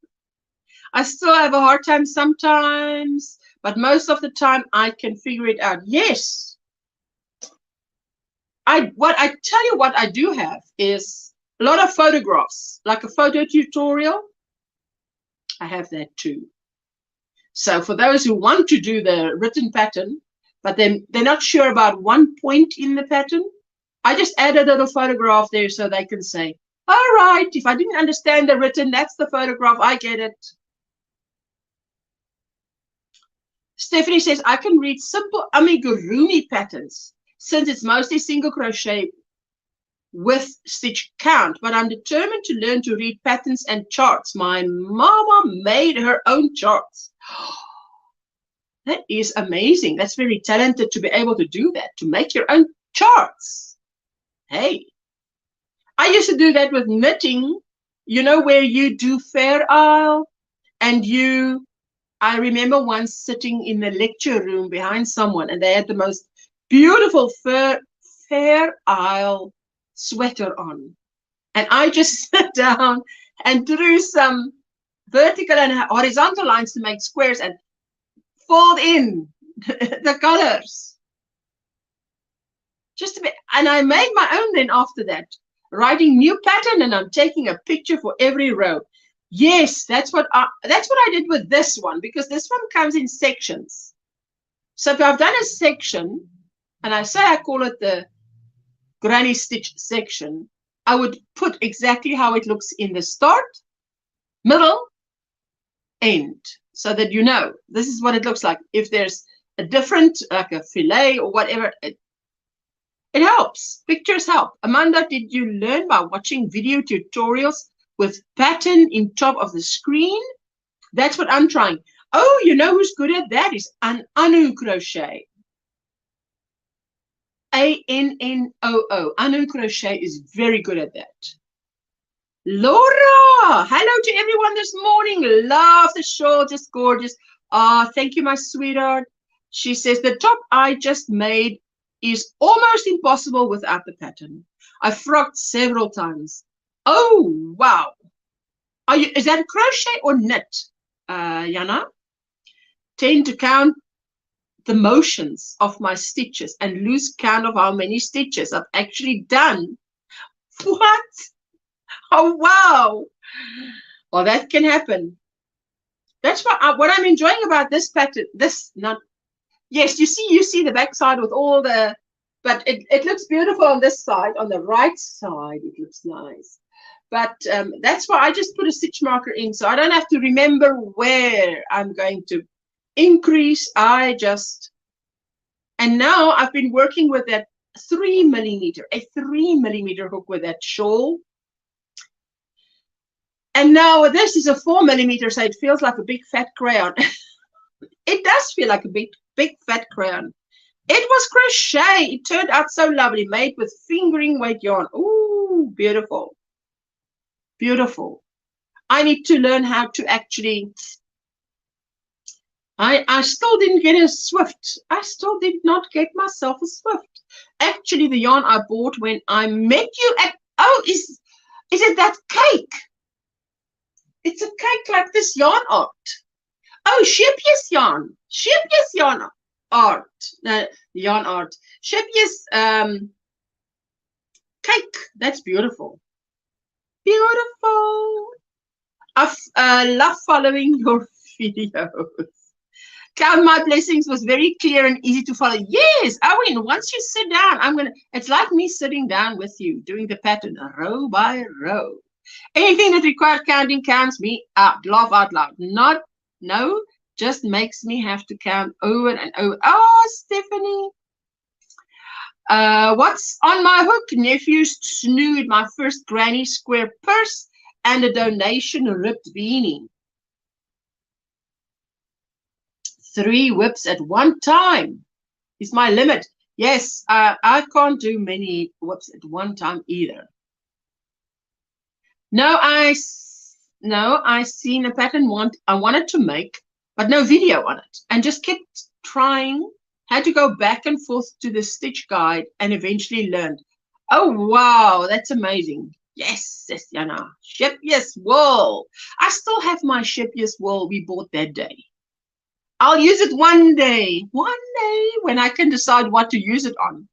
I still have a hard time sometimes, but most of the time I can figure it out. Yes. What I tell you what I do have is a lot of photographs, like a photo tutorial. I have that too. So for those who want to do the written pattern, but then they're not sure about one point in the pattern, I just add a little photograph there so they can say, all right, if I didn't understand the written, that's the photograph, I get it. Stephanie says, I can read simple amigurumi patterns since it's mostly single crochet with stitch count, but I'm determined to learn to read patterns and charts. My mama made her own charts. That is amazing. That's very talented to be able to do that, to make your own charts. Hey, I used to do that with knitting, you know, where you do Fair Isle and I remember once sitting in the lecture room behind someone and they had the most beautiful Fair Isle sweater on. And I just sat down and drew some vertical and horizontal lines to make squares and fold in the colors. just a bit. And I made my own then after that, writing new pattern, and I'm taking a picture for every row. Yes, that's what I did with this one, because this one comes in sections. So if I've done a section, and I say I call it the granny stitch section, I would put exactly how it looks in the start, middle, end, so that you know this is what it looks like. If there's a different, like a fillet or whatever, it helps. Pictures help. Amanda, did you learn by watching video tutorials with pattern in top of the screen? That's what I'm trying. Oh, you know who's good at that? Is Anu Crochet. ANNOO. Anu Crochet is very good at that. Laura, hello to everyone this morning. Love the shawl, just gorgeous. Thank you, my sweetheart. She says the top I just made is almost impossible without the pattern. I frocked several times. Oh, wow. Is that crochet or knit, Jana? Tend to count the motions of my stitches and lose count of how many stitches I've actually done. What? Oh, wow. Well, that can happen. That's what I'm enjoying about this pattern. Yes, you see the back side with all the, but it looks beautiful on this side. On the right side, it looks nice. But that's why I just put a stitch marker in, so I don't have to remember where I'm going to increase. And now I've been working with that 3 millimeter, a 3 millimeter hook with that shawl. And now this is a 4 millimeter, so it feels like a big fat crayon. It does feel like a big fat crayon. It was crochet. It turned out so lovely, made with fingering weight yarn. Ooh, beautiful. Beautiful. I need to learn how to actually, I still didn't get a Swift. I still did not get myself a Swift. Actually, the yarn I bought when I met you at, oh, is it that cake? It's a cake like this yarn art. Oh, Shipjes yarn. Shipjes yarn art. Yarn art. Shipjes cake. That's beautiful. Beautiful. I love following your videos. Count my blessings was very clear and easy to follow. Yes, Owen, once you sit down, it's like me sitting down with you, doing the pattern row by row. Anything that requires counting counts me out. Laugh out loud. No, just makes me have to count over and over. Oh, Stephanie. What's on my hook? Nephew's snood, my first granny square purse, and a donation ripped beanie. 3 whips at one time is my limit. Yes, I can't do many whips at one time either. No, I seen a pattern I wanted to make, but no video on it, and just kept trying. Had to go back and forth to the stitch guide and eventually learned. Oh, wow, that's amazing. Yes, Jana. Shipjes wool. I still have my Shipjes wool we bought that day. I'll use it one day when I can decide what to use it on.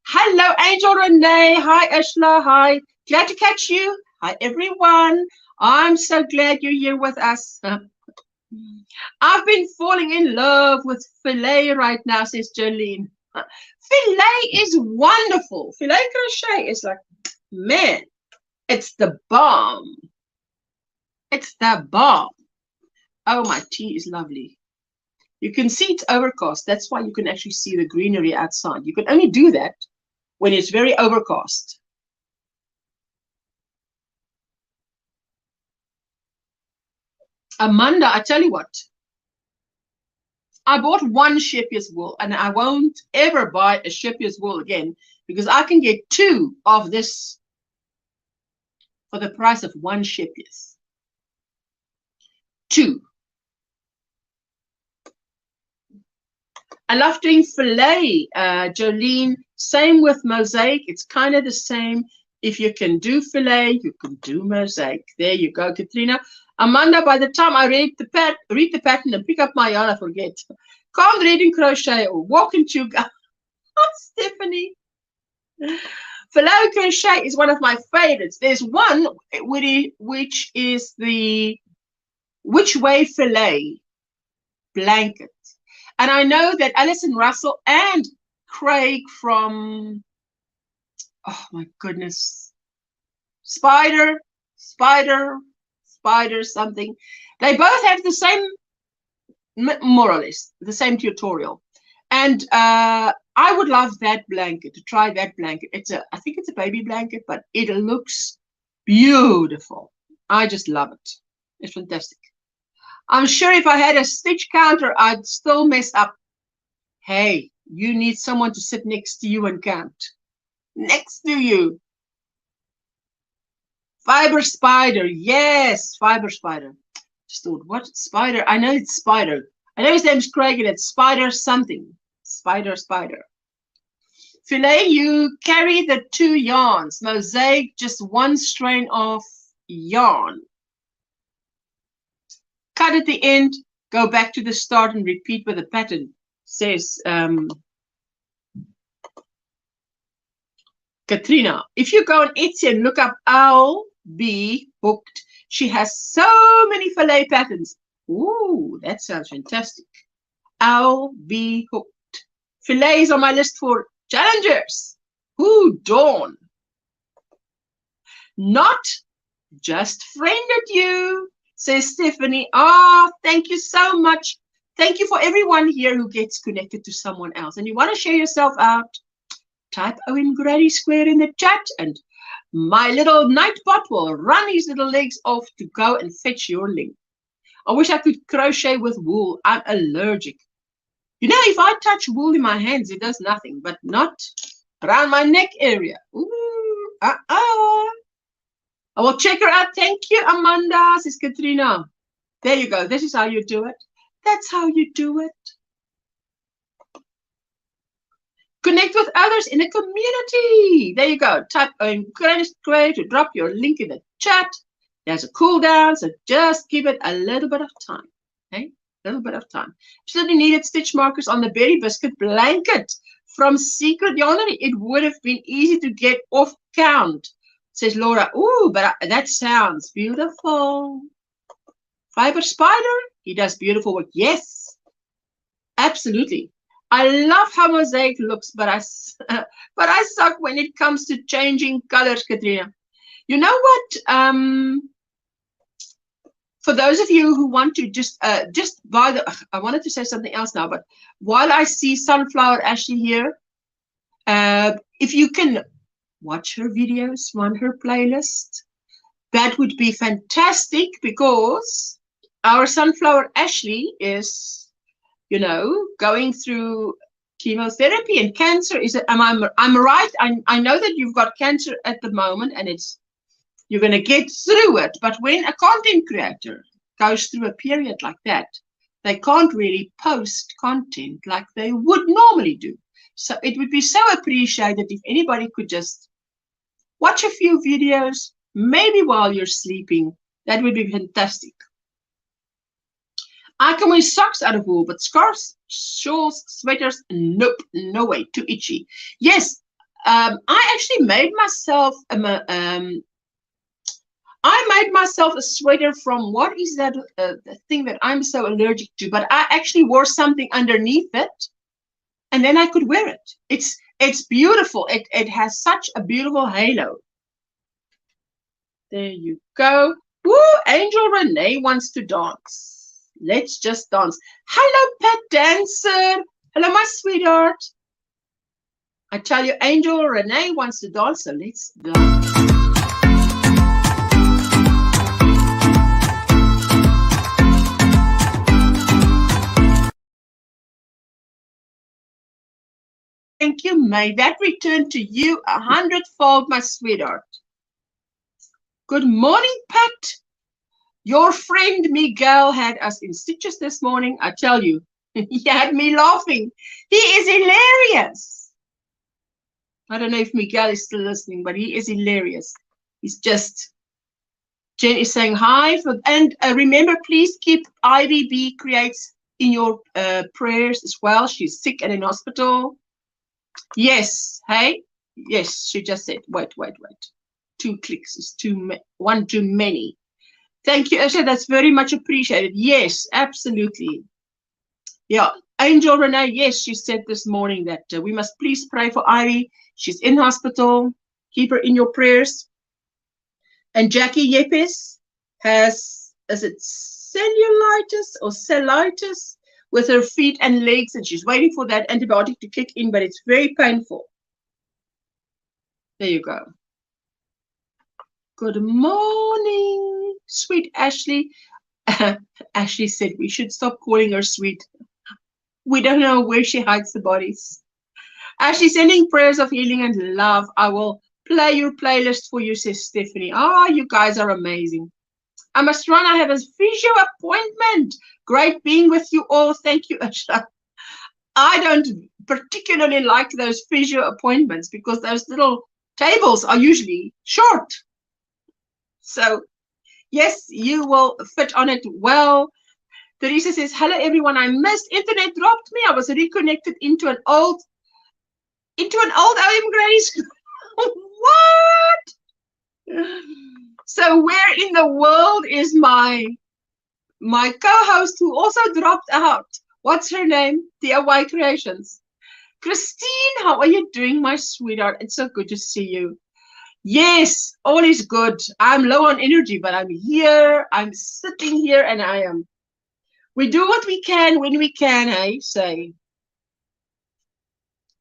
Hello, Angel Renee. Hi, Ashla. Hi. Glad to catch you. Hi, everyone. I'm so glad you're here with us. I've been falling in love with filet right now, says Jolene. Filet is wonderful. Filet crochet is like, man, it's the bomb. It's the bomb. Oh, my tea is lovely. You can see it's overcast. That's why you can actually see the greenery outside. You can only do that when it's very overcast. Amanda, I tell you what, I bought one Shipjes wool, and I won't ever buy a Shipjes wool again, because I can get 2 of this for the price of 1 Shipjes. 2. I love doing filet, Jolene. Same with mosaic. It's kind of the same. If you can do filet, you can do mosaic. There you go, Katrina. Amanda, by the time I read the pattern and pick up my yarn, I forget. Can't read in crochet or walk into Stephanie. Filet crochet is one of my favorites. There's one which is the Which Way Filet blanket. And I know that Alison Russell and Craig from, oh my goodness, Spider something. They both have the same, more or less, the same tutorial. And I would love that blanket, to try that blanket. I think it's a baby blanket, but it looks beautiful. I just love it. It's fantastic. I'm sure if I had a stitch counter, I'd still mess up. Hey, you need someone to sit next to you and count. Next to you. Fiber Spider. Yes, Fiber Spider. Just thought, what? Spider? I know it's Spider. I know his name's Craig and it's Spider something. Spider. Filet, you carry the 2 yarns. Mosaic, just 1 strain of yarn. Cut at the end, go back to the start and repeat with the pattern, says Katrina. If you go on Etsy and look up Owl Be Hooked, she has so many filet patterns. Ooh, that sounds fantastic. Owl Be Hooked. Filets on my list for challengers. Ooh, Dawn. Not just friended you, says Stephanie. Oh, thank you so much. Thank you for everyone here who gets connected to someone else. And you want to share yourself out, type OMGrannySquare in the chat, and my little nightbot will run his little legs off to go and fetch your link. I wish I could crochet with wool. I'm allergic. You know, if I touch wool in my hands, it does nothing, but not around my neck area. Ooh, I will check her out. Thank you, Amanda, says Katrina. There you go. This is how you do it. That's how you do it. Connect with others in a community. There you go. Type OMGrannySquare to drop your link in the chat. There's a cooldown, so just give it a little bit of time. Okay? A little bit of time. Absolutely needed stitch markers on the Berry Biscuit blanket from Secret Yarnery. It would have been easy to get off count, says Laura. Ooh, but that sounds beautiful. Fiber Spider, he does beautiful work. Yes, absolutely. I love how Mosaic looks, but I suck when it comes to changing colors, Katrina. You know what? For those of you who want to just buy the, I wanted to say something else now, but while I see Sunflower Ashley here, if you can watch her videos on her playlist, that would be fantastic, because our Sunflower Ashley is, you know, going through chemotherapy and cancer. I'm right. I know that you've got cancer at the moment, and you're going to get through it. But when a content creator goes through a period like that, they can't really post content like they would normally do. So it would be so appreciated if anybody could just watch a few videos, maybe while you're sleeping. That would be fantastic. I can wear socks out of wool, but scarves, shawls, sweaters, nope, no way, too itchy. Yes, I actually made myself a sweater from, what is that the thing that I'm so allergic to, but I actually wore something underneath it, and then I could wear it. It's beautiful. It has such a beautiful halo. There you go. Woo, Angel Renee wants to dance. Let's just dance. Hello, Pat Dancer. Hello, my sweetheart. I tell you, Angel Renee wants to dance, so let's dance. Thank you. May that return to you 100-fold, my sweetheart. Good morning, Pat. Your friend Miguel had us in stitches this morning. I tell you, he had me laughing. He is hilarious. I don't know if Miguel is still listening, but he is hilarious. He's just, Jen is saying hi. And remember, please keep Ivy B Creates in your prayers as well. She's sick and in hospital. Yes, hey? Yes, she just said, wait. 2 clicks is one too many. Thank you, Ashley. That's very much appreciated. Yes, absolutely. Yeah, Angel Renee, yes, she said this morning that we must please pray for Ivy. She's in hospital. Keep her in your prayers. And Jackie Yepes has, is it cellulitis or cellitis with her feet and legs, and she's waiting for that antibiotic to kick in, but it's very painful. There you go. Good morning, sweet Ashley. Ashley said we should stop calling her sweet. We don't know where she hides the bodies. Ashley, sending prayers of healing and love. I will play your playlist for you, says Stephanie. Ah, you guys are amazing. I must run. I have a physio appointment. Great being with you all. Thank you, Ashley. I don't particularly like those physio appointments because those little tables are usually short. So, yes, you will fit on it well. Teresa says, hello, everyone. I missed. Internet dropped me. I was reconnected into an old OMGrannySquare. What? So where in the world is my co-host who also dropped out? What's her name? DIY Creations. Christine, how are you doing, my sweetheart? It's so good to see you. Yes, all is good. I'm low on energy, but I'm here. I'm sitting here and I am. We do what we can when we can, I say.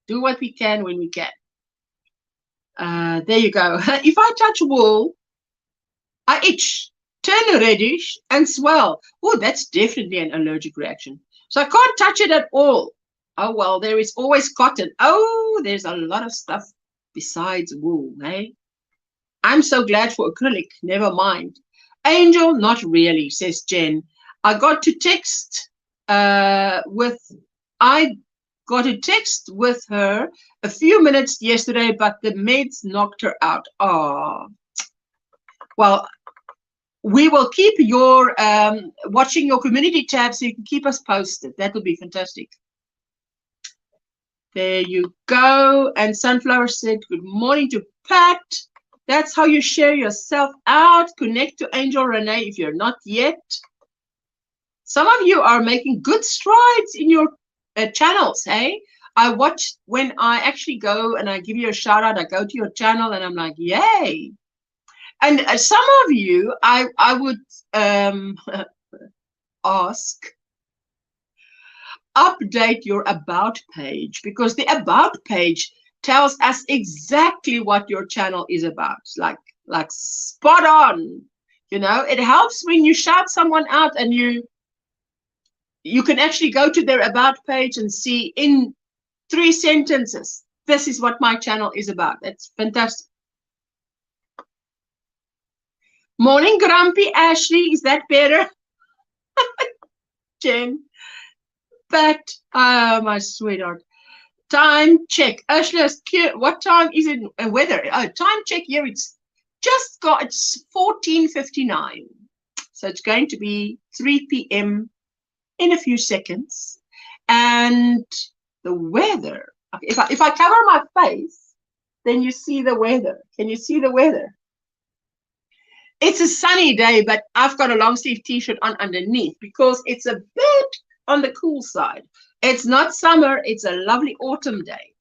Do what we can when we can. There you go. If I touch wool, I itch, turn reddish, and swell. Oh, that's definitely an allergic reaction. So I can't touch it at all. Oh, well, there is always cotton. Oh, there's a lot of stuff besides wool, eh? I'm so glad for acrylic. Never mind. Angel, not really, says Jen. I got a text with her a few minutes yesterday, but the meds knocked her out. Oh, well, we will keep your watching your community tab so you can keep us posted. That would be fantastic. There you go. And Sunflower said, good morning to Pat. That's how you share yourself out. Connect to Angel Renee if you're not yet. Some of you are making good strides in your channels, hey? I watch when I actually go and I give you a shout out. I go to your channel and I'm like, yay. And some of you, I would ask, update your about page, because the about page tells us exactly what your channel is about. Like spot on. You know, it helps when you shout someone out and you can actually go to their about page and see in 3 sentences, this is what my channel is about. That's fantastic. Morning, Grumpy Ashley. Is that better? Jen. Pat, my sweetheart. Time check. Ashley, what time is it? Weather. Oh, time check here. It's 14:59. So it's going to be 3 p.m. in a few seconds. And the weather. If I cover my face, then you see the weather. Can you see the weather? It's a sunny day, but I've got a long sleeve t-shirt on underneath because it's a bit on the cool side. It's not summer, it's a lovely autumn day.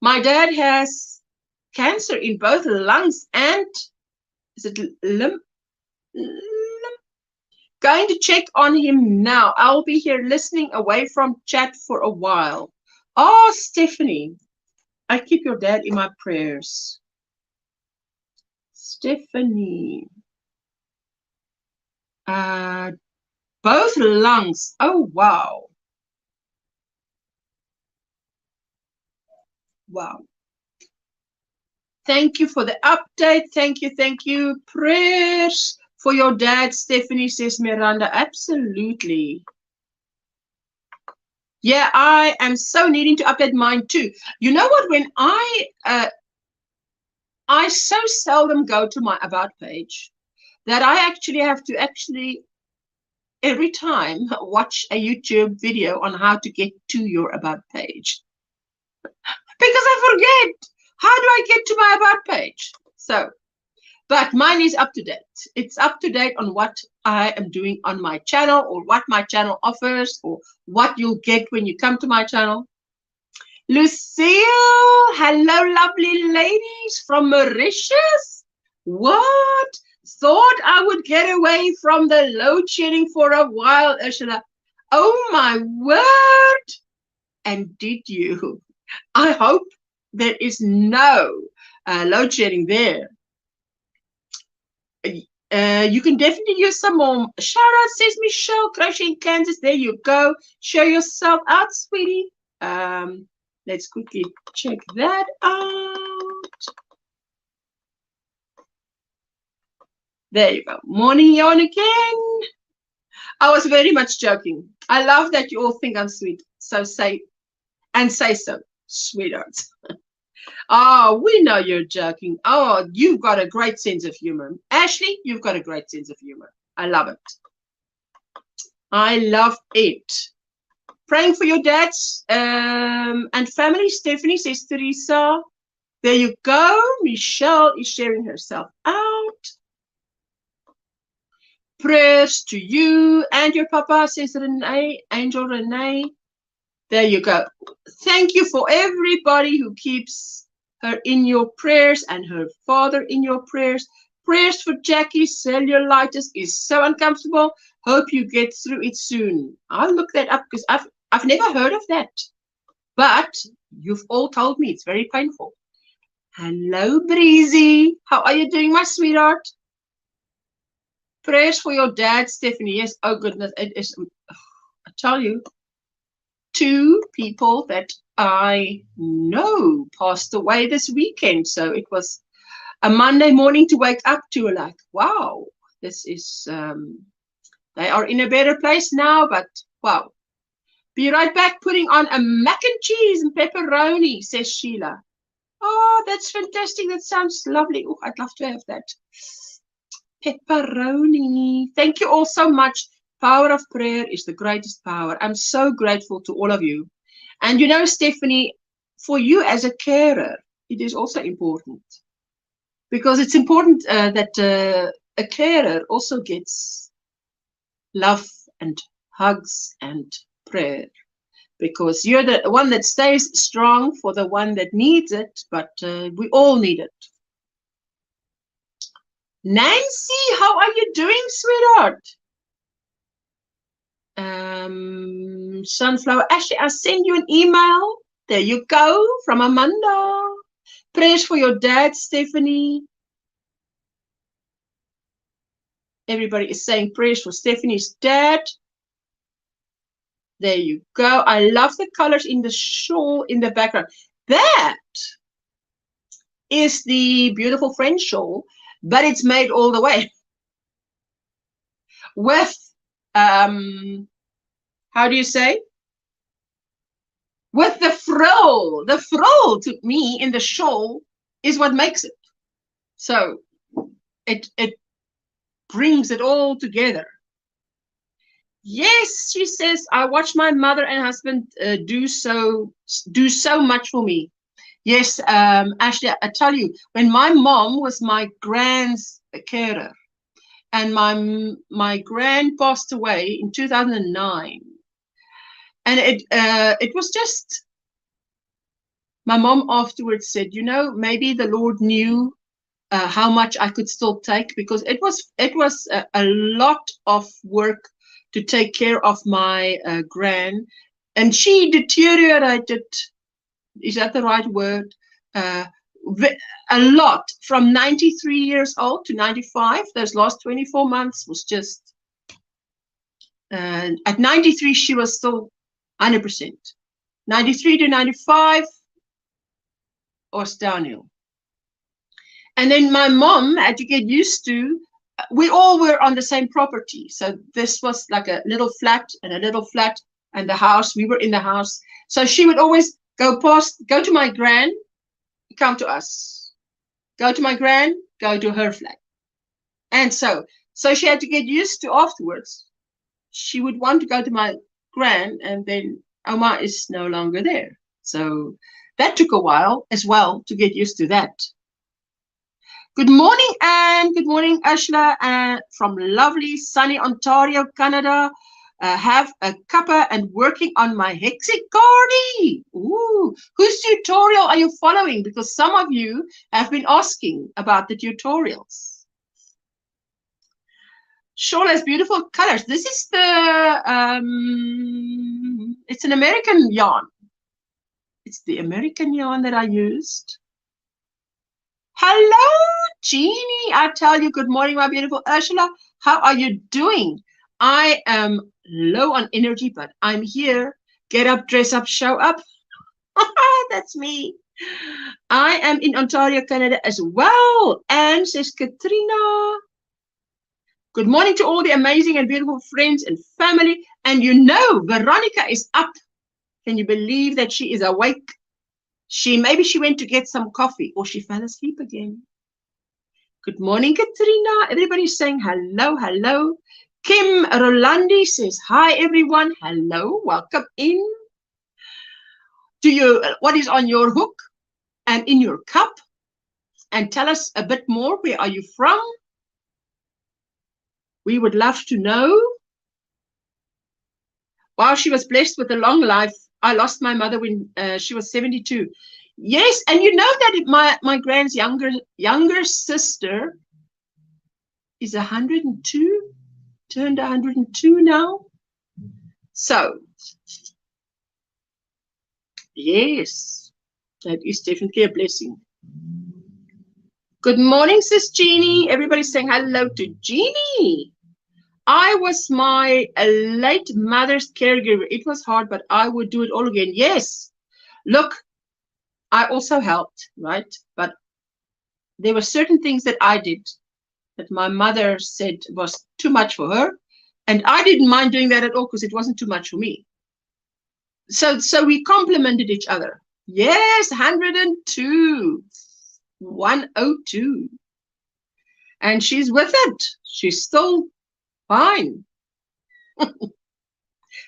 My dad has cancer in both lungs and, is it limb? Going to check on him now. I'll be here listening away from chat for a while. Oh, Stephanie, I keep your dad in my prayers. Stephanie. Both lungs. Oh, wow. Wow. Thank you for the update. Thank you. Prayers for your dad, Stephanie, says Miranda. Absolutely. Yeah, I am so needing to update mine too. You know what? When I so seldom go to my about page that I actually have to every time watch a YouTube video on how to get to your about page. Because I forget. How do I get to my about page? So, but mine is up to date. It's up to date on what I am doing on my channel, or what my channel offers, or what you'll get when you come to my channel. Lucille, hello, lovely ladies from Mauritius. What? Thought I would get away from the load shedding for a while, Ursula. Oh my word. And did you? I hope there is no load shedding there. You can definitely use some more. Shout out, says Michelle, Crochet in Kansas. There you go. Show yourself out, sweetie. Let's quickly check that out. There you go. Morning, yawn again. I was very much joking. I love that you all think I'm sweet. So say so, sweethearts. Oh, we know you're joking. Oh, you've got a great sense of humor. Ashley, you've got a great sense of humor. I love it. I love it. Praying for your dads and family. Stephanie, says Teresa. There you go. Michelle is sharing herself out. Prayers to you and your papa, says Renee, Angel Renee. There you go. Thank you for everybody who keeps her in your prayers and her father in your prayers. Prayers for Jackie. Cellulitis is so uncomfortable. Hope you get through it soon. I'll look that up because I've never heard of that. But you've all told me it's very painful. Hello, Breezy. How are you doing, my sweetheart? Prayers for your dad, Stephanie. Yes. Oh, goodness. It is. I tell you, 2 people that I know passed away this weekend. So it was a Monday morning to wake up to, like, wow, this is, they are in a better place now, but wow. Be right back, putting on a mac and cheese and pepperoni, says Sheila. Oh, that's fantastic. That sounds lovely. Oh, I'd love to have that. Pepperoni. Thank you all so much. Power of prayer is the greatest power. I'm so grateful to all of you. And you know, Stephanie, for you as a carer, it is also important. Because it's important that a carer also gets love and hugs and prayer. Because you're the one that stays strong for the one that needs it, but we all need it. Nancy, how are you doing, sweetheart? Sunflower Ashley, I'll send you an email. There you go, from Amanda. Prayers for your dad, Stephanie. Everybody is saying prayers for Stephanie's dad. There you go. I love the colors in the shawl in the background. That is the beautiful French shawl, but it's made all the way with, how do you say? With the frill. The frill, to me, in the shawl is what makes it. So it brings it all together. Yes, she says, I watch my mother and husband do so much for me. Yes, Ashley, I tell you, when my mom was my grand's carer, and my grand passed away in 2009, and it was just, my mom afterwards said, you know, maybe the Lord knew how much I could still take, because it was a lot of work to take care of my gran, and she deteriorated, is that the right word? A lot, from 93 years old to 95. Those last 24 months was just, at 93 she was still 100%. 93 to 95 was downhill. And then my mom had to get used to, we all were on the same property. So this was like a little flat and a little flat, and the house, we were in the house. So she would always go to my gran, come to us. Go to my gran, go to her flat. And so she had to get used to afterwards. she would want to go to my gran, and then Oma is no longer there. So that took a while as well to get used to that. Good morning, Anne. Good morning, Ursula, from lovely sunny Ontario, Canada. Have a cuppa and working on my hexacardy. Ooh, whose tutorial are you following? Because some of you have been asking about the tutorials. Shawl has beautiful colors. This is the, it's an American yarn. It's the American yarn that I used. Hello, Jeannie. I tell you, good morning, my beautiful Ursula. How are you doing? I am low on energy, but I'm here. Get up, dress up, show up. That's me. I am in Ontario, Canada as well. And says Katrina. Good morning to all the amazing and beautiful friends and family. And you know, Veronica is up. Can you believe that she is awake? Maybe she went to get some coffee, or she fell asleep again. Good morning, Katrina. Everybody's saying hello, hello. Kim Rolandi says, hi, everyone. Hello, welcome in. What is on your hook and in your cup? And tell us a bit more. Where are you from? We would love to know. While she was blessed with a long life, I lost my mother when she was 72. Yes, and you know that my grand's younger sister is 102, turned 102 now. So, yes, that is definitely a blessing. Good morning, Sis Jeannie. Everybody's saying hello to Jeannie. I was my late mother's caregiver. It was hard, but I would do it all again. Yes. Look, I also helped, right? But there were certain things that I did that my mother said was too much for her. And I didn't mind doing that at all because it wasn't too much for me. So we complemented each other. Yes, 102. 102. And she's with it. She's still fine.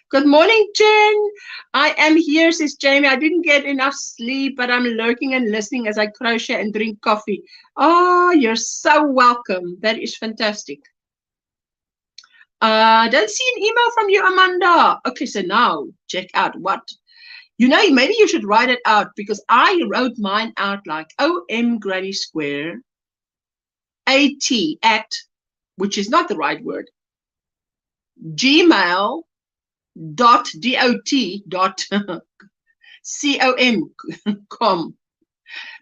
Good morning, Jen. I am here, says Jamie. I didn't get enough sleep, but I'm lurking and listening as I crochet and drink coffee. Oh, you're so welcome. That is fantastic. Don't see an email from you, Amanda. Okay, so now check out what. You know, maybe you should write it out because I wrote mine out like OMGrannySquare at, which is not the right word, gmail.com,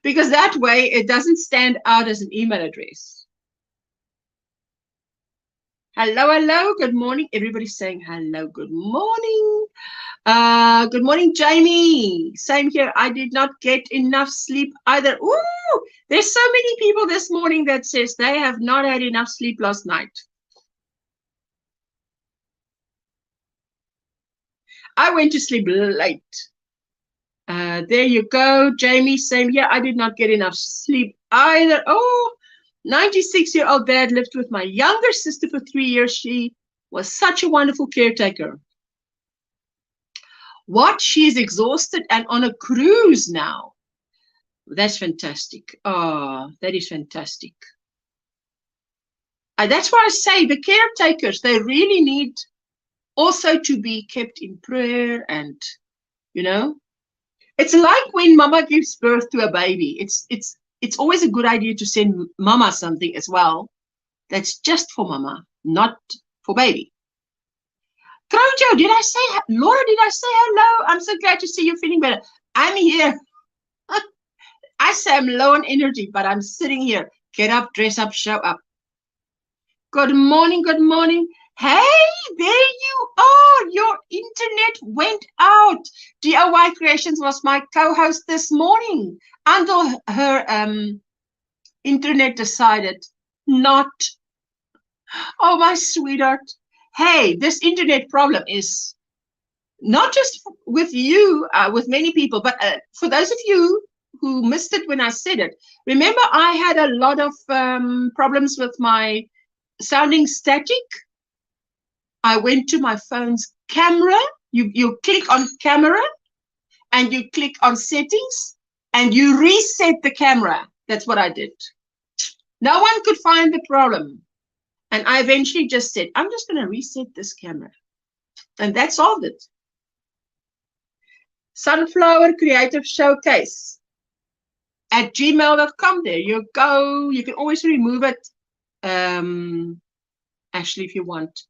because that way it doesn't stand out as an email address. Hello, hello, good morning. Everybody's saying hello, good morning. Good morning, Jamie. Same here. I did not get enough sleep either. Ooh, there's so many people this morning that says they have not had enough sleep last night. I went to sleep late. There you go, Jamie. Same here. I did not get enough sleep either. Oh, 96-year-old dad lived with my younger sister for 3 years. She was such a wonderful caretaker. What? She's exhausted and on a cruise now. That's fantastic. Oh, that is fantastic. That's why I say the caretakers, they really need also to be kept in prayer. And, you know, it's like when mama gives birth to a baby. It's always a good idea to send mama something as well. That's just for mama, not for baby. Crochet, did I say, Laura, did I say hello? I'm so glad to see you feeling better. I'm here. I say I'm low on energy, but I'm sitting here. Get up, dress up, show up. Good morning, good morning. Hey, there you are. Your internet went out. DIY Creations was my co-host this morning until her internet decided not. Oh, my sweetheart. Hey, this internet problem is not just with you, with many people, but for those of you who missed it when I said it, remember I had a lot of problems with my sounding static. I went to my phone's camera. You click on camera and you click on settings and you reset the camera. That's what I did. No one could find the problem. And I eventually just said, I'm just going to reset this camera. And that solved it. Sunflower Creative Showcase at gmail.com. There you go. You can always remove it, Ashley, if you want.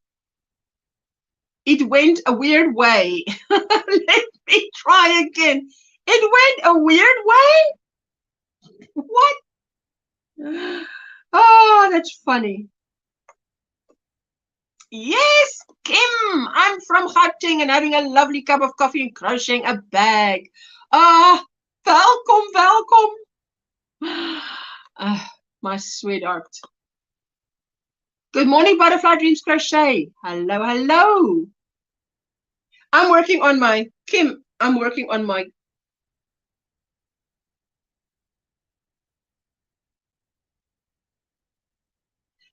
It went a weird way. Let me try again. It went a weird way? What? Oh, that's funny. Yes, Kim, I'm from Gauteng and having a lovely cup of coffee and crocheting a bag. Ah, welkom, welkom. My sweetheart. Good morning, Butterfly Dreams Crochet. Hello, hello. I'm working on my, Kim, I'm working on my,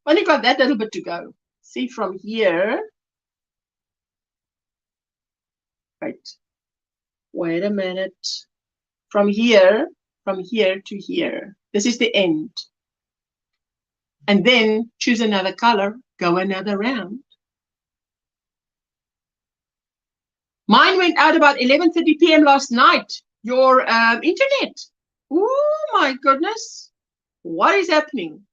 only got that little bit to go. See from here. Right. Wait a minute. From here to here. This is the end. And then choose another color, go another round. Mine went out about 11:30 p.m. last night. Your internet. Oh my goodness. What is happening?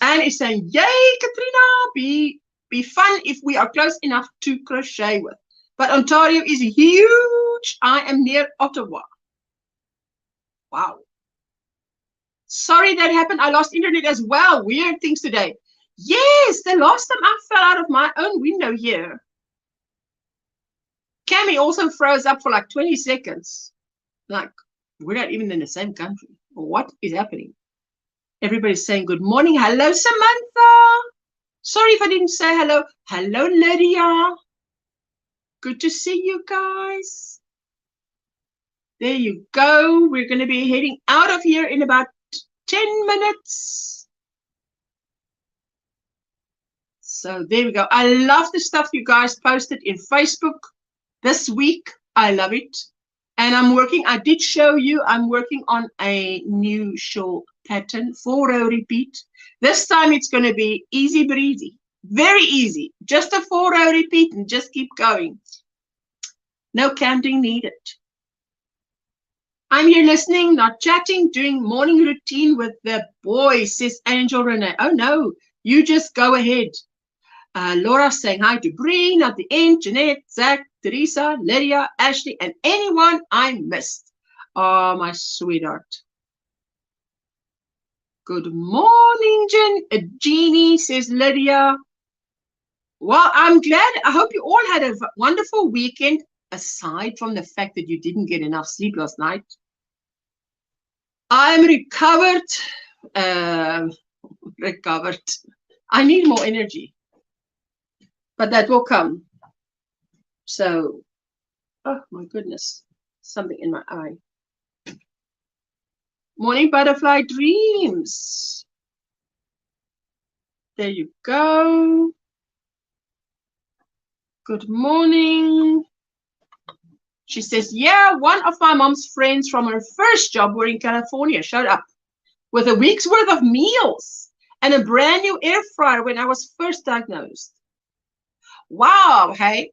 And it's saying, yay, Katrina, be fun if we are close enough to crochet with. But Ontario is huge. I am near Ottawa. Wow. Sorry that happened. I lost internet as well. Weird things today. Yes, the last time I fell out of my own window here. Cami also froze up for like 20 seconds. Like, we're not even in the same country. What is happening? Everybody's saying good morning. Hello, Samantha. Sorry if I didn't say hello. Hello, Lydia. Good to see you guys. There you go. We're going to be heading out of here in about 10 minutes. So there we go. I love the stuff you guys posted in Facebook this week. I love it. And I'm working, I did show you, I'm working on a new shawl pattern, 4-row repeat. This time it's going to be easy breezy. Very easy. Just a 4-row repeat and just keep going. No counting needed. I'm here listening, not chatting, doing morning routine with the boys, says Angel Renee. Oh no, you just go ahead. Laura saying hi to Breen at the end, Jeanette, Zach, Teresa, Lydia, Ashley, and anyone I missed. Oh, my sweetheart. Good morning, Jeannie, says Lydia. Well, I'm glad. I hope you all had a wonderful weekend, aside from the fact that you didn't get enough sleep last night. I'm recovered. Recovered. I need more energy. But that will come. So, oh my goodness, something in my eye. Morning, Butterfly Dreams. There you go. Good morning. She says, yeah, one of my mom's friends from her first job were in California showed up with a week's worth of meals and a brand new air fryer when I was first diagnosed. Wow, hey.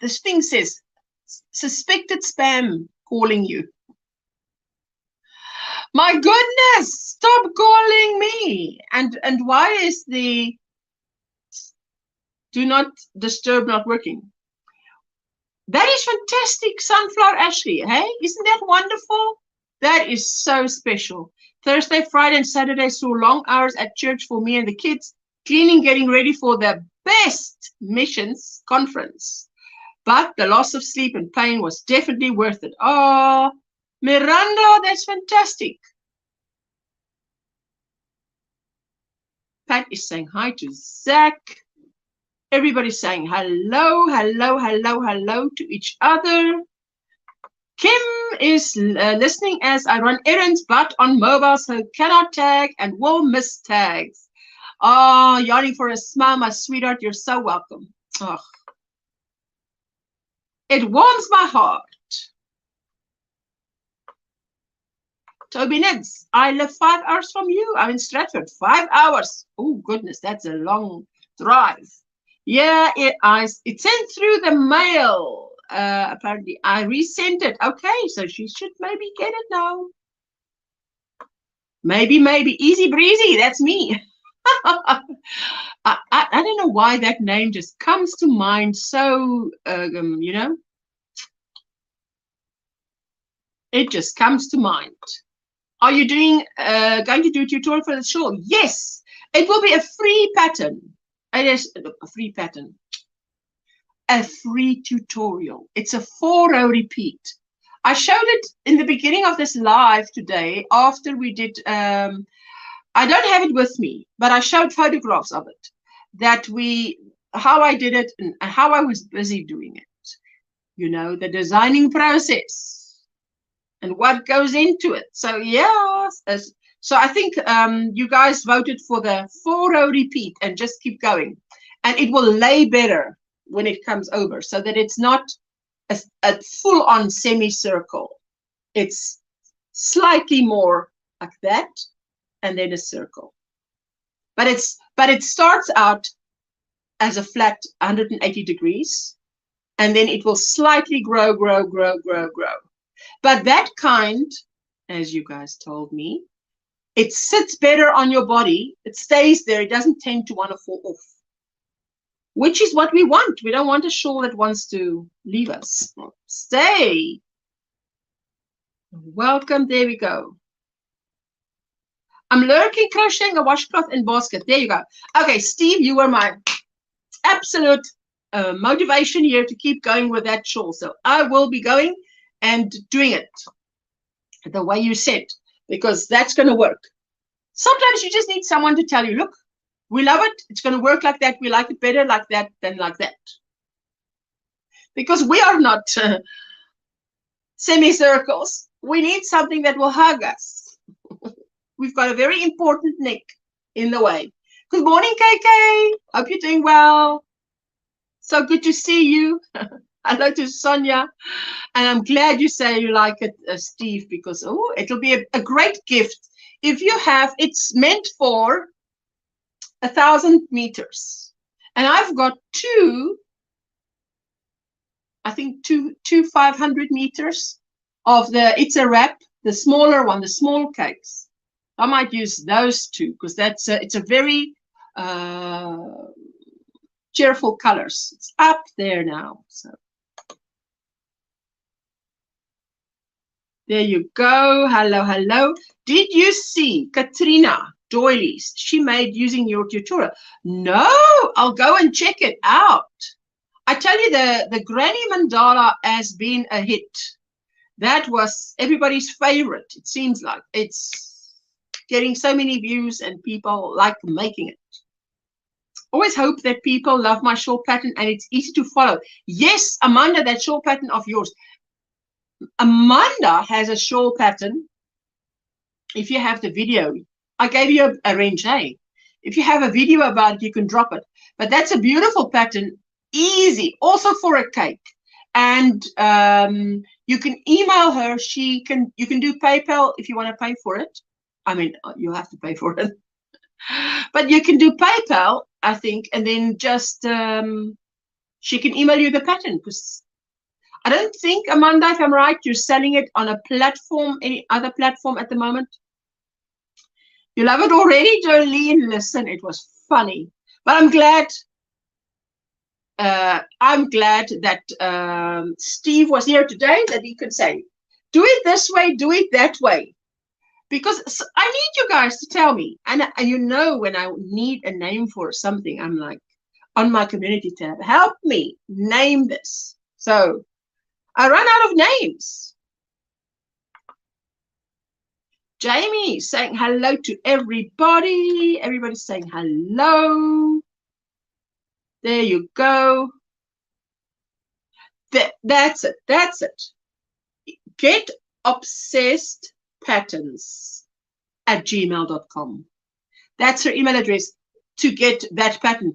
This thing says, suspected spam calling you. My goodness, stop calling me. And why is the do not disturb not working? That is fantastic, Sunflower Ashley. Hey, isn't that wonderful? That is so special. Thursday, Friday, and Saturday saw long hours at church for me and the kids, cleaning, getting ready for the best missions conference. But the loss of sleep and pain was definitely worth it. Oh, Miranda, that's fantastic. Pat is saying hi to Zach. Everybody's saying hello, hello, hello, hello to each other. Kim is listening as I run errands, but on mobile, so cannot tag and will miss tags. Oh, yawning for a smile, my sweetheart. You're so welcome. Oh, it warms my heart. Toby Nibs, I live 5 hours from you. I'm in Stratford. 5 hours. Oh, goodness, that's a long drive. Yeah, it sent through the mail. Apparently, I resent it. Okay, so she should maybe get it now. Maybe. Easy breezy. That's me. I don't know why that name just comes to mind so, you know, it just comes to mind. Are you doing going to do a tutorial for the shawl? Yes, it will be a free pattern. It is a free pattern. A free tutorial. It's a 4-row repeat. I showed it in the beginning of this live today after we did, I don't have it with me, but I showed photographs of it, how I did it and how I was busy doing it. You know, the designing process and what goes into it. So yeah, so I think you guys voted for the 4-row repeat and just keep going. And it will lay better when it comes over so that it's not a full-on semicircle. It's slightly more like that and then a circle. But it starts out as a flat 180 degrees and then it will slightly grow. But that kind, as you guys told me, it sits better on your body. It stays there. It doesn't tend to want to fall off, which is what we want. We don't want a shawl that wants to leave us. Stay. Welcome. There we go. I'm lurking, crocheting a washcloth and basket. There you go. Okay, Steve, you were my absolute motivation here to keep going with that shawl. So I will be going and doing it the way you said, because that's going to work. Sometimes you just need someone to tell you, look, we love it. It's going to work like that. We like it better like that than like that. Because we are not semicircles. We need something that will hug us. We've got a very important neck in the way. Good morning, KK. Hope you're doing well. So good to see you. Hello to Sonia. And I'm glad you say you like it, Steve, because it'll be a great gift. If you have, it's meant for 1,000 meters. And I've got two 500 meters of it's a wrap, the smaller one, the small cakes. I might use those two because it's a very cheerful colors. It's up there now. So there you go. Hello. Did you see Katrina doilies she made using your tutorial? No, I'll go and check it out. I tell you, the Granny Mandala has been a hit. That was everybody's favorite. It seems like it's getting so many views and people like making it. Always hope that people love my shawl pattern and it's easy to follow. Yes, Amanda, that shawl pattern of yours. Amanda has a shawl pattern. If you have the video, I gave you a range, hey? If you have a video about it, you can drop it. But that's a beautiful pattern, easy, also for a cake. And you can email her. You can do PayPal if you want to pay for it. I mean, you have to pay for it. But you can do PayPal, I think, and then just she can email you the pattern. Because I don't think, Amanda, if I'm right, you're selling it on a platform, any other platform at the moment. You love it already, Jolene? Listen, it was funny. But I'm glad that Steve was here today, that he could say, do it this way, do it that way. Because I need you guys to tell me. And you know, when I need a name for something, I'm like, on my community tab, help me name this. So I run out of names. Jamie saying hello to everybody. Everybody's saying hello. There you go. That's it. getobsessedpatterns@gmail.com. That's her email address to get that pattern.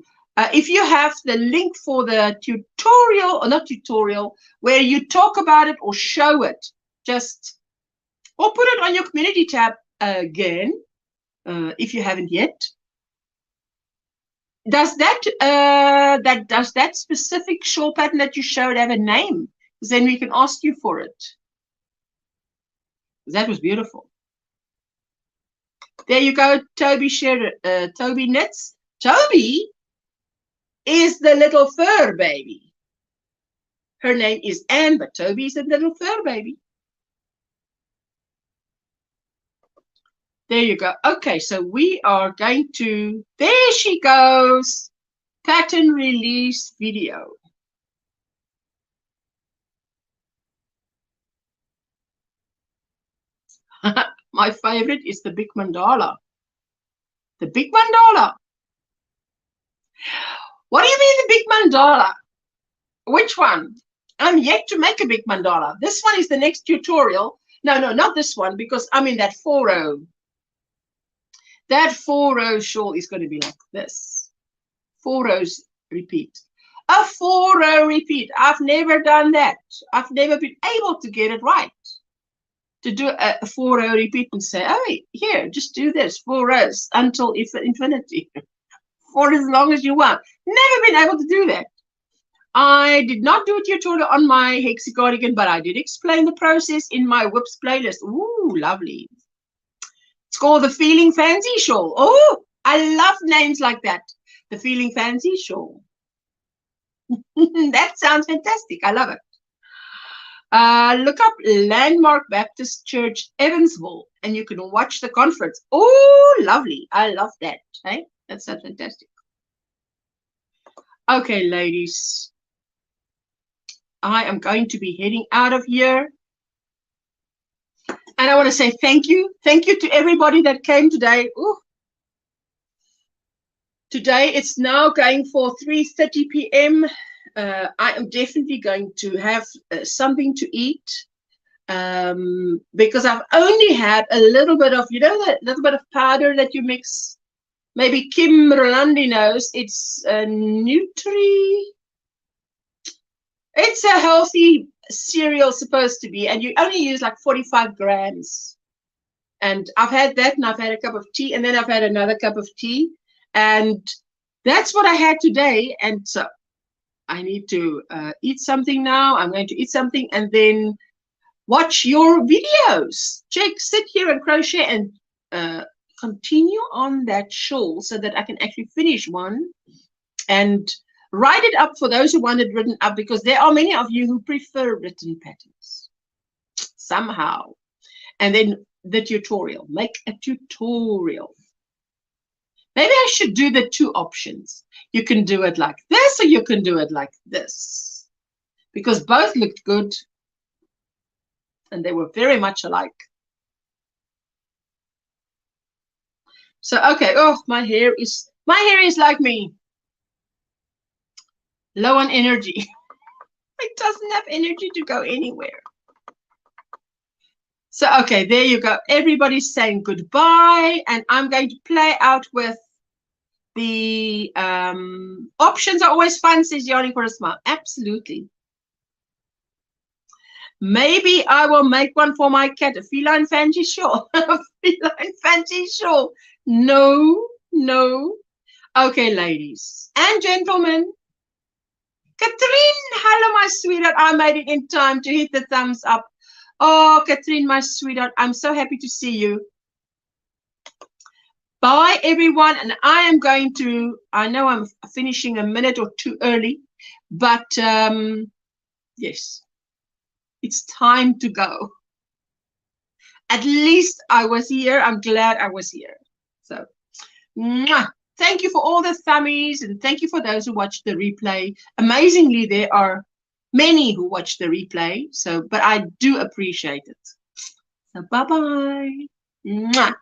If you have the link for the tutorial, or not tutorial, where you talk about it or show it, or put it on your community tab again, if you haven't yet. Does that specific shawl pattern that you showed have a name? Because then we can ask you for it. That was beautiful. There you go. Toby shared. Toby knits. Toby is the little fur baby. Her name is Anne, but Toby is the little fur baby. There you go. Okay, so we are going to, there she goes, pattern release video. My favorite is the big mandala. The big mandala. What do you mean the big mandala? Which one? I'm yet to make a big mandala. This one is the next tutorial. No, not this one, because I'm in that 4-row. That 4-row shawl is going to be like this. 4 rows repeat. A 4-row repeat. I've never done that. I've never been able to get it right. To do a 4-row repeat and say, oh, here, just do this, 4 rows until infinity. For as long as you want. Never been able to do that. I did not do a tutorial on my Hexie cardigan, but I did explain the process in my whips playlist. Ooh, lovely. It's called the Feeling Fancy Shawl. Oh, I love names like that. The Feeling Fancy Shawl. That sounds fantastic. I love it. Look up Landmark Baptist Church, Evansville, and you can watch the conference. Oh, lovely. I love that. Hey, that sounds fantastic. Okay, ladies. I am going to be heading out of here. And I want to say thank you. Thank you to everybody that came today. Ooh. Today, it's now going for 3:30 p.m. I am definitely going to have something to eat because I've only had a little bit of, you know, that little bit of powder that you mix. Maybe Kim Rolandi knows. It's a It's a healthy cereal supposed to be, and you only use like 45 grams. And I've had that, and I've had a cup of tea, and then I've had another cup of tea, and that's what I had today. And so I need to eat something now. I'm going to eat something and then watch your videos. Sit here and crochet and continue on that shawl so that I can actually finish one and write it up for those who want it written up, because there are many of you who prefer written patterns somehow. And then the tutorial. Make a tutorial. Maybe I should do the 2 options. You can do it like this, or you can do it like this, because both looked good and they were very much alike. So, okay. Oh, my hair is like me. Low on energy. It doesn't have energy to go anywhere. So, okay, there you go. Everybody's saying goodbye, and I'm going to play out with the options are always fun, says Yawning for a Smile. Absolutely. Maybe I will make one for my cat, a feline fancy shawl. A feline fancy shawl. No. Okay, ladies and gentlemen. Catherine, hello, my sweetheart. I made it in time to hit the thumbs up. Oh, Catherine, my sweetheart, I'm so happy to see you. Bye, everyone. And I am going to, I know I'm finishing a minute or 2 early, but yes, it's time to go. At least I was here. I'm glad I was here. So, mwah. Thank you for all the thummies, and thank you for those who watched the replay. Amazingly, there are many who watch the replay, so, but I do appreciate it. So bye-bye. Mwah.